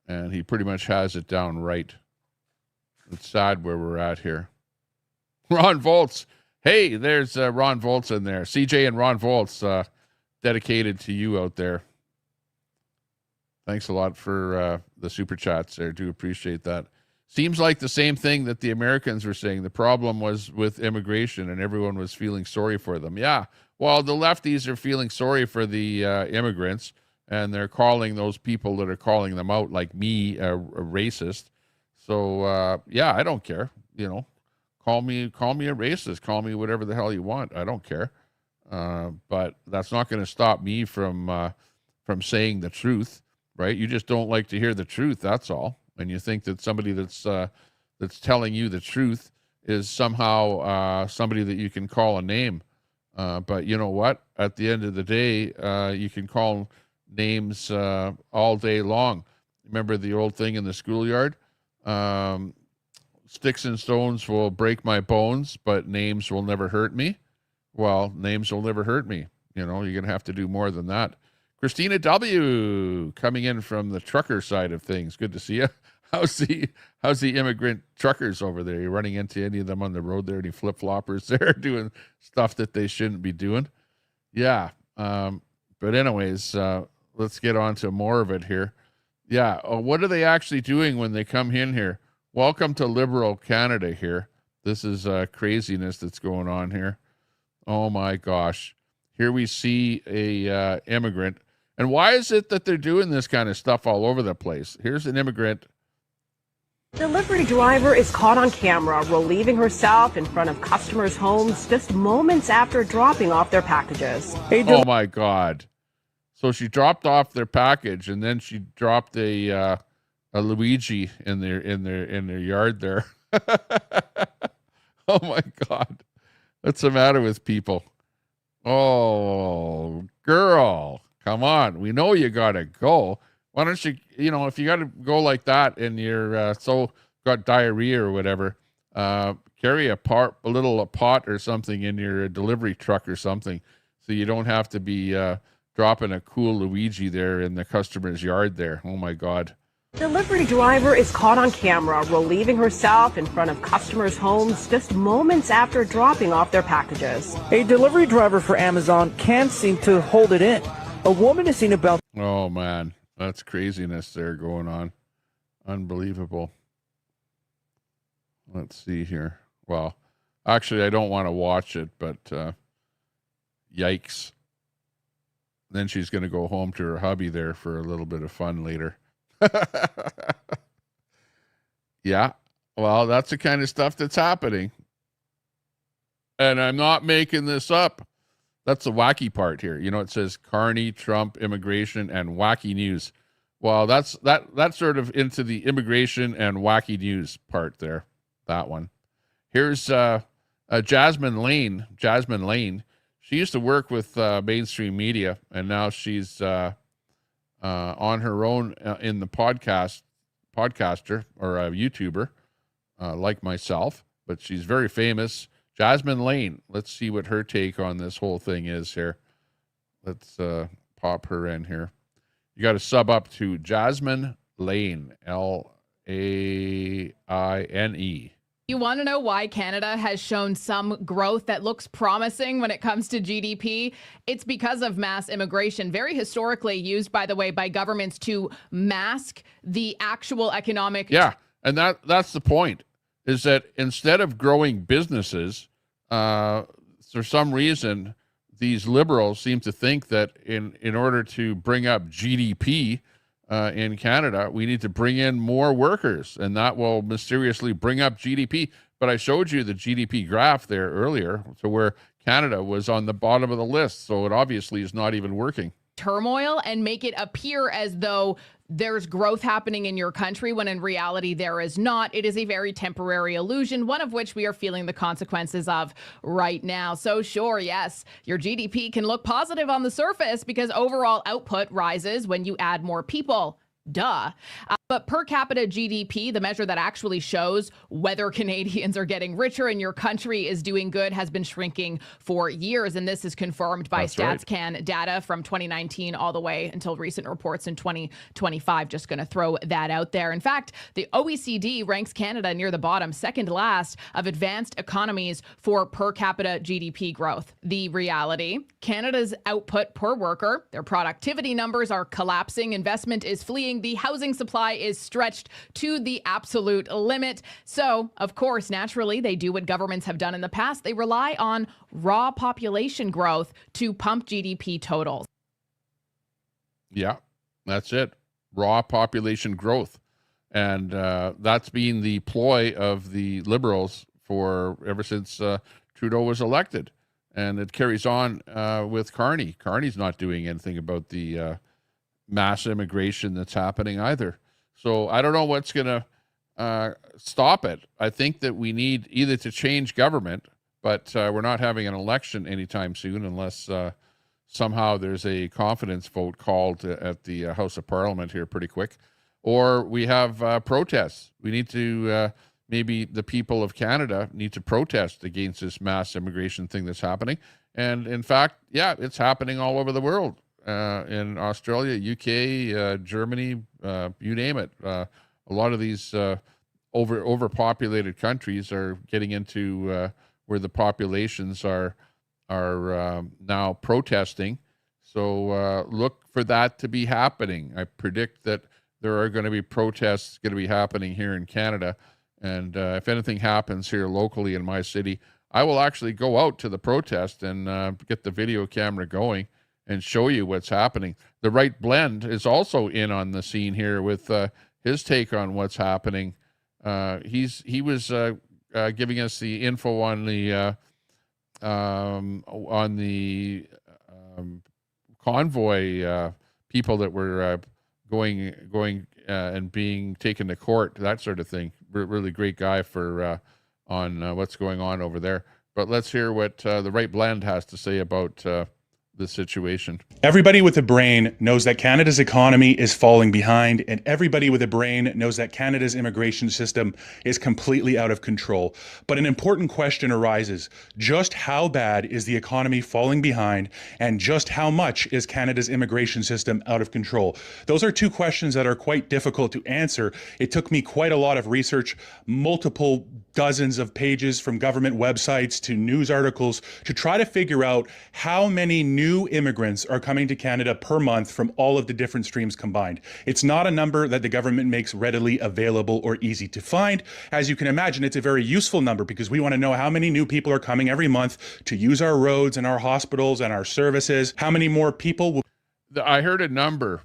and he pretty much has it down right. It's sad where we're at here. Ron Volts. Hey, there's Ron Volts in there. CJ and Ron Volts, dedicated to you out there. Thanks a lot for the super chats there. Do appreciate that. Seems like the same thing that the Americans were saying. The problem was with immigration and everyone was feeling sorry for them. Yeah, well, the lefties are feeling sorry for the immigrants, and they're calling those people that are calling them out, like me, a racist. So, yeah, I don't care. You know, call me a racist. Call me whatever the hell you want. I don't care. But that's not going to stop me from saying the truth, right? You just don't like to hear the truth. That's all. And you think that somebody that's telling you the truth is somehow somebody that you can call a name. But you know what? At the end of the day, you can call names all day long. Remember the old thing in the schoolyard? Sticks and stones will break my bones, but names will never hurt me. Well, names will never hurt me. You know, you're going to have to do more than that. Christina W. coming in from the trucker side of things. Good to see you. How's the immigrant truckers over there? You running into any of them on the road there? Any flip-floppers there doing stuff that they shouldn't be doing? Yeah. But anyways, let's get on to more of it here. Yeah. What are they actually doing when they come in here? Welcome to liberal Canada here. This is craziness that's going on here. Oh my gosh. Here we see a immigrant. And why is it that they're doing this kind of stuff all over the place? Here's an immigrant. Delivery driver is caught on camera relieving herself in front of customers' homes just moments after dropping off their packages. Oh my God. So she dropped off their package and then she dropped a Luigi in their yard there. Oh my God. What's the matter with people? Oh, girl, come on. We know you got to go. Why don't you, if you got to go like that and you're got diarrhea or whatever, carry a little pot or something in your delivery truck or something so you don't have to be dropping a cool Luigi there in the customer's yard there. Oh, my God. Delivery driver is caught on camera relieving herself in front of customers' homes just moments after dropping off their packages. A delivery driver for Amazon can't seem to hold it in. A woman is seen about... Oh, man. That's craziness there going on. Unbelievable. Let's see here. Well, actually, I don't want to watch it, but yikes. Then she's going to go home to her hubby there for a little bit of fun later. Yeah, well, that's the kind of stuff that's happening. And I'm not making this up. That's the wacky part here. It says Carney, Trump, immigration, and wacky news. Well, that's sort of into the immigration and wacky news part there. That one. Here's Jasmine Lane. Jasmine Lane. She used to work with mainstream media, and now she's on her own in the podcaster or a YouTuber like myself, but she's very famous. Jasmine Lane. Let's see what her take on this whole thing is here. Let's pop her in here. You got to sub up to Jasmine Lane, L-A-I-N-E. You want to know why Canada has shown some growth that looks promising when it comes to GDP? It's because of mass immigration, very historically used, by the way, by governments to mask the actual economic. Yeah, and that's the point, is that instead of growing businesses, for some reason, these liberals seem to think that in order to bring up GDP in Canada, we need to bring in more workers, and that will mysteriously bring up GDP. But I showed you the GDP graph there earlier to where Canada was on the bottom of the list, so it obviously is not even working. Turmoil and make it appear as though there's growth happening in your country when in reality there is not. It is a very temporary illusion, one of which we are feeling the consequences of right now. So sure, yes, your GDP can look positive on the surface because overall output rises when you add more people. Duh. But per capita GDP, the measure that actually shows whether Canadians are getting richer and your country is doing good, has been shrinking for years. And this is confirmed by StatsCan data from 2019 all the way until recent reports in 2025. Just going to throw that out there. In fact, the OECD ranks Canada near the bottom, second last of advanced economies for per capita GDP growth. The reality, Canada's output per worker, their productivity numbers are collapsing, investment is fleeing, the housing supply is stretched to the absolute limit. So, of course, naturally, they do what governments have done in the past. They rely on raw population growth to pump GDP totals. Yeah, that's it. Raw population growth. And that's been the ploy of the Liberals for ever since Trudeau was elected. And it carries on with Carney. Carney's not doing anything about the mass immigration that's happening either. So I don't know what's going to stop it. I think that we need either to change government, but we're not having an election anytime soon unless somehow there's a confidence vote called at the House of Parliament here pretty quick. Or we have protests. We need to, maybe the people of Canada need to protest against this mass immigration thing that's happening. And in fact, yeah, it's happening all over the world. In Australia, UK, Germany, you name it. A lot of these overpopulated countries are getting into where the populations are now protesting. So look for that to be happening. I predict that there are going to be protests going to be happening here in Canada. And if anything happens here locally in my city, I will actually go out to the protest and get the video camera going and show you what's happening. The Right Blend is also in on the scene here with his take on what's happening. He was giving us the info on the convoy people that were going and being taken to court, that sort of thing. Really great guy for on what's going on over there. But let's hear what the Right Blend has to say about the situation. Everybody with a brain knows that Canada's economy is falling behind, and everybody with a brain knows that Canada's immigration system is completely out of control. But an important question arises: just how bad is the economy falling behind, and just how much is Canada's immigration system out of control? Those are two questions that are quite difficult to answer. It took me quite a lot of research, multiple dozens of pages from government websites to news articles, to try to figure out how many new immigrants are coming to Canada per month from all of the different streams combined. It's not a number that the government makes readily available or easy to find. As you can imagine, it's a very useful number because we want to know how many new people are coming every month to use our roads and our hospitals and our services. How many more people will... I heard a number,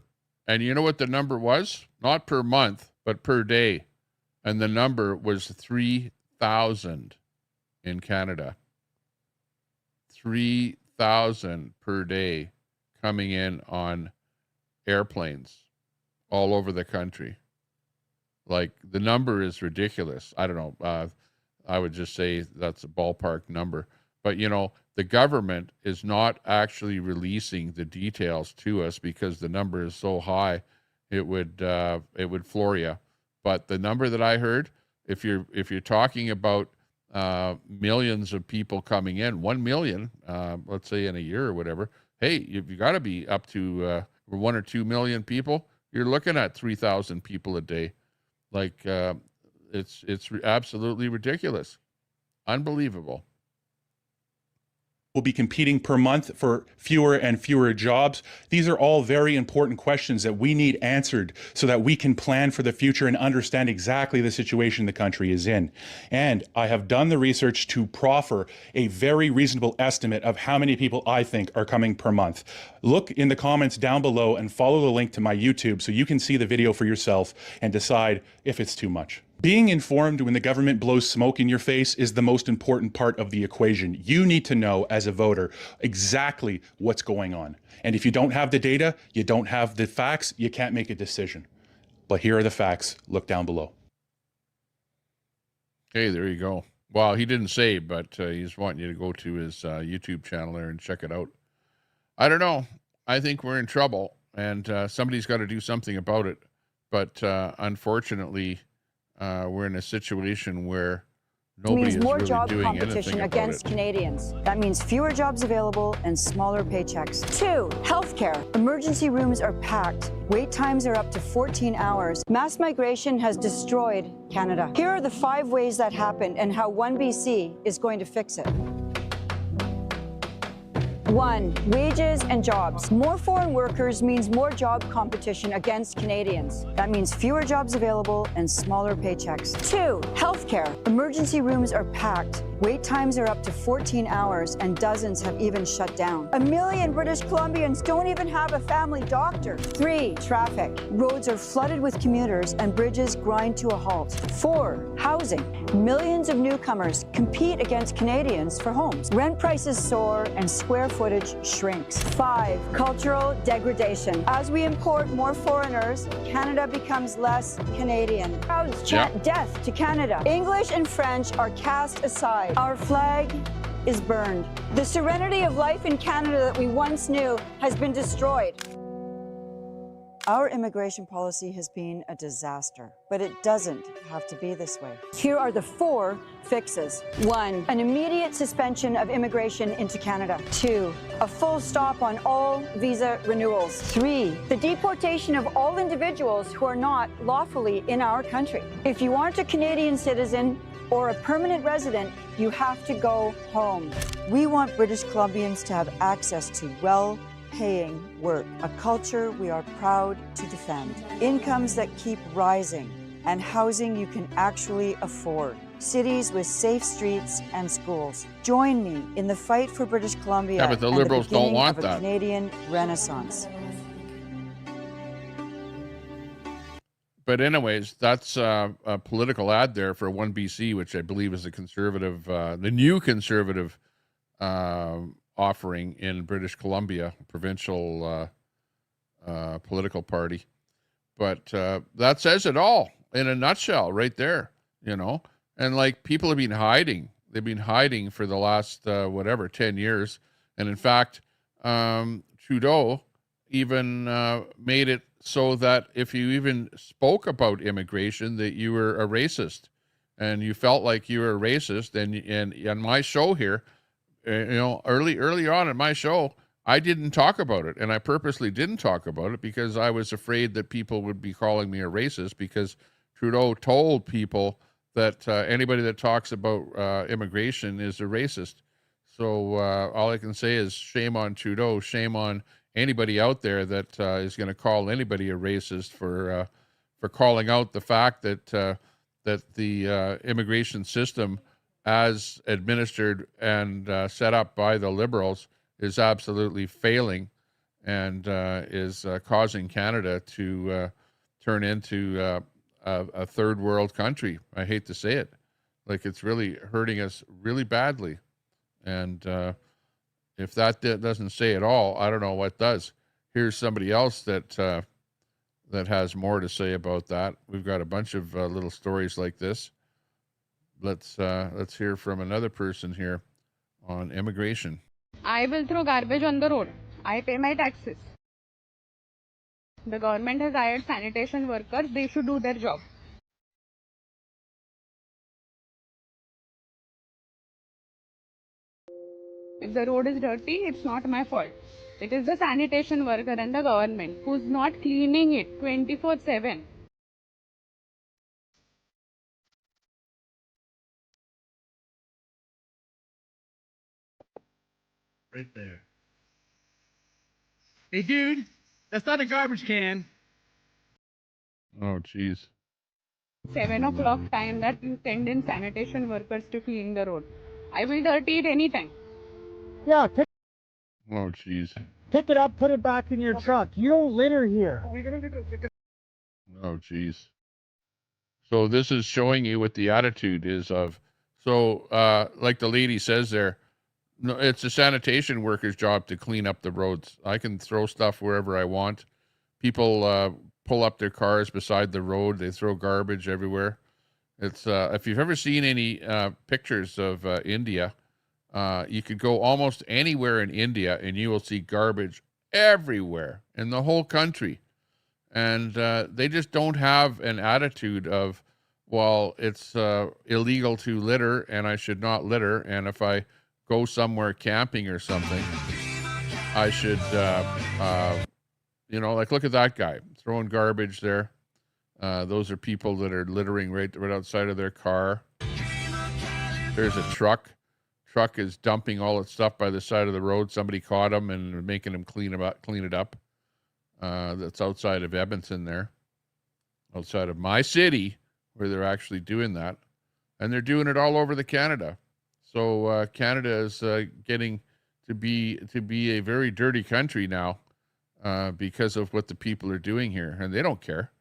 and you know what the number was? Not per month, but per day. And the number was 3,000 in Canada. 3,000 per day coming in on airplanes all over the country. Like, the number is ridiculous. I don't know. I would just say that's a ballpark number. But, you know, the government is not actually releasing the details to us because the number is so high, it would floor you. But the number that I heard, if you're talking about millions of people coming in, 1 million, let's say in a year or whatever, hey, you got to be up to 1 or 2 million people. You're looking at 3,000 people a day. Like, it's absolutely ridiculous. Unbelievable. Will be competing per month for fewer and fewer jobs? These are all very important questions that we need answered so that we can plan for the future and understand exactly the situation the country is in. And I have done the research to proffer a very reasonable estimate of how many people I think are coming per month. Look in the comments down below and follow the link to my YouTube so you can see the video for yourself and decide if it's too much. Being informed when the government blows smoke in your face is the most important part of the equation. You need to know as a voter exactly what's going on. And if you don't have the data, you don't have the facts, you can't make a decision. But here are the facts. Look down below. Okay, there you go. Well, he didn't say, but he's wanting you to go to his YouTube channel there and check it out. I don't know. I think we're in trouble, and somebody's got to do something about it. But unfortunately, we're in a situation where nobody means is more really job doing competition anything about against it. Canadians. That means fewer jobs available and smaller paychecks. 2, healthcare. Emergency rooms are packed. Wait times are up to 14 hours. Mass migration has destroyed Canada. Here are the 5 ways that happened and how 1BC is going to fix it. 1, wages and jobs. More foreign workers means more job competition against Canadians. That means fewer jobs available and smaller paychecks. 2, healthcare. Emergency rooms are packed. Wait times are up to 14 hours and dozens have even shut down. 1 million British Columbians don't even have a family doctor. 3, traffic. Roads are flooded with commuters and bridges grind to a halt. 4, housing. Millions of newcomers compete against Canadians for homes. Rent prices soar and square footage shrinks. 5, cultural degradation. As we import more foreigners, Canada becomes less Canadian. Crowds chant death to Canada. English and French are cast aside. Our flag is burned. The serenity of life in Canada that we once knew has been destroyed. Our immigration policy has been a disaster, but it doesn't have to be this way. Here are the 4 fixes. 1, an immediate suspension of immigration into Canada. 2, a full stop on all visa renewals. 3, the deportation of all individuals who are not lawfully in our country. If you aren't a Canadian citizen or a permanent resident, you have to go home. We want British Columbians to have access to well-paying work, a culture we are proud to defend, incomes that keep rising, and housing you can actually afford. Cities with safe streets and schools. Join me in the fight for British Columbia. Yeah, but the and Liberals don't beginning want of a that. Canadian Renaissance. But anyways, that's a political ad there for 1BC, which I believe is a conservative, the new conservative offering in British Columbia, provincial political party. But that says it all in a nutshell right there, you know. And like people have been hiding. They've been hiding for the last, 10 years. And in fact, Trudeau even made it so that if you even spoke about immigration, that you were a racist, and you felt like you were a racist. And on my show here, early on in my show, I didn't talk about it, and I purposely didn't talk about it because I was afraid that people would be calling me a racist, because Trudeau told people that anybody that talks about immigration is a racist. So all I can say is shame on Trudeau, shame on anybody out there that is going to call anybody a racist for calling out the fact that the immigration system, as administered and set up by the Liberals, is absolutely failing and is causing Canada to turn into a third world country. I hate to say it, like it's really hurting us really badly, and if that doesn't say it all, I don't know what does. Here's somebody else that has more to say about that. We've got a bunch of little stories like this. Let's hear from another person here on immigration. I will throw garbage on the road. I pay my taxes. The government has hired sanitation workers. They should do their job. If the road is dirty, it's not my fault. It is the sanitation worker and the government who's not cleaning it 24/7. Right there. Hey, dude, that's not a garbage can. Oh, jeez. 7 o'clock time that you send in sanitation workers to clean the road. I will dirty it anytime. Yeah, Oh, jeez. pick it up, put it back in your truck. You don't litter here. Oh, jeez. So this is showing you what the attitude is of. So, like the lady says there, no, it's a sanitation worker's job to clean up the roads. I can throw stuff wherever I want. People pull up their cars beside the road. They throw garbage everywhere. It's if you've ever seen any pictures of India, you could go almost anywhere in India and you will see garbage everywhere in the whole country. And they just don't have an attitude of, well, it's illegal to litter and I should not litter. And if I go somewhere camping or something, I should, like look at that guy throwing garbage there. Those are people that are littering right outside of their car. There's a truck. Truck is dumping all its stuff by the side of the road. Somebody caught him and making him clean it up. That's outside of Edmonton there, outside of my city, where they're actually doing that. And they're doing it all over the Canada. So Canada is getting to be a very dirty country now because of what the people are doing here. And they don't care.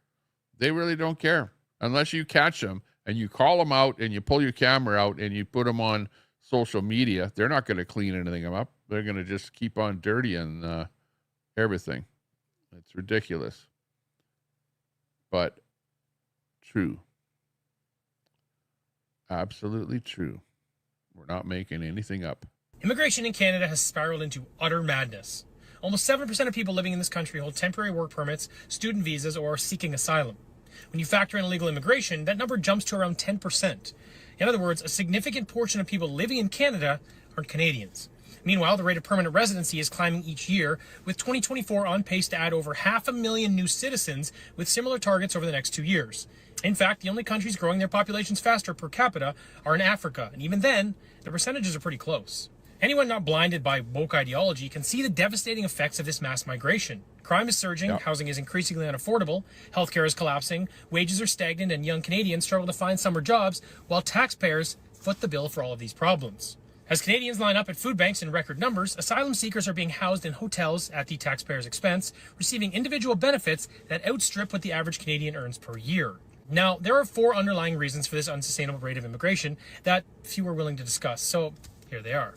They really don't care. Unless you catch them and you call them out and you pull your camera out and you put them on social media, they're not going to clean anything up. They're going to just keep on dirtying everything. It's ridiculous, but true. Absolutely true. We're not making anything up. Immigration in Canada has spiraled into utter madness. Almost 7% of people living in this country hold temporary work permits, student visas, or are seeking asylum. When you factor in illegal immigration, that number jumps to around 10%. In other words, a significant portion of people living in Canada aren't Canadians. Meanwhile, the rate of permanent residency is climbing each year, with 2024 on pace to add over 500,000 new citizens with similar targets over the next 2 years. In fact, the only countries growing their populations faster per capita are in Africa, and even then, the percentages are pretty close. Anyone not blinded by woke ideology can see the devastating effects of this mass migration. Crime is surging, housing is increasingly unaffordable, healthcare is collapsing, wages are stagnant, and young Canadians struggle to find summer jobs, while taxpayers foot the bill for all of these problems. As Canadians line up at food banks in record numbers, asylum seekers are being housed in hotels at the taxpayer's expense, receiving individual benefits that outstrip what the average Canadian earns per year. Now, there are 4 underlying reasons for this unsustainable rate of immigration that few are willing to discuss, so here they are.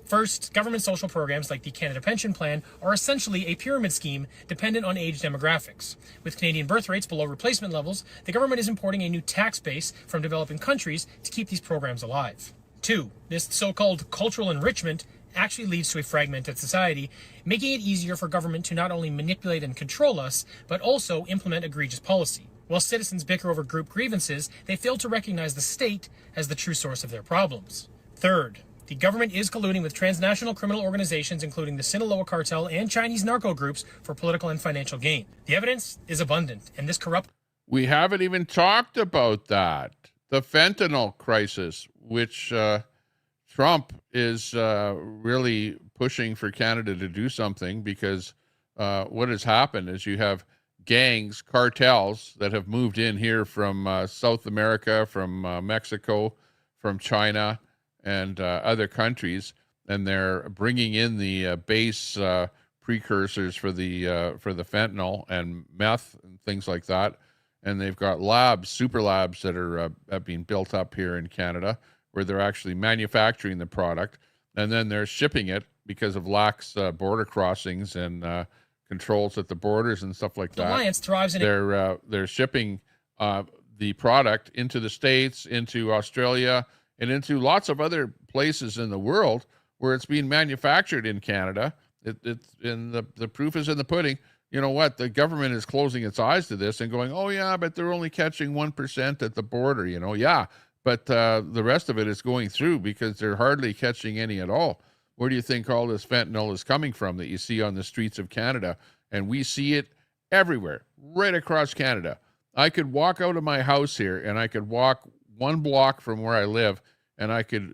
First, government social programs like the Canada Pension Plan are essentially a pyramid scheme dependent on age demographics. With Canadian birth rates below replacement levels, the government is importing a new tax base from developing countries to keep these programs alive. 2, this so-called cultural enrichment actually leads to a fragmented society, making it easier for government to not only manipulate and control us, but also implement egregious policy. While citizens bicker over group grievances, they fail to recognize the state as the true source of their problems. Third, the government is colluding with transnational criminal organizations, including the Sinaloa cartel and Chinese narco groups, for political and financial gain. The evidence is abundant, and this corrupt... We haven't even talked about that. The fentanyl crisis, which Trump is really pushing for Canada to do something, because what has happened is you have gangs, cartels that have moved in here from South America, from Mexico, from China, and other countries, and they're bringing in the base precursors for the fentanyl and meth and things like that. And they've got labs, super labs that are being built up here in Canada, where they're actually manufacturing the product, and then they're shipping it because of lax border crossings and controls at the borders and stuff like that. Alliance thrives in... They're shipping the product into the States, into Australia, and into lots of other places in the world where it's being manufactured in Canada. And the proof is in the pudding. You know what? The government is closing its eyes to this and going, oh, yeah, but they're only catching 1% at the border, Yeah, but the rest of it is going through because they're hardly catching any at all. Where do you think all this fentanyl is coming from that you see on the streets of Canada? And we see it everywhere, right across Canada. I could walk out of my house here and I could walk 1 block from where I live, and I could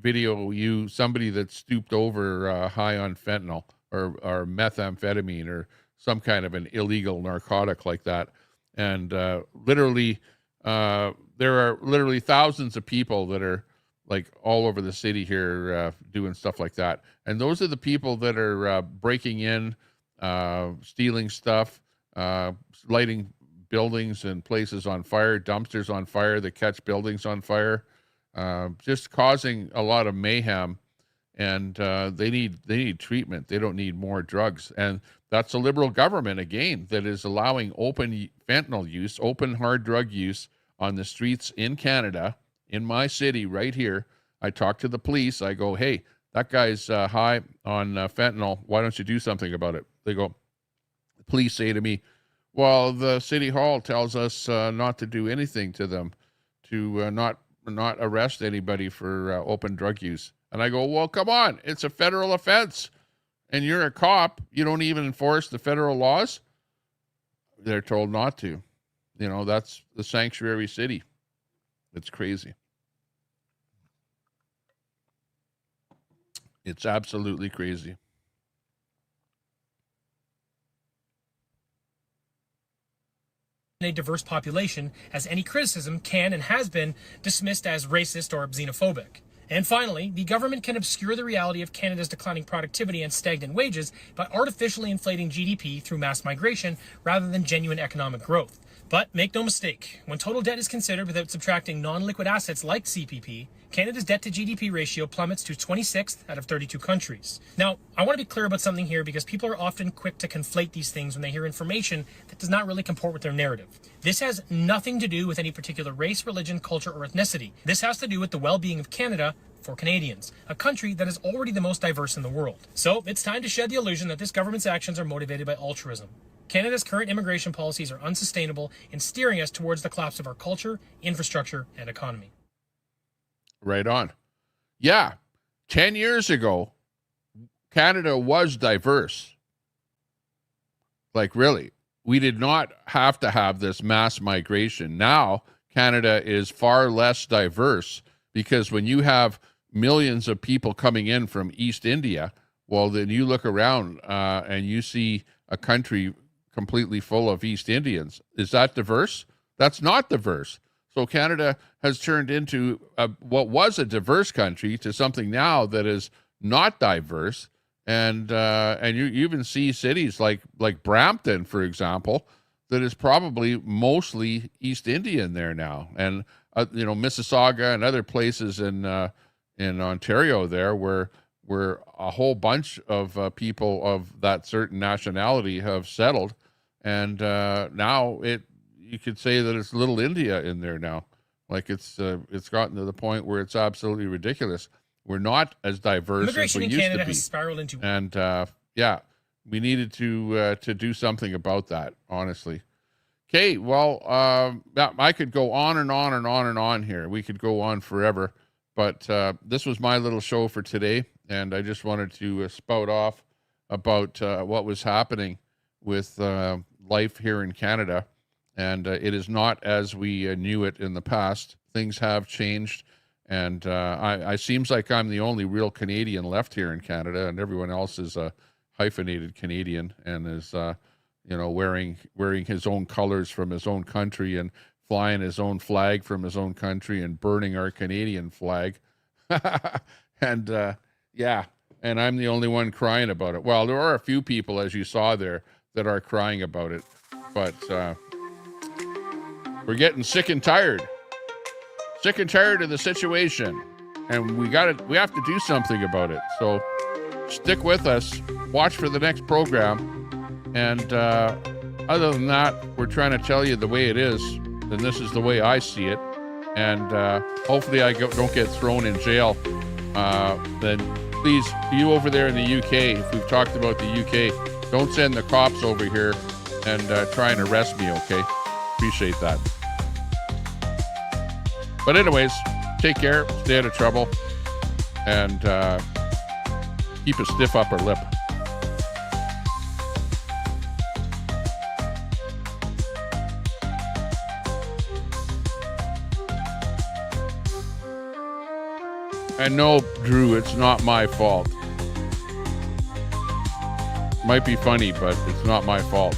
video you somebody that's stooped over high on fentanyl or methamphetamine or some kind of an illegal narcotic like that. And literally, there are literally thousands of people that are like all over the city here doing stuff like that. And those are the people that are breaking in, stealing stuff, lighting buildings and places on fire, dumpsters on fire that catch buildings on fire, just causing a lot of mayhem. And they need treatment. They don't need more drugs. And that's a liberal government, again, that is allowing open fentanyl use, open hard drug use on the streets in Canada, in my city right here. I talk to the police. I go, hey, that guy's high on fentanyl. Why don't you do something about it? They go, the police say to me, Well, the city hall tells us not to do anything to them, to not arrest anybody for open drug use. And I go, well, come on, it's a federal offense, and you're a cop. You don't even enforce the federal laws. They're told not to. You know, that's the sanctuary city. It's crazy. It's absolutely crazy. A diverse population, as any criticism can and has been dismissed as racist or xenophobic. And finally, the government can obscure the reality of Canada's declining productivity and stagnant wages by artificially inflating GDP through mass migration rather than genuine economic growth. But make no mistake, when total debt is considered without subtracting non-liquid assets like CPP, Canada's debt to GDP ratio plummets to 26th out of 32 countries. Now, I want to be clear about something here because people are often quick to conflate these things when they hear information that does not really comport with their narrative. This has nothing to do with any particular race, religion, culture, or ethnicity. This has to do with the well-being of Canada for Canadians, a country that is already the most diverse in the world. So it's time to shed the illusion that this government's actions are motivated by altruism. Canada's current immigration policies are unsustainable in steering us towards the collapse of our culture, infrastructure, and economy. Right on. Yeah. 10 years ago, Canada was diverse. Like, really, we did not have to have this mass migration. Now, Canada is far less diverse because when you have millions of people coming in from East India, well, then you look around and you see a country completely full of East Indians. Is that diverse? That's not diverse. So Canada has turned into what was a diverse country to something now that is not diverse. And you even see cities like Brampton, for example, that is probably mostly East Indian there now. And Mississauga and other places in Ontario there where a whole bunch of people of that certain nationality have settled. And now you could say that it's Little India in there now. Like it's gotten to the point where it's absolutely ridiculous. We're not as diverse Immigration as we in used Canada to be. has spiraled into... And we needed to do something about that, honestly. Okay, well, I could go on and on and on and on here. We could go on forever. But this was my little show for today, and I just wanted to spout off about what was happening with life here in Canada. And it is not as we knew it in the past. Things have changed, and I seems like I'm the only real Canadian left here in Canada, and everyone else is a hyphenated Canadian and is wearing his own colors from his own country and flying his own flag from his own country and burning our Canadian flag. And and I'm the only one crying about it. Well, there are a few people, as you saw there, that are crying about it, but we're getting sick and tired of the situation, and we have to do something about it. So stick with us, watch for the next program, and other than that, we're trying to tell you the way it is, and this is the way I see it, and hopefully I don't get thrown in jail. Then please, you over there in the UK, if we've talked about the UK, don't send the cops over here and try and arrest me, okay? Appreciate that. But anyways, take care, stay out of trouble, and keep a stiff upper lip. And no, Drew, it's not my fault. Might be funny, but it's not my fault.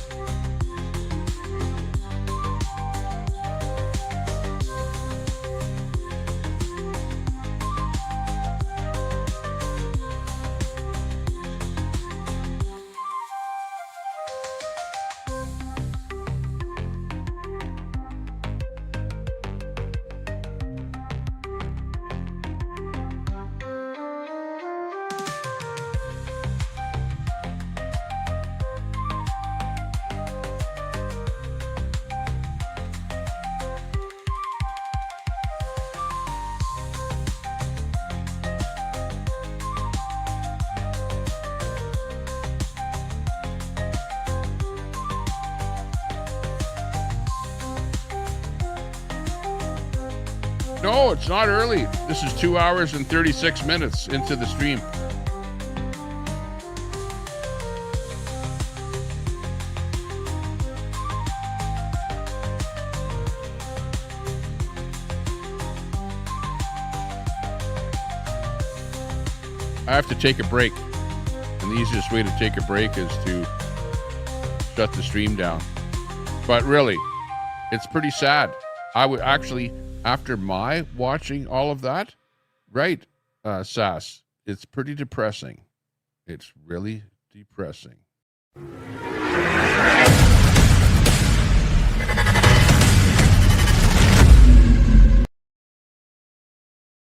No, it's not early. This is 2 hours and 36 minutes into the stream. I have to take a break. And the easiest way to take a break is to shut the stream down. But really, it's pretty sad. I would actually, after my watching all of that, right, Sass, it's pretty depressing. It's really depressing.